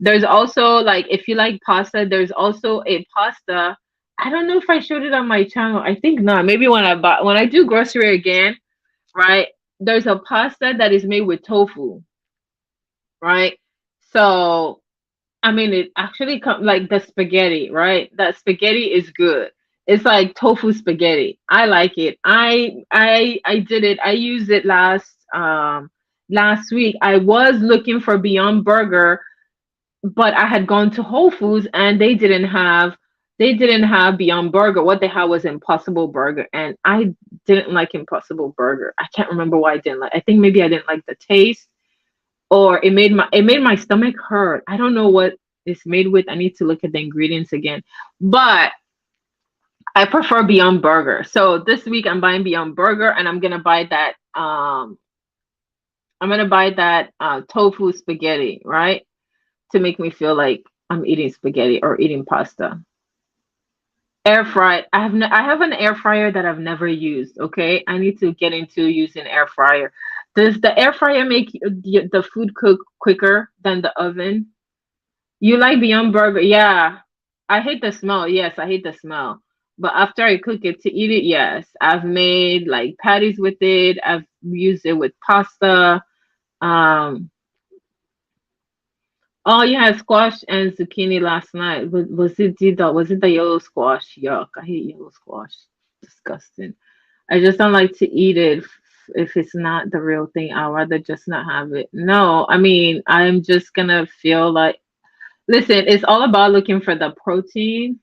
There's also like if you like pasta, there's also a pasta. I don't know if I showed it on my channel. I think not. Maybe when I do grocery again, right? There's a pasta that is made with tofu, right? So I mean, it actually comes like the spaghetti, right? That spaghetti is good. It's like tofu spaghetti. I like it. I did it. I used it last week. I was looking for Beyond Burger, but I had gone to Whole Foods and they didn't have Beyond Burger. What they had was Impossible Burger, and I didn't like Impossible Burger. I can't remember why I didn't like. I think maybe I didn't like the taste, or it made my stomach hurt. I don't know what it's made with. I need to look at the ingredients again. But I prefer Beyond Burger. So this week I'm buying Beyond Burger, and I'm gonna buy that tofu spaghetti, right? To make me feel like I'm eating spaghetti or eating pasta. Air fry. I have an air fryer that I've never used. Okay, I need to get into using air fryer. Does the air fryer make the food cook quicker than the oven? You like Beyond Burger? Yeah. I hate the smell. Yes, I hate the smell. But after I cook it to eat it, yes. I've made like patties with it. I've used it with pasta. Um, oh yeah, squash and zucchini last night. Was it the yellow squash? Yuck. I hate yellow squash. Disgusting. I just don't like to eat it if it's not the real thing. I'd rather just not have it. No, I mean, I'm just gonna feel like, listen, it's all about looking for the protein.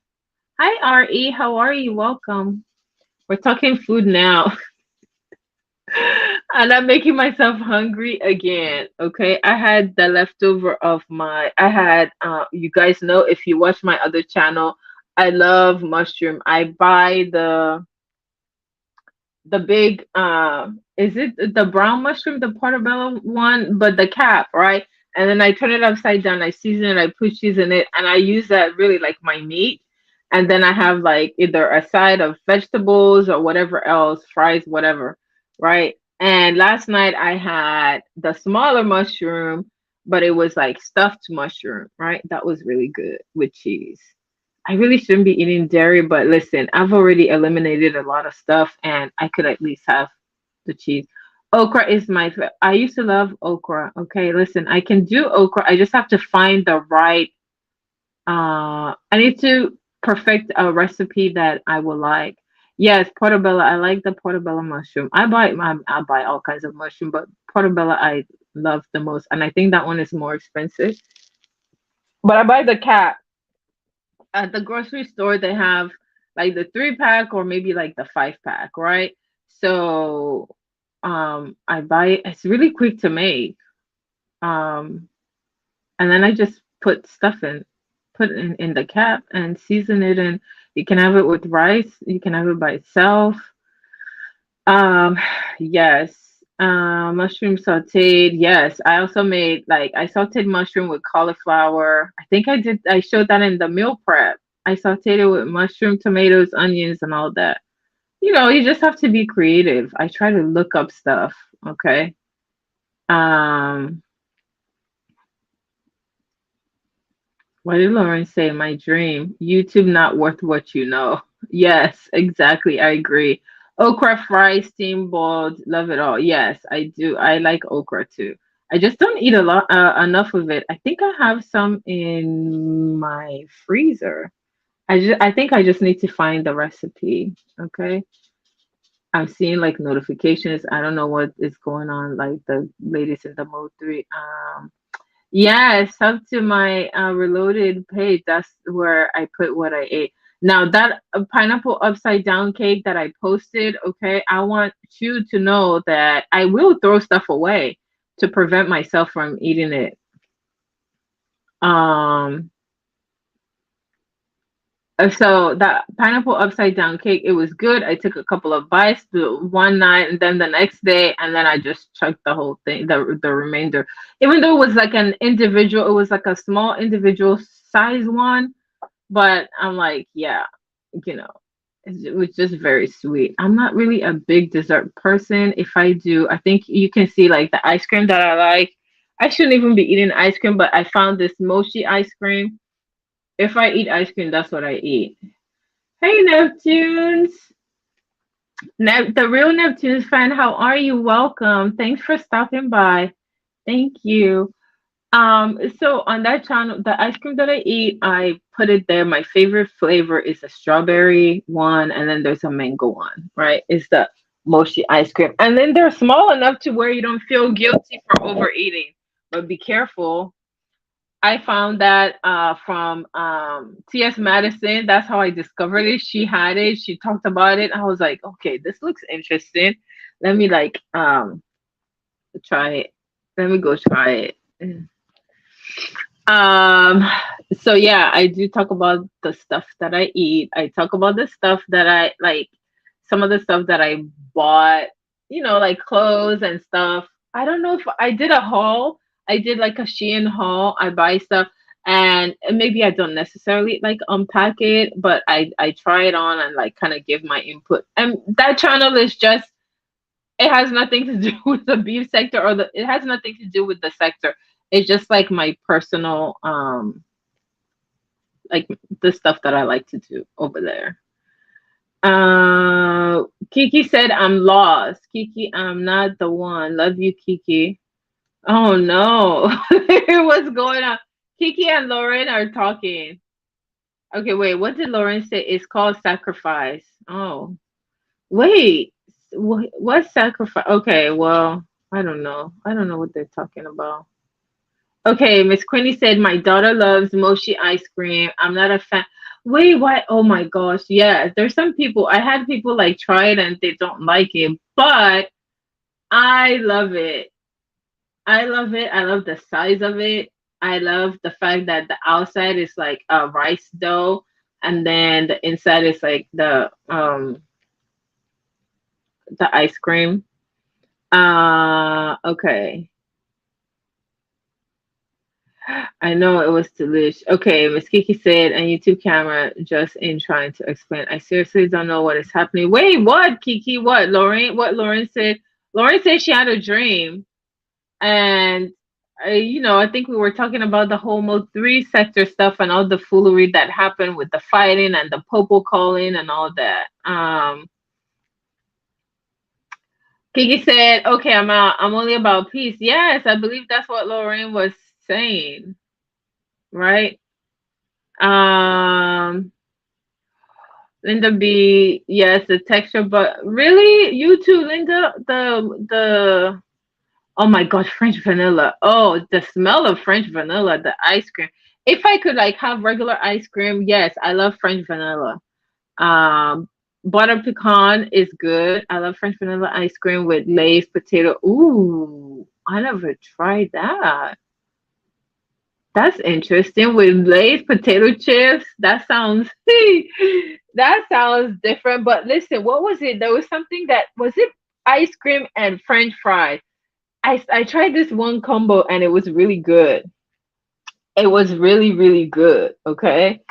Hi, RE. How are you? Welcome. We're talking food now. And I'm making myself hungry again. Okay. I had the leftover of you guys know, if you watch my other channel, I love mushroom. I buy the big is it the brown mushroom, the portobello one, but the cap, right? And then I turn it upside down, I season it, I put cheese in it, and I use that really like my meat. And then I have like either a side of vegetables or whatever else, fries, whatever, right? And last night I had the smaller mushroom, but it was like stuffed mushroom, right? That was really good with cheese. I really shouldn't be eating dairy, but listen, I've already eliminated a lot of stuff, and I could at least have the cheese. Okra is I used to love okra. Okay, listen, I can do okra. I just have to find the right. I need to perfect a recipe that I will like. Yes, portobello. I like the portobello mushroom. I buy all kinds of mushroom, but portobello I love the most, and I think that one is more expensive. But I buy the cat at the grocery store. They have like the 3 pack or maybe like the 5 pack, right? So I buy it. It's really quick to make. Um and then I just put in the cap and season it, and you can have it with rice, you can have it by itself. Um yes. Mushroom sauteed. Yes, I also made like I sauteed mushroom with cauliflower. I showed that in the meal prep. I sauteed it with mushroom, tomatoes, onions, and all that. You just have to be creative. I try to look up stuff. Okay. Um, what did Lauren say? My dream. YouTube not worth what you know. Yes, exactly. I agree. Okra fry, steam boiled, love it all. Yes, I do. I like okra too. I just don't eat a lot enough of it. I think I have some in my freezer. I think I just need to find the recipe. Okay. I'm seeing like notifications. I don't know what is going on, like the latest in the Mode 3. Yeah, sub to my reloaded page. That's where I put what I ate. Now that pineapple upside down cake that I posted, okay, I want you to know that I will throw stuff away to prevent myself from eating it. Um, so that pineapple upside down cake, it was good. I took a couple of bites one night, and then the next day, and then I just chugged the whole thing, the remainder. Even though it was like an individual, it was like a small individual size one, but I'm like, yeah, you know, it was just very sweet. I'm not really a big dessert person. If I do, I think you can see like the ice cream that I like. I shouldn't even be eating ice cream, but I found this mochi ice cream. If I eat ice cream, that's what I eat. Hey, Neptunes. The real Neptunes fan, how are you? Welcome. Thanks for stopping by. Thank you. So on that channel, the ice cream that I eat, I put it there. My favorite flavor is the strawberry one, and then there's a mango one, right? It's the mochi ice cream. And then they're small enough to where you don't feel guilty for overeating. But be careful. I found that from T.S. Madison. That's how I discovered it. She had it. She talked about it. I was like, okay, this looks interesting. Let me like try it. Let me go try it. Um, so yeah, I do talk about the stuff that I eat. I talk about the stuff that I like, some of the stuff that I bought, like clothes and stuff. I don't know if I did a haul. I did like a Shein haul. I buy stuff and maybe I don't necessarily like unpack it, but I try it on and like kind of give my input. And that channel is just, it has nothing to do with the beef sector it has nothing to do with the sector. It's just like my personal like the stuff that I like to do over there. Kiki said I'm lost. Kiki, I'm not the one. Love you, Kiki. Oh no. What's going on? Kiki and Lauren are talking. Okay, wait, what did Lauren say? It's called sacrifice. Oh. Wait. What sacrifice? Okay, well, I don't know. I don't know what they're talking about. Okay, Miss Quinny said my daughter loves mochi ice cream. I'm not a fan. Wait, what? Oh my gosh, yes. There's some people. I had people like try it and they don't like it, but I love it. I love it. I love the size of it. I love the fact that the outside is like a rice dough, and then the inside is like the ice cream. Okay. I know it was delish. Okay, Miss Kiki said, and YouTube camera just in trying to explain. I seriously don't know what is happening. Wait, what, Kiki? What, Lauren? What Lauren said? Lauren said she had a dream, and I think we were talking about the Homo 3 sector stuff and all the foolery that happened with the fighting and the popo calling and all that. Kiki said, "Okay, I'm out. I'm only about peace." Yes, I believe that's what Lauren was saying, right? Linda B, yes, the texture, but really, you too, Linda. The Oh my God, French vanilla. Oh, the smell of French vanilla, the ice cream. If I could like have regular ice cream, yes, I love French vanilla. Um, Butter pecan is good. I love French vanilla ice cream with Lay's potato. Ooh, I never tried that. That's interesting. With Lay's potato chips, that sounds that sounds different. But listen, what was it? There was something that was it ice cream and French fries. I tried this one combo and it was really good. It was really, really good. Okay.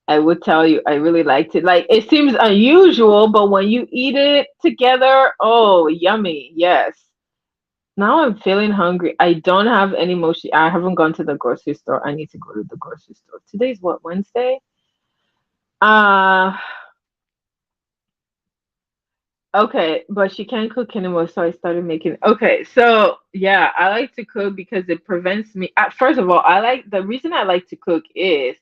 I would tell you, I really liked it. Like it seems unusual, but when you eat it together, oh, yummy. Yes. Now I'm feeling hungry. I don't have any mochi. I haven't gone to the grocery store. I need to go to the grocery store. Today's what, Wednesday? Uh okay, but she can't cook anymore, so I started making. Okay, so yeah, I like to cook because it prevents me. First of all, I like the reason I like to cook is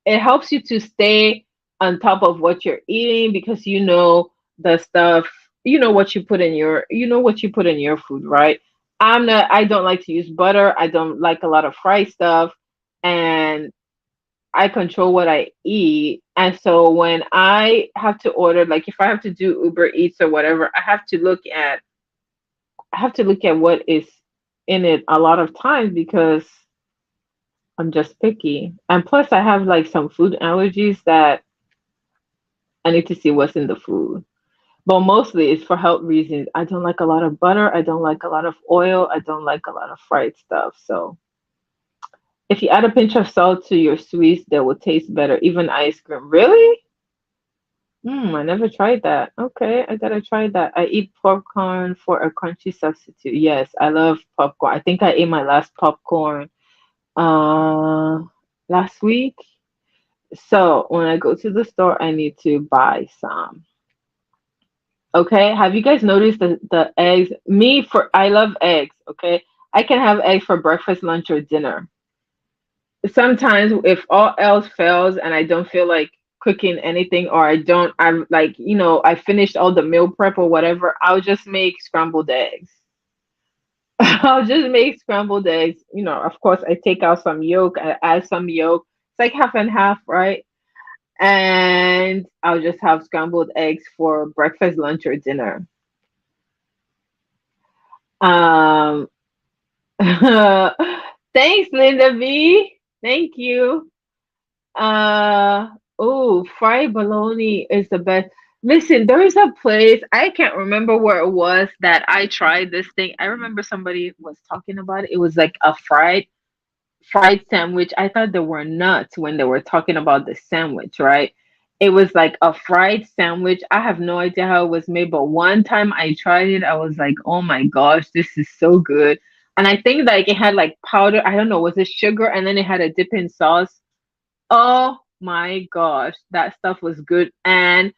it helps you to stay on top of what you're eating because you know the stuff, you know what you put in your food, right? I don't like to use butter. I don't like a lot of fried stuff, and I control what I eat. And so when I have to order, like if I have to do Uber Eats or whatever, I have to look at what is in it a lot of times because I'm just picky. And plus I have like some food allergies that I need to see what's in the food. But mostly it's for health reasons. I don't like a lot of butter. I don't like a lot of oil. I don't like a lot of fried stuff. So if you add a pinch of salt to your sweets, they will taste better. Even ice cream. Really? I never tried that. Okay, I gotta try that. I eat popcorn for a crunchy substitute. Yes, I love popcorn. I think I ate my last popcorn uh last week. So when I go to the store, I need to buy some. Okay, have you guys noticed the eggs? I love eggs. Okay, I can have eggs for breakfast, lunch, or dinner. Sometimes if all else fails and I don't feel like cooking anything or I'm like, I finished all the meal prep or whatever, I'll just make scrambled eggs. I'll just make scrambled eggs. Of course, I take out some yolk, I add some yolk. It's like half and half, right? And I'll just have scrambled eggs for breakfast, lunch, or dinner. Um, thanks, Linda B. Thank you. Uh, oh, fried bologna is the best. Listen, there is a place, I can't remember where it was, that I tried this thing. I remember somebody was talking about it. It was like a fried sandwich. I thought they were nuts when they were talking about the sandwich, right? It was like a fried sandwich. I have no idea how it was made, but one time I tried it, I was like, oh my gosh, this is so good. And I think like it had like powder, I don't know, was it sugar? And then it had a dipping sauce. Oh my gosh, that stuff was good. And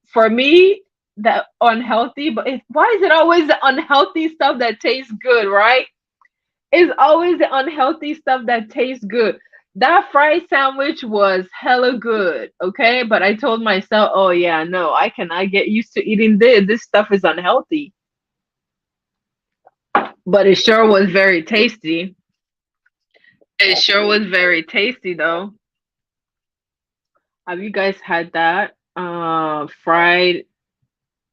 for me, that unhealthy, but why is it always the unhealthy stuff that tastes good, right? It's always the unhealthy stuff that tastes good. That fried sandwich was hella good, okay? But I told myself, oh yeah, no, I cannot get used to eating this. This stuff is unhealthy. But it sure was very tasty. It sure was very tasty though. Have you guys had that? Fried,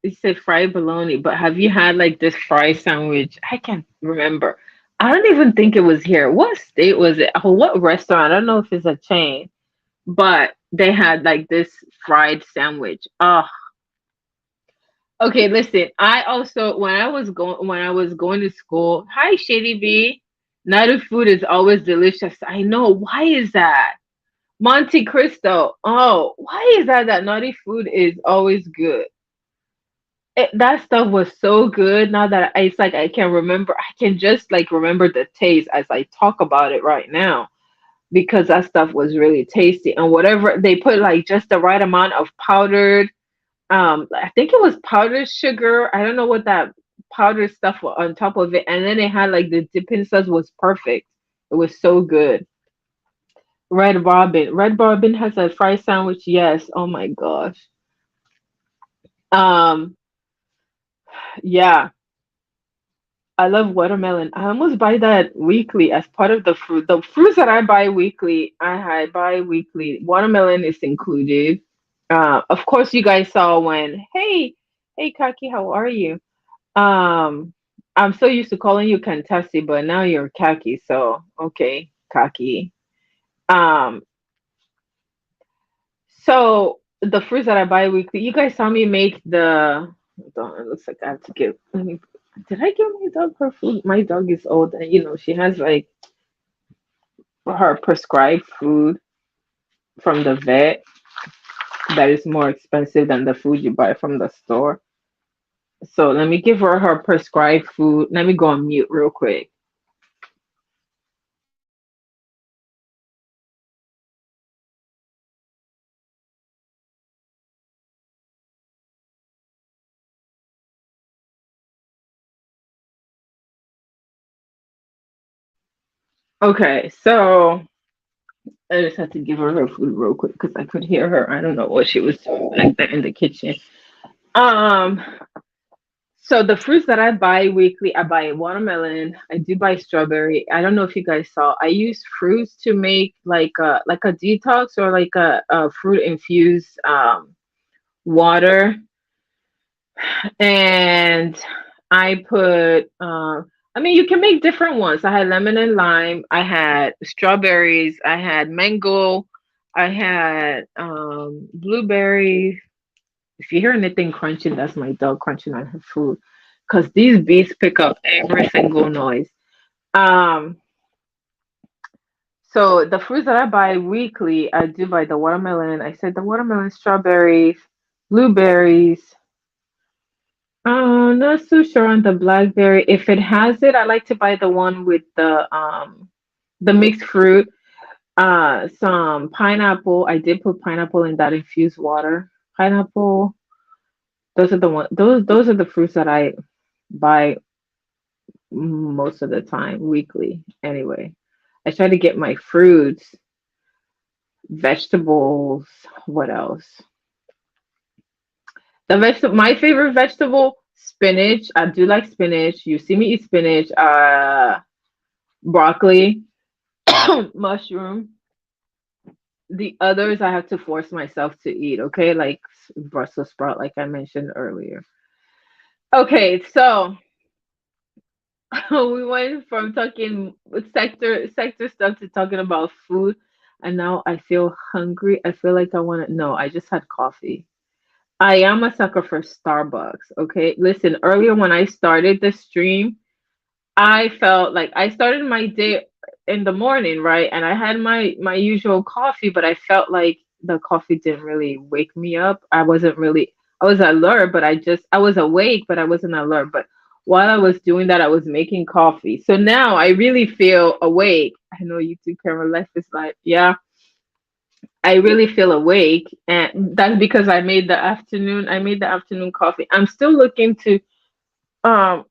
you said fried bologna, but have you had like this fried sandwich? I can't remember. I don't even think it was here. What state was it? Oh, what restaurant? I don't know if it's a chain, but they had like this fried sandwich. Oh, okay. Listen, I also when I was going to school. Hi, Shady B. Night food is always delicious. I know. Why is that? Monte Cristo. Oh, why is that? That naughty food is always good. That stuff was so good. Now that it's like I can remember, I can just like remember the taste as I talk about it right now because that stuff was really tasty. And whatever they put like just the right amount of powdered, I think it was powdered sugar. I don't know what that powdered stuff was on top of it. And then it had like the dipping sauce was perfect. It was so good. Red Robin. Red Robin has a fried sandwich. Yes. Oh my gosh. Um, yeah. I love watermelon. I almost buy that weekly as part of the fruit. The fruits that I buy weekly, I buy weekly. Watermelon is included. Of course, you guys saw when, hey, Kaki, how are you? Um, I'm so used to calling you Kantasi, but now you're Kaki, so okay, Kaki. Um, so the fruits that I buy weekly, you guys saw me make the. Hold on, it looks like I have to give. Did I give my dog her food? My dog is old, and she has like her prescribed food from the vet that is more expensive than the food you buy from the store. So let me give her her prescribed food. Let me go on mute real quick. Okay, so I just had to give her her food real quick because I could hear her. I don't know what she was doing back there in the kitchen. Um, so the fruits that I buy weekly, I buy watermelon. I do buy strawberry. I don't know if you guys saw. I use fruits to make like a detox or like a fruit infused water, and I put. I mean, you can make different ones. I had lemon and lime. I had strawberries. I had mango. I had blueberries. If you hear anything crunching, that's my dog crunching on her food. Because these bees pick up every single noise. Um, so the fruits that I buy weekly, I do buy the watermelon. I said the watermelon, strawberries, blueberries. Not so sure on the blackberry. If it has it, I like to buy the one with the mixed fruit. Some pineapple. I did put pineapple in that infused water. Pineapple. Those are the one. Those are the fruits that I buy most of the time, weekly. Anyway, I try to get my fruits, vegetables. What else? My favorite vegetable, spinach. I do like spinach. You see me eat spinach. Broccoli, mushroom. The others I have to force myself to eat. Okay, like Brussels sprout, like I mentioned earlier. Okay, so we went from talking sector stuff to talking about food, and now I feel hungry. I feel like I want to. No, I just had coffee. I am a sucker for Starbucks. Okay, listen. Earlier when I started the stream, I felt like I started my day in the morning, right? And I had my usual coffee, but I felt like the coffee didn't really wake me up. I was alert, but I was awake, but I wasn't alert. But while I was doing that, I was making coffee. So now I really feel awake. I know YouTube camera life is like, yeah, I really feel awake. And that's because I made the afternoon coffee. I'm still looking to um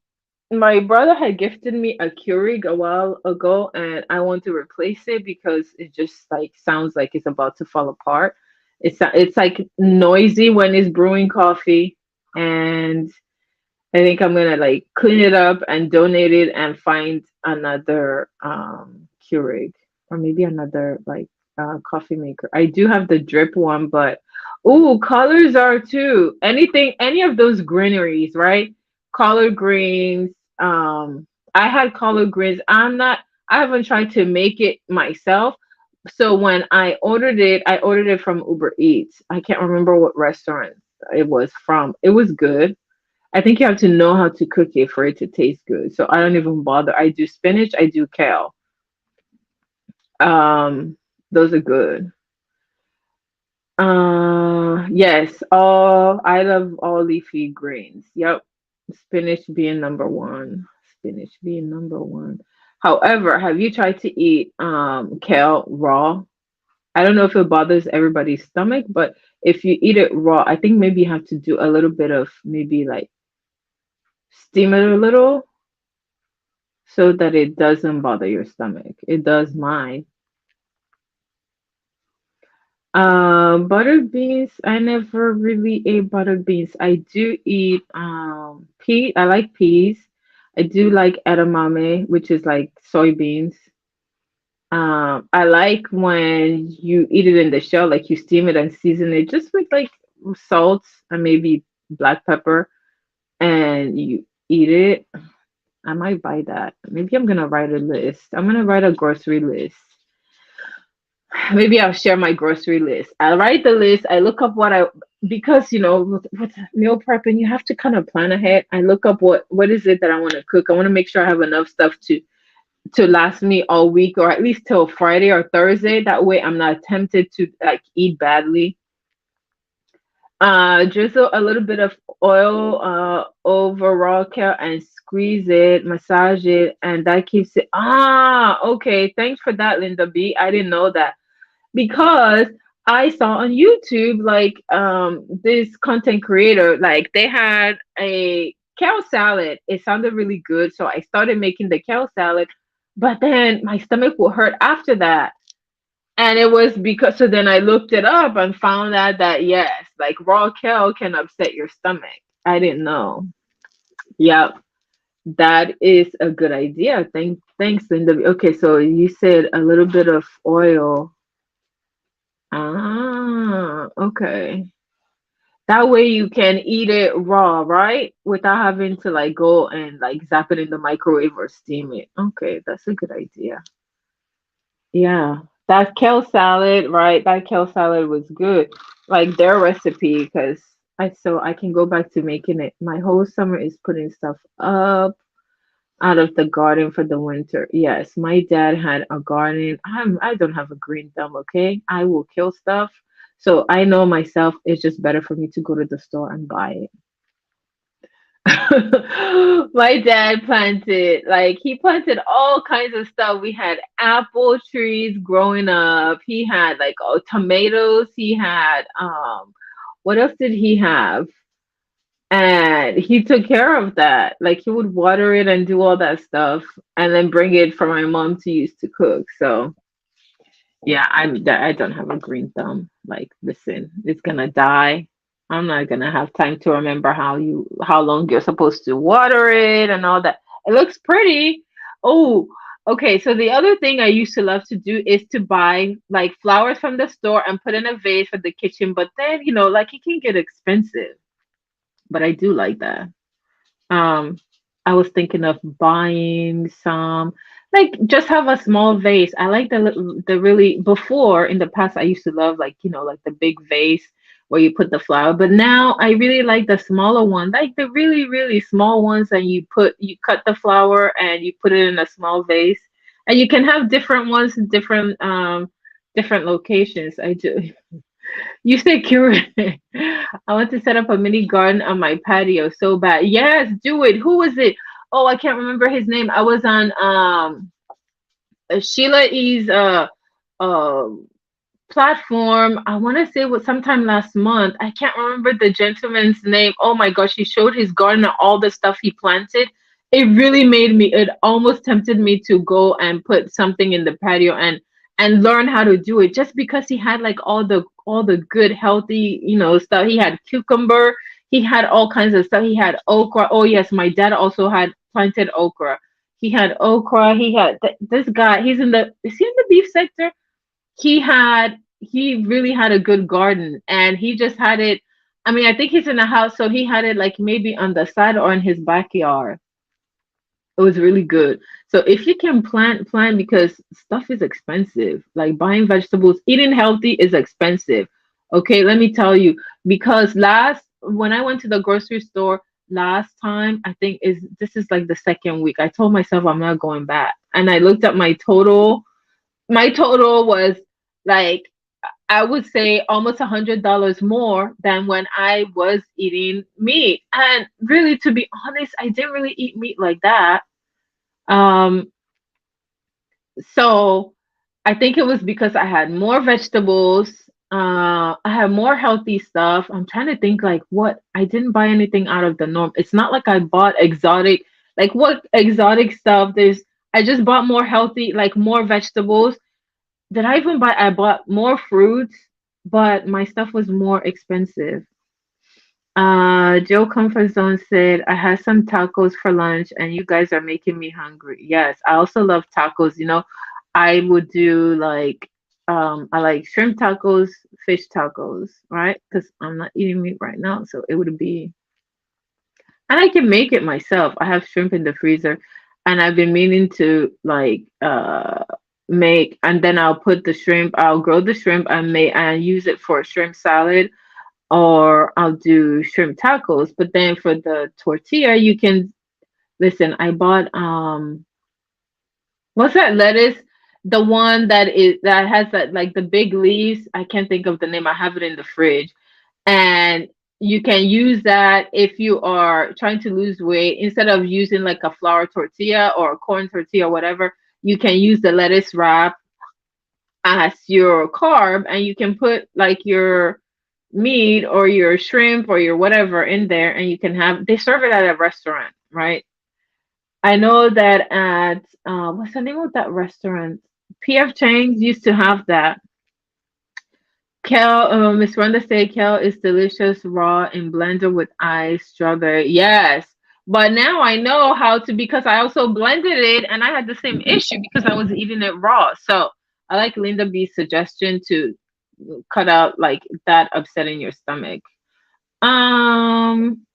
my brother had gifted me a Keurig a while ago, and I want to replace it because it just like sounds like it's about to fall apart. It's like noisy when it's brewing coffee, and I think I'm gonna like clean it up and donate it and find another Keurig or maybe another like coffee maker. I do have the drip one, but ooh, colors are too. Any of those greeneries, right? Collard greens. I had collard greens. I haven't tried to make it myself. So when I ordered it from Uber Eats. I can't remember what restaurant it was from. It was good. I think you have to know how to cook it for it to taste good. So I don't even bother. I do spinach, I do kale. Um, those are good. Yes, all I love all leafy greens. Yep. Spinach being number one. Spinach being number one. However, have you tried to eat kale raw? I don't know if it bothers everybody's stomach, but if you eat it raw, I think maybe you have to do a little bit of maybe like steam it a little so that it doesn't bother your stomach. It does mine. Buttered beans, I never really ate buttered beans. I do eat pea. I like peas. I do like edamame, which is like soybeans. I like when you eat it in the shell, like you steam it and season it just with like salt and maybe black pepper, and you eat it. I might buy that. Maybe I'm gonna write a list. I'm gonna write a grocery list. Maybe I'll share my grocery list. I write the list. I look up what I because with meal prepping you have to kind of plan ahead. I look up what is it that I want to cook. I want to make sure I have enough stuff to last me all week or at least till Friday or Thursday. That way I'm not tempted to like eat badly. Drizzle a little bit of oil over raw kale and squeeze it, massage it, and that keeps it. Okay. Thanks for that, Linda B. I didn't know that because I saw on YouTube like this content creator like they had a kale salad. It sounded really good, so I started making the kale salad, but then my stomach will hurt after that. And it was because so then I looked it up and found out that yes, like raw kale can upset your stomach. I didn't know. Yep, that is a good idea. Thanks, Linda. Okay, so you said a little bit of oil. Okay. That way you can eat it raw, right? Without having to like go and like zap it in the microwave or steam it. Okay, that's a good idea. Yeah. That kale salad, right? That kale salad was good. Like their recipe, because I can go back to making it. My whole summer is putting stuff up out of the garden for the winter. Yes, my dad had a garden. I don't have a green thumb, okay? I will kill stuff. So I know myself it's just better for me to go to the store and buy it. My dad planted like he planted all kinds of stuff. We had apple trees growing up. He had like tomatoes. He had what else did he have? And he took care of that. Like he would water it and do all that stuff, and then bring it for my mom to use to cook. So yeah, I don't have a green thumb. Like, listen, it's gonna die. I'm not gonna have time to remember how long you're supposed to water it and all that. It looks pretty. Oh, okay. So the other thing I used to love to do is to buy like flowers from the store and put in a vase for the kitchen. But then, like it can get expensive. But I do like that. Um, I was thinking of buying some, like just have a small vase. I like the really before in the past I used to love like like the big vase where you put the flower, but now I really like the smaller one, like the really small ones, and you cut the flower and you put it in a small vase, and you can have different ones in different locations. I do. You said curate. I want to set up a mini garden on my patio so bad. Yes, do it. Who was it? Oh, I can't remember his name. I was on Sheila E's uh platform. I want to say it was sometime last month. I can't remember the gentleman's name. Oh my gosh, he showed his garden and all the stuff he planted. It really made me, it almost tempted me to go and put something in the patio and learn how to do it, just because he had like all the good healthy, stuff. He had cucumber, he had all kinds of stuff. He had okra. Oh yes, my dad also had planted okra. He had okra. He had this guy. Is he in the beef sector? He really had a good garden, and he just had it. I mean, I think he's in a house, so he had it like maybe on the side or in his backyard. It was really good. So if you can plant, because stuff is expensive. Like buying vegetables, eating healthy is expensive. Okay, let me tell you, because last when I went to the grocery store last time, I think is this is like the second week. I told myself I'm not going back. And I looked at my total. My total was like, I would say almost $100 more than when I was eating meat. And really, to be honest, I didn't really eat meat like that. Um, so I think it was because I had more vegetables. I had more healthy stuff. I'm trying to think like what I didn't buy anything out of the norm. It's not like I bought exotic, like what exotic stuff. I just bought more healthy, like more vegetables. Did I even buy? I bought more fruits, but my stuff was more expensive. Joe Comfort Zone said, I had some tacos for lunch and you guys are making me hungry. Yes, I also love tacos. I would do like, I like shrimp tacos, fish tacos, right? Because I'm not eating meat right now. So it would be, and I can make it myself. I have shrimp in the freezer, and I've been meaning to like, make, and then I'll grow the shrimp and make and use it for a shrimp salad, or I'll do shrimp tacos. But then for the tortilla, you can listen. I bought what's that lettuce? The one that has that like the big leaves. I can't think of the name. I have it in the fridge, and you can use that if you are trying to lose weight. Instead of using like a flour tortilla or a corn tortilla, whatever, you can use the lettuce wrap as your carb, and you can put like your meat or your shrimp or your whatever in there, and you can have they serve it at a restaurant, right? I know that at what's the name of that restaurant? PF Chang's used to have that. Kale, Miss Rhonda said kale is delicious raw in blender with ice, strawberry. Yes. But now I know how to, because I also blended it and I had the same issue because I was eating it raw. So I like Linda B's suggestion to cut out like that upsetting your stomach. Um,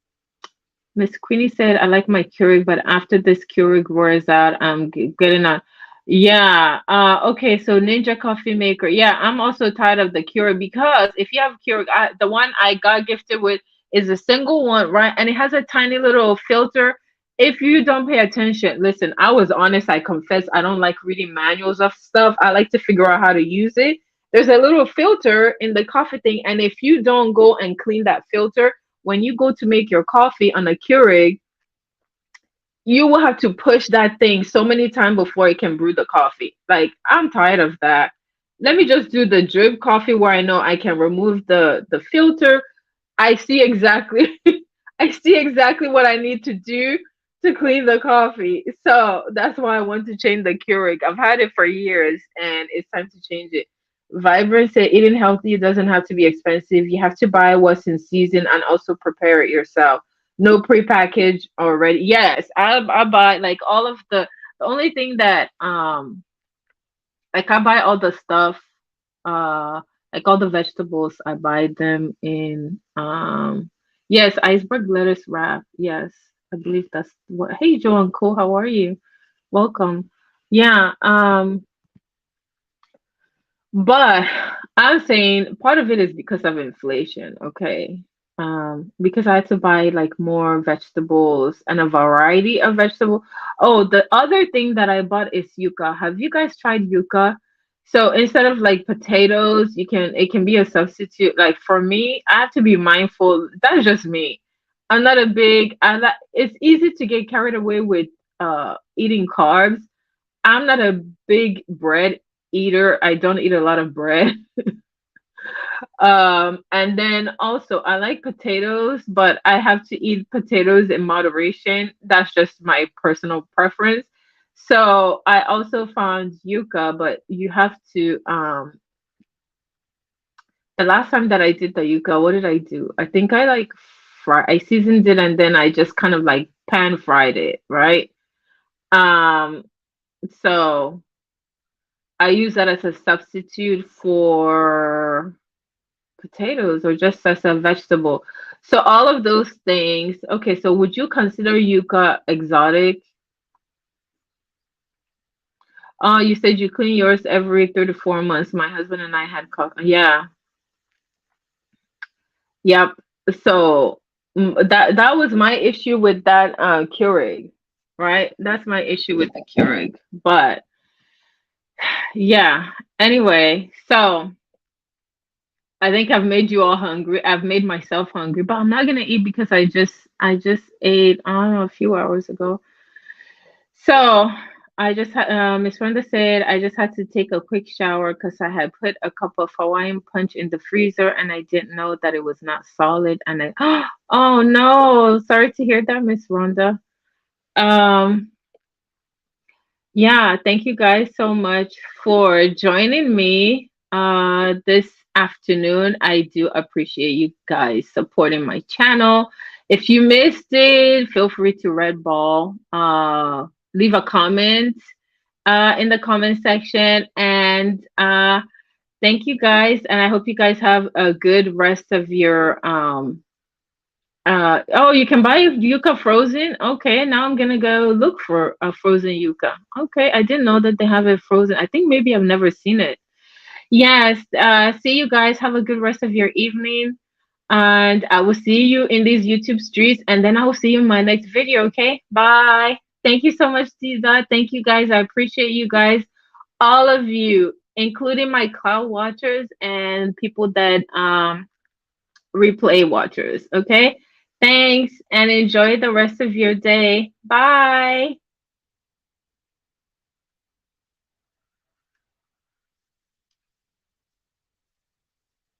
Miss Queenie said, I like my Keurig, but after this Keurig wears out, I'm getting on. Yeah. Okay. So Ninja Coffee Maker. Yeah, I'm also tired of the Keurig, because if you have Keurig, the one I got gifted with is a single one, right? And it has a tiny little filter. If you don't pay attention, listen, I was honest. I confess, I don't like reading manuals of stuff. I like to figure out how to use it. There's a little filter in the coffee thing. And if you don't go and clean that filter, when you go to make your coffee on a Keurig, you will have to push that thing so many times before it can brew the coffee. Like, I'm tired of that. Let me just do the drip coffee where I know I can remove the filter. I see exactly I see exactly what I need to do to clean the coffee. So that's why I want to change the Keurig. I've had it for years and it's time to change it. Vibrant said eating healthy doesn't have to be expensive. You have to buy what's in season and also prepare it yourself. No prepackaged already. Yes, I buy like all of the only thing that like I buy all the stuff like all the vegetables I buy them in yes, iceberg lettuce wrap. Yes, I believe that's what. Hey Joe and Co, how are you? Welcome. Yeah, but I'm saying part of it is because of inflation, okay? Because I had to buy like more vegetables and a variety of vegetable. Oh, the other thing that I bought is yuca. Have you guys tried yuca? So instead of like potatoes, it can be a substitute. Like for me, I have to be mindful. That's just me. I'm not a big I like it's easy to get carried away with eating carbs. I'm not a big bread eater. I don't eat a lot of bread. And then also I like potatoes, but I have to eat potatoes in moderation. That's just my personal preference. So I also found yuca, but you have to the last time that I did the yuca, what did I do? I think I seasoned it and then I just kind of like pan fried it, right? Um so I use that as a substitute for potatoes or just as a vegetable. So all of those things. Okay, so would you consider yuca exotic? Oh, you said you clean yours every 3 to 4 months. My husband and I had yeah, yep. So that was my issue with that Keurig, right? That's my issue with the Keurig. But yeah. Anyway, so I think I've made you all hungry. I've made myself hungry, but I'm not gonna eat because I just ate, I don't know, a few hours ago. So I just had Miss Brenda said I just had to take a quick shower because I had put a cup of Hawaiian punch in the freezer and I didn't know that it was not solid. And I oh no, sorry to hear that, Miss Rhonda. Um Yeah, thank you guys so much for joining me this afternoon. I do appreciate you guys supporting my channel. If you missed it, feel free to red ball, leave a comment in the comment section, and thank you guys. And I hope you guys have a good rest of your oh, you can buy yucca frozen. Okay, now I'm gonna go look for a frozen yucca. Okay, I didn't know that they have it frozen. I think maybe I've never seen it. Yes. See you guys. Have a good rest of your evening, and I will see you in these YouTube streets, and then I will see you in my next video. Okay, bye. Thank you so much, Tiza. Thank you guys. I appreciate you guys, all of you, including my cloud watchers and people that replay watchers. Okay. Thanks and enjoy the rest of your day. Bye.